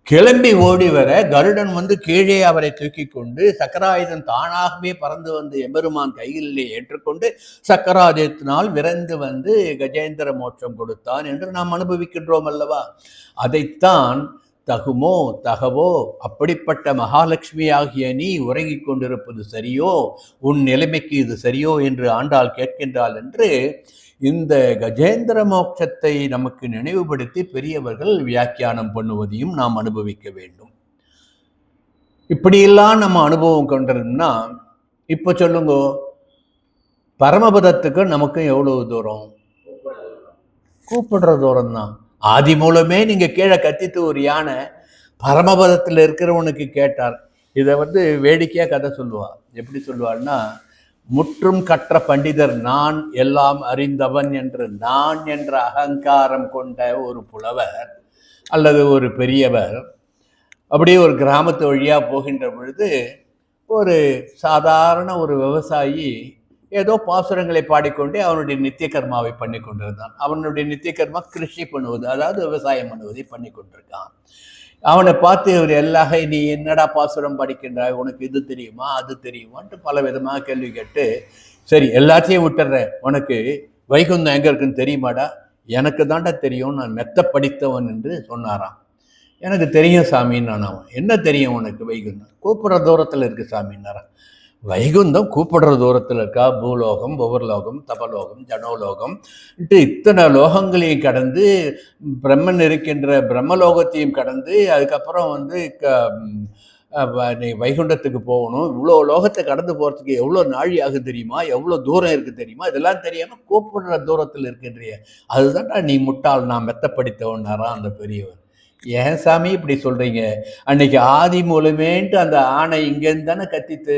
கிளம்பி ஓடி வர கருடன் கீழே அவரை தூக்கி கொண்டு சக்கராயுதம் தானாகவே பறந்து எம்பெருமான் கைகளிலே ஏற்றுக்கொண்டு சக்கராயுதத்தினால் விரைந்து கஜேந்திர மோட்சம் கொடுத்தான் என்று நாம் அனுபவிக்கின்றோம் அல்லவா. அதைத்தான் தகுமோ தகவோ அப்படிப்பட்ட மகாலட்சுமி ஆகிய நீ உறங்கிக் கொண்டிருப்பது சரியோ, உன் நிலைமைக்கு இது சரியோ என்று ஆண்டாள் கேட்கின்றாள் என்று இந்த கஜேந்திர மோட்சத்தை நமக்கு நினைவுபடுத்தி பெரியவர்கள் வியாக்கியானம் பண்ணுவதையும் நாம் அனுபவிக்க வேண்டும். இப்படியெல்லாம் நம்ம அனுபவம் கொண்டிருந்தோம்னா இப்ப சொல்லுங்க, பரமபதத்துக்கு நமக்கும் எவ்வளவு தூரம்? கூப்பிடுற தூரம் தான். ஆதி மூலமே நீங்க கீழே கத்திட்டு ஒரு யானை பரமபதத்தில் இருக்கிறவனுக்கு கேட்டார். இதை வேடிக்கையா கதை சொல்லுவா. எப்படி சொல்லுவாள்னா, முற்றும் கற்ற பண்டிதர் நான் எல்லாம் அறிந்தவன் என்று நான் என்ற அகங்காரம் கொண்ட ஒரு புலவர் அல்லது ஒரு பெரியவர் அப்படியே ஒரு கிராமத்து வழியா போகின்ற பொழுது ஒரு சாதாரண ஒரு விவசாயி ஏதோ பாசுரங்களை பாடிக்கொண்டே அவனுடைய நித்திய கர்மாவை பண்ணி கொண்டிருந்தான். அவனுடைய நித்திய கர்மா கிருஷி பண்ணுவது, அதாவது விவசாயம் பண்ணுவதை பண்ணி கொண்டிருக்கான். அவனை பார்த்து இவர் எல்லாக, நீ என்னடா பாசுரம் படிக்கின்றாய், உனக்கு இது தெரியுமா அது தெரியுமான்ட்டு பல விதமாக கேள்வி கேட்டு, சரி எல்லாத்தையும் விட்டுறேன், உனக்கு வைகுந்தம் எங்க இருக்குன்னு தெரியுமாடா? எனக்கு தாண்டா தெரியும், நான் மெத்த படித்தவன் என்று சொன்னாராம். எனக்கு தெரியும் சாமின்னு நான். அவன், என்ன தெரியும் உனக்கு? வைகுந்தம் கூப்பிடுற தூரத்தில் இருக்கு சாமின்னாரான். வைகுந்தம் கூப்பிடுற தூரத்தில் இருக்கா? பூலோகம், புவர்லோகம், தபலோகம், ஜனோலோகம் இத்தனை லோகங்களையும் கடந்து பிரம்மன் இருக்கின்ற பிரம்மலோகத்தையும் கடந்து அதுக்கப்புறம் வந்து நீ வைகுண்டத்துக்கு போகணும். இவ்வளோ லோகத்தை கடந்து போகிறதுக்கு எவ்வளோ நாழி ஆகும் தெரியுமா? எவ்வளோ தூரம் இருக்குது தெரியுமா? இதெல்லாம் தெரியாமல் கூப்பிடுற தூரத்தில் இருக்கின்றிய, அதுதான்டா நீ முட்டாள், நான் மெத்த படித்தவன்னாரான் அந்த பெரியவர். ஏன் சாமி இப்படி சொல்கிறீங்க? அன்னைக்கு ஆதி மூலமேன்ட்டு அந்த ஆணை இங்கேருந்து தானே கத்தித்து,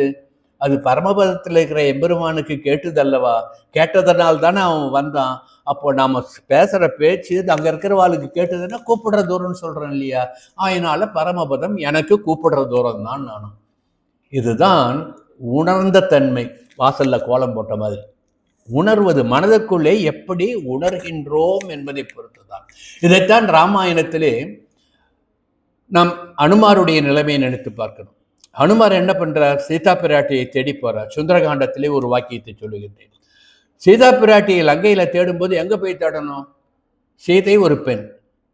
அது பரமபதத்தில் இருக்கிற எம்பெருமானுக்கு கேட்டதல்லவா? கேட்டதனால் தானே அவன் வந்தான். அப்போ நாம் பேசுகிற பேச்சு அங்கே இருக்கிறவாளுக்கு கேட்டதுன்னா கூப்பிடுற தூரம்னு சொல்கிறேன் இல்லையா? அதனால பரமபதம் எனக்கு கூப்பிடுற தூரம் தான் நானும். இதுதான் உணர்ந்த தன்மை. வாசல்ல கோலம் போட்ட மாதிரி உணர்வது, மனதுக்குள்ளே எப்படி உணர்கின்றோம் என்பதை பொறுத்துதான். இதைத்தான் ராமாயணத்திலே நாம் அனுமாருடைய நிலைமையை நினைத்து பார்க்கணும். அனுமார் என்ன பண்றார்? சீதா பிராட்டியை தேடி போறார். சுந்தரகாண்டத்திலே ஒரு வாக்கியத்தை சொல்லுகின்றேன். சீதா பிராட்டியை லங்கையில தேடும்போது எங்க போய் தேடணும்? சீதை ஒரு பெண்,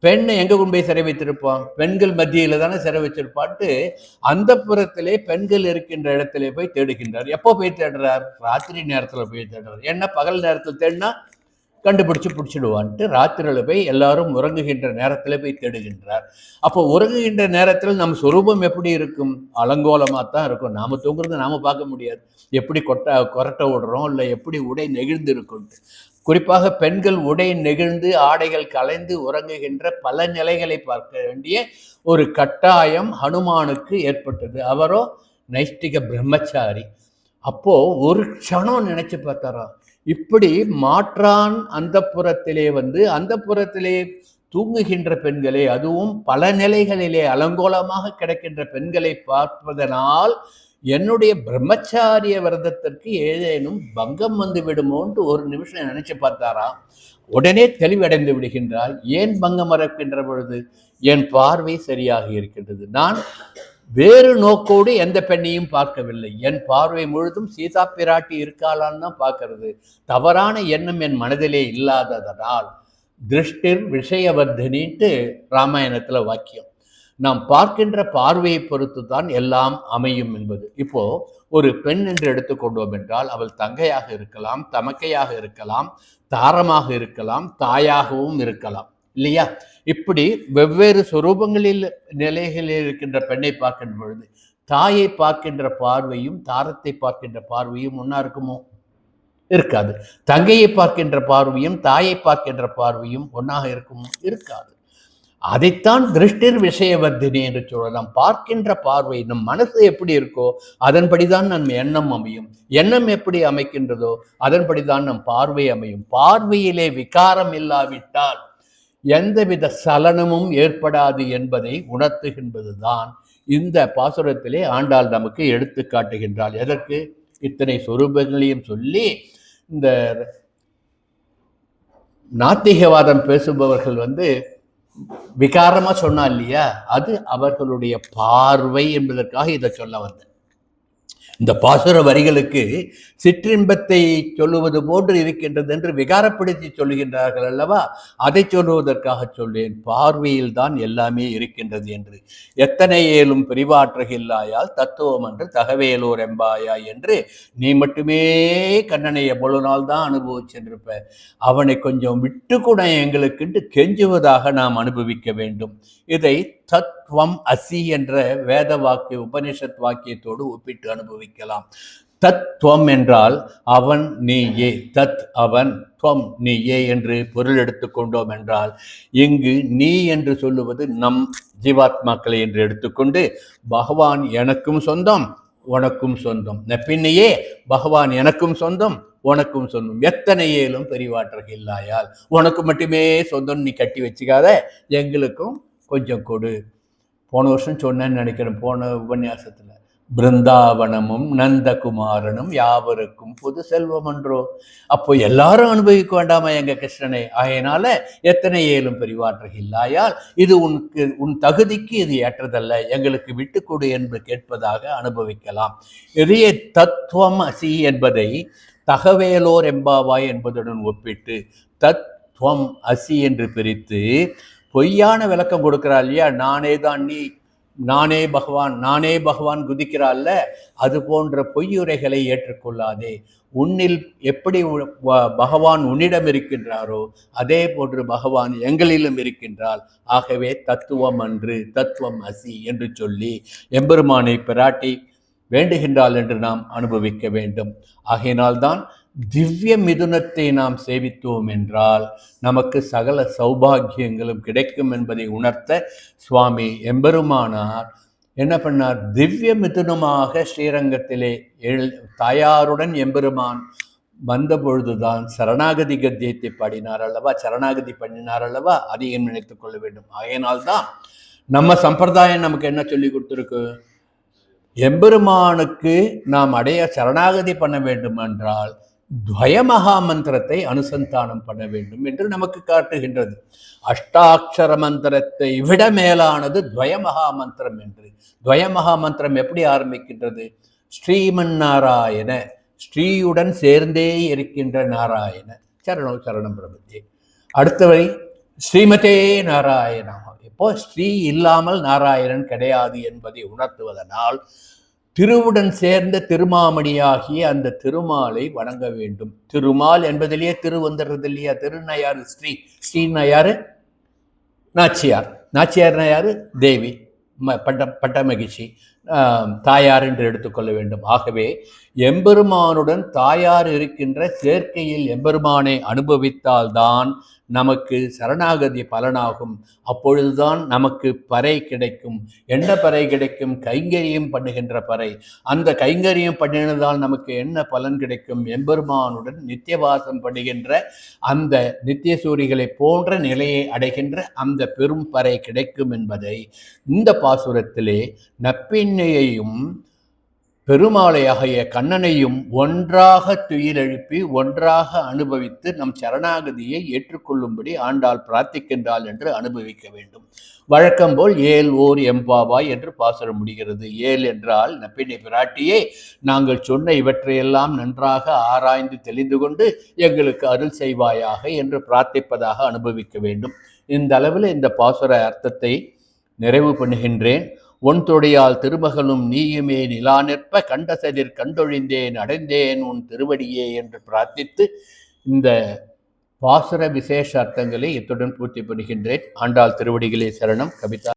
பெண்ணை எங்க கொண்டு போய் சிறை வைத்திருப்பான்? பெண்கள் மத்தியில தானே சிறை வச்சிருப்பான்ட்டு அந்த புறத்திலே பெண்கள் இருக்கின்ற இடத்திலே போய் தேடுகின்றார். எப்போ போய் தேடுறார்? ராத்திரி நேரத்தில் போய் தேடுறார். என்ன பகல் நேரத்தில் தேடினா பிடிச்சிடுவான்ட்டு ராத்திரில போய் எல்லாரும் உறங்குகின்ற நேரத்தில் போய் தேடுகின்றார். அப்போ உறங்குகின்ற நேரத்தில் நம் சொரூபம் எப்படி இருக்கும்? அலங்கோலமாக தான் இருக்கும். நாம் தூங்குறது நாம் பார்க்க முடியாது. எப்படி கொரட்டை விடுறோம், இல்லை எப்படி உடை நெகிழ்ந்து இருக்கும். குறிப்பாக பெண்கள் உடை நெகிழ்ந்து ஆடைகள் கலைந்து உறங்குகின்ற பல நிலைகளை பார்க்க வேண்டிய ஒரு கட்டாயம் ஹனுமானுக்கு ஏற்பட்டது. அவரோ நைஷ்டிக பிரம்மச்சாரி. அப்போ ஒரு க்ஷணம் நினைச்சு பார்த்தாரா, இப்படி மாற்றான் அந்த புறத்திலே வந்து அந்த புறத்திலே தூங்குகின்ற பெண்களை, அதுவும் பல நிலைகளிலே அலங்கோலமாக கிடக்கின்ற பெண்களை பார்ப்பதனால் என்னுடைய பிரம்மச்சாரிய விரதத்திற்கு ஏதேனும் பங்கம் வந்து விடுமோன்ட்டு ஒரு நிமிஷம் நினைச்சு பார்த்தாரா. உடனே தெளிவடைந்து விடுகின்றார். ஏன் பங்கம் மறக்கின்ற பொழுது? என் பார்வை சரியாக இருக்கின்றது. நான் வேறு நோக்கோடு எந்த பெண்ணையும் பார்க்கவில்லை. என் பார்வை முழுதும் சீதா பிராட்டி இருக்காளான்னு தான் பார்க்கறது. தவறான எண்ணம் என் மனதிலே இல்லாததனால் திருஷ்டிர் விஷயவர்தனின்ட்டு ராமாயணத்துல வாக்கியம். நாம் பார்க்கின்ற பார்வையை பொறுத்து தான் எல்லாம் அமையும் என்பது. இப்போ ஒரு பெண் என்று எடுத்துக்கொண்டோம் என்றால் அவள் தங்கையாக இருக்கலாம், தமக்கையாக இருக்கலாம், தாரமாக இருக்கலாம், தாயாகவும் இருக்கலாம் இல்லையா? இப்படி வெவ்வேறு சொரூபங்களில் நிலைகளில் இருக்கின்ற பெண்ணை பார்க்கின்ற பொழுது தாயை பார்க்கின்ற பார்வையும் தாரத்தை பார்க்கின்ற பார்வையும் ஒன்றா இருக்குமோ? இருக்காது. தங்கையை பார்க்கின்ற பார்வையும் தாயை பார்க்கின்ற பார்வையும் ஒன்றாக இருக்குமோ? இருக்காது. அதைத்தான் திருஷ்டிர் விஷயவர்தினி என்று சொல்லலாம். பார்க்கின்ற பார்வை நம் மனசு எப்படி இருக்கோ அதன்படிதான் நம் எண்ணம் அமையும். எண்ணம் எப்படி அமைக்கின்றதோ அதன்படிதான் நம் பார்வை அமையும். பார்வையிலே விகாரம் இல்லாவிட்டால் எந்தவித சலனமும் ஏற்படாது என்பதை உணர்த்துகின்றதுதான் இந்த பாசுரத்திலே ஆண்டாள் நமக்கு எடுத்து காட்டுகின்றாள். எதற்கு? இத்தனை சொரூபங்களையும் சொல்லி இந்த நாத்திகவாதம் பேசுபவர்கள் விகாரமா சொன்னா இல்லையா, அது அவர்களுடைய பார்வை என்பதற்காக இதை சொல்ல வந்தேன். இந்த பாசுர வரிகளுக்கு சிற்றின்பத்தை சொல்லுவது போன்று இருக்கின்றது என்று விகாரப்படுத்தி சொல்லுகின்றார்கள் அல்லவா, அதை சொல்லுவதற்காக சொல்லேன். பார்வையில் தான் எல்லாமே இருக்கின்றது என்று. எத்தனை ஏலும் பிரிவாற்றுகில்லாயால் தத்துவம் என்று தகவேலூர் எம்பாயா என்று நீ மட்டுமே கண்ணனை எவ்வளவு நாள் தான் அனுபவிச்சென்றிருப்ப, அவனை கொஞ்சம் விட்டு கூட எங்களுக்குன்ட்டு கெஞ்சுவதாக நாம் அனுபவிக்க வேண்டும். இதை தத்வம் அசி என்ற வேத வாக்கிய உபனிஷத் வாக்கியத்தோடு ஒப்பிட்டு அனுபவிக்கலாம். தத்துவம் என்றால் அவன் நீயே, தத் அவன், துவம் நீயே என்று பொருள் எடுத்துக்கொண்டோம் என்றால் இங்கு நீ என்று சொல்லுவது நம் ஜீவாத்மாக்களை என்று எடுத்துக்கொண்டு பகவான் எனக்கும் சொந்தம் உனக்கும் சொந்தம், பின்னையே பகவான் எனக்கும் சொந்தம் உனக்கும் சொந்தம், எத்தனை ஏலும் பெரிவாற்றக இல்லாயால் உனக்கு மட்டுமே சொந்தம் நீ கட்டி வச்சுக்காத, எங்களுக்கும் கொஞ்சம் கொடு. போன வருஷம் சொன்னேன்னு நினைக்கிறேன், போன உபன்யாசத்தில் பிருந்தாவனமும் நந்தகுமாரனும் யாவருக்கும் புது செல்வம் என்றோ. அப்போ எல்லாரும் அனுபவிக்க வேண்டாமா எங்க கிருஷ்ணனை? ஆகையினால எத்தனை ஏலும் பெரிவாற்றல் இல்லாயால் இது உன் தகுதிக்கு இது ஏற்றதல்ல, எங்களுக்கு விட்டுக்கொடு என்று கேட்பதாக அனுபவிக்கலாம். இதே தத்துவம் அசி என்பதை தகவேலோர் எம்பாவாய் என்பதுடன் ஒப்பிட்டு தத்துவம் அசி என்று பிரித்து பொய்யான விளக்கம் கொடுக்கிறாள் இல்லையா? நானே பகவான் குதிக்கிறாள்ல, அது போன்ற பொய்யுரைகளை ஏற்றுக்கொள்ளாதே. உன்னில் எப்படி பகவான் உன்னிடம் இருக்கின்றாரோ அதே போன்று பகவான் எங்களிலும் இருக்கின்றாள். ஆகவே தத்துவம் அன்று தத்துவம் அசி என்று சொல்லி எம்பெருமானை பிராட்டி வேண்டுகின்றாள் என்று நாம் அனுபவிக்க வேண்டும். ஆகையினால்தான் திவ்ய மிதுனத்தை நாம் சேவித்தோம் என்றால் நமக்கு சகல சௌபாகியங்களும் கிடைக்கும் என்பதை உணர்த்த சுவாமி எம்பெருமானார் என்ன பண்ணார்? திவ்ய மிதுனமாக ஸ்ரீரங்கத்திலே தாயாருடன் எம்பெருமான் வந்த பொழுதுதான் சரணாகதி கத்தியத்தை பாடினார் அல்லவா, சரணாகதி பண்ணினார் அல்லவா, அதையும் நினைத்துக் கொள்ள வேண்டும். ஆகையினால்தான் நம்ம சம்பிரதாயம் நமக்கு என்ன சொல்லி கொடுத்துருக்கு? எம்பெருமானுக்கு நாம் அடைய சரணாகதி பண்ண வேண்டும் என்றால் துவயமகா மந்திரத்தை அனுசந்தானம் பண்ண வேண்டும் என்று நமக்கு காட்டுகின்றது. அஷ்டாட்சர மந்திரத்தை விட மேலானது துவயமகா மந்திரம் என்று. துவயமகா மந்திரம் எப்படி ஆரம்பிக்கின்றது? ஸ்ரீமன் நாராயண, ஸ்ரீயுடன் சேர்ந்தே இருக்கின்ற நாராயண சரணம் சரணம் பிரபத்தே. அடுத்தவரை ஸ்ரீமதே நாராயணா. இப்போ ஸ்ரீ இல்லாமல் நாராயணன் கிடையாது என்பதை உணர்த்துவதனால் திருவுடன் சேர்ந்த திருமாமணியாகிய அந்த திருமாலை வணங்க வேண்டும். திருமால் என்பதிலேயே திரு வந்துடுறது இல்லையா? திருன்னா யாரு? ஸ்ரீன்னா யாரு? நாச்சியார். நாச்சியார்னா யாரு? தேவி, பட்ட மகிழ்ச்சி, தாயார் என்று எடுத்துக்கொள்ள வேண்டும். ஆகவே எம்பெருமானுடன் தாயார் இருக்கின்ற சேர்க்கையில் எம்பெருமானை அனுபவித்தால்தான் நமக்கு சரணாகதி பலனாகும். அப்பொழுதுதான் நமக்கு பறை கிடைக்கும். என்ன பறை கிடைக்கும்? கைங்கரியம் பண்ணுகின்ற பறை. அந்த கைங்கரியம் பண்ணினதால் நமக்கு என்ன பலன் கிடைக்கும்? எம்பெருமானுடன் நித்தியவாசம் பண்ணுகின்ற அந்த நித்திய சூரிகளை போன்ற நிலையை அடைகின்ற அந்த பெரும் பறை கிடைக்கும் என்பதை இந்த பாசுரத்திலே நப்பின்னையையும் பெருமாளையாகிய கண்ணனையும் ஒன்றாக துயிலெழுப்பி ஒன்றாக அனுபவித்து நம் சரணாகதியை ஏற்றுக்கொள்ளும்படி ஆண்டாள் பிரார்த்திக்கின்றாள் என்று அனுபவிக்க வேண்டும். வழக்கம் போல் ஏல் ஓர் எம்பாவாய் என்று பாசுரம் முடிகிறது. ஏல் என்றால் நப்பினை பிராட்டியே, நாங்கள் சொன்ன இவற்றையெல்லாம் நன்றாக ஆராய்ந்து தெளிந்து கொண்டு எங்களுக்கு அருள் செய்வாயாக என்று பிரார்த்திப்பதாக அனுபவிக்க வேண்டும். இந்த அளவில் இந்த பாசுர அர்த்தத்தை நிறைவு பண்ணுகின்றேன். ஒன் தொடையால் திருமகளும் நீயுமே நிலா நிற்ப கண்டசதிர் கண்டொழிந்தேன் அடைந்தேன் உன் திருவடியே என்று பிரார்த்தித்து இந்த பாசுர விசேஷ அர்த்தங்களை இத்துடன் பூர்த்தி பண்ணுகின்றேன். ஆண்டாள் திருவடிகளே சரணம். கவிதா.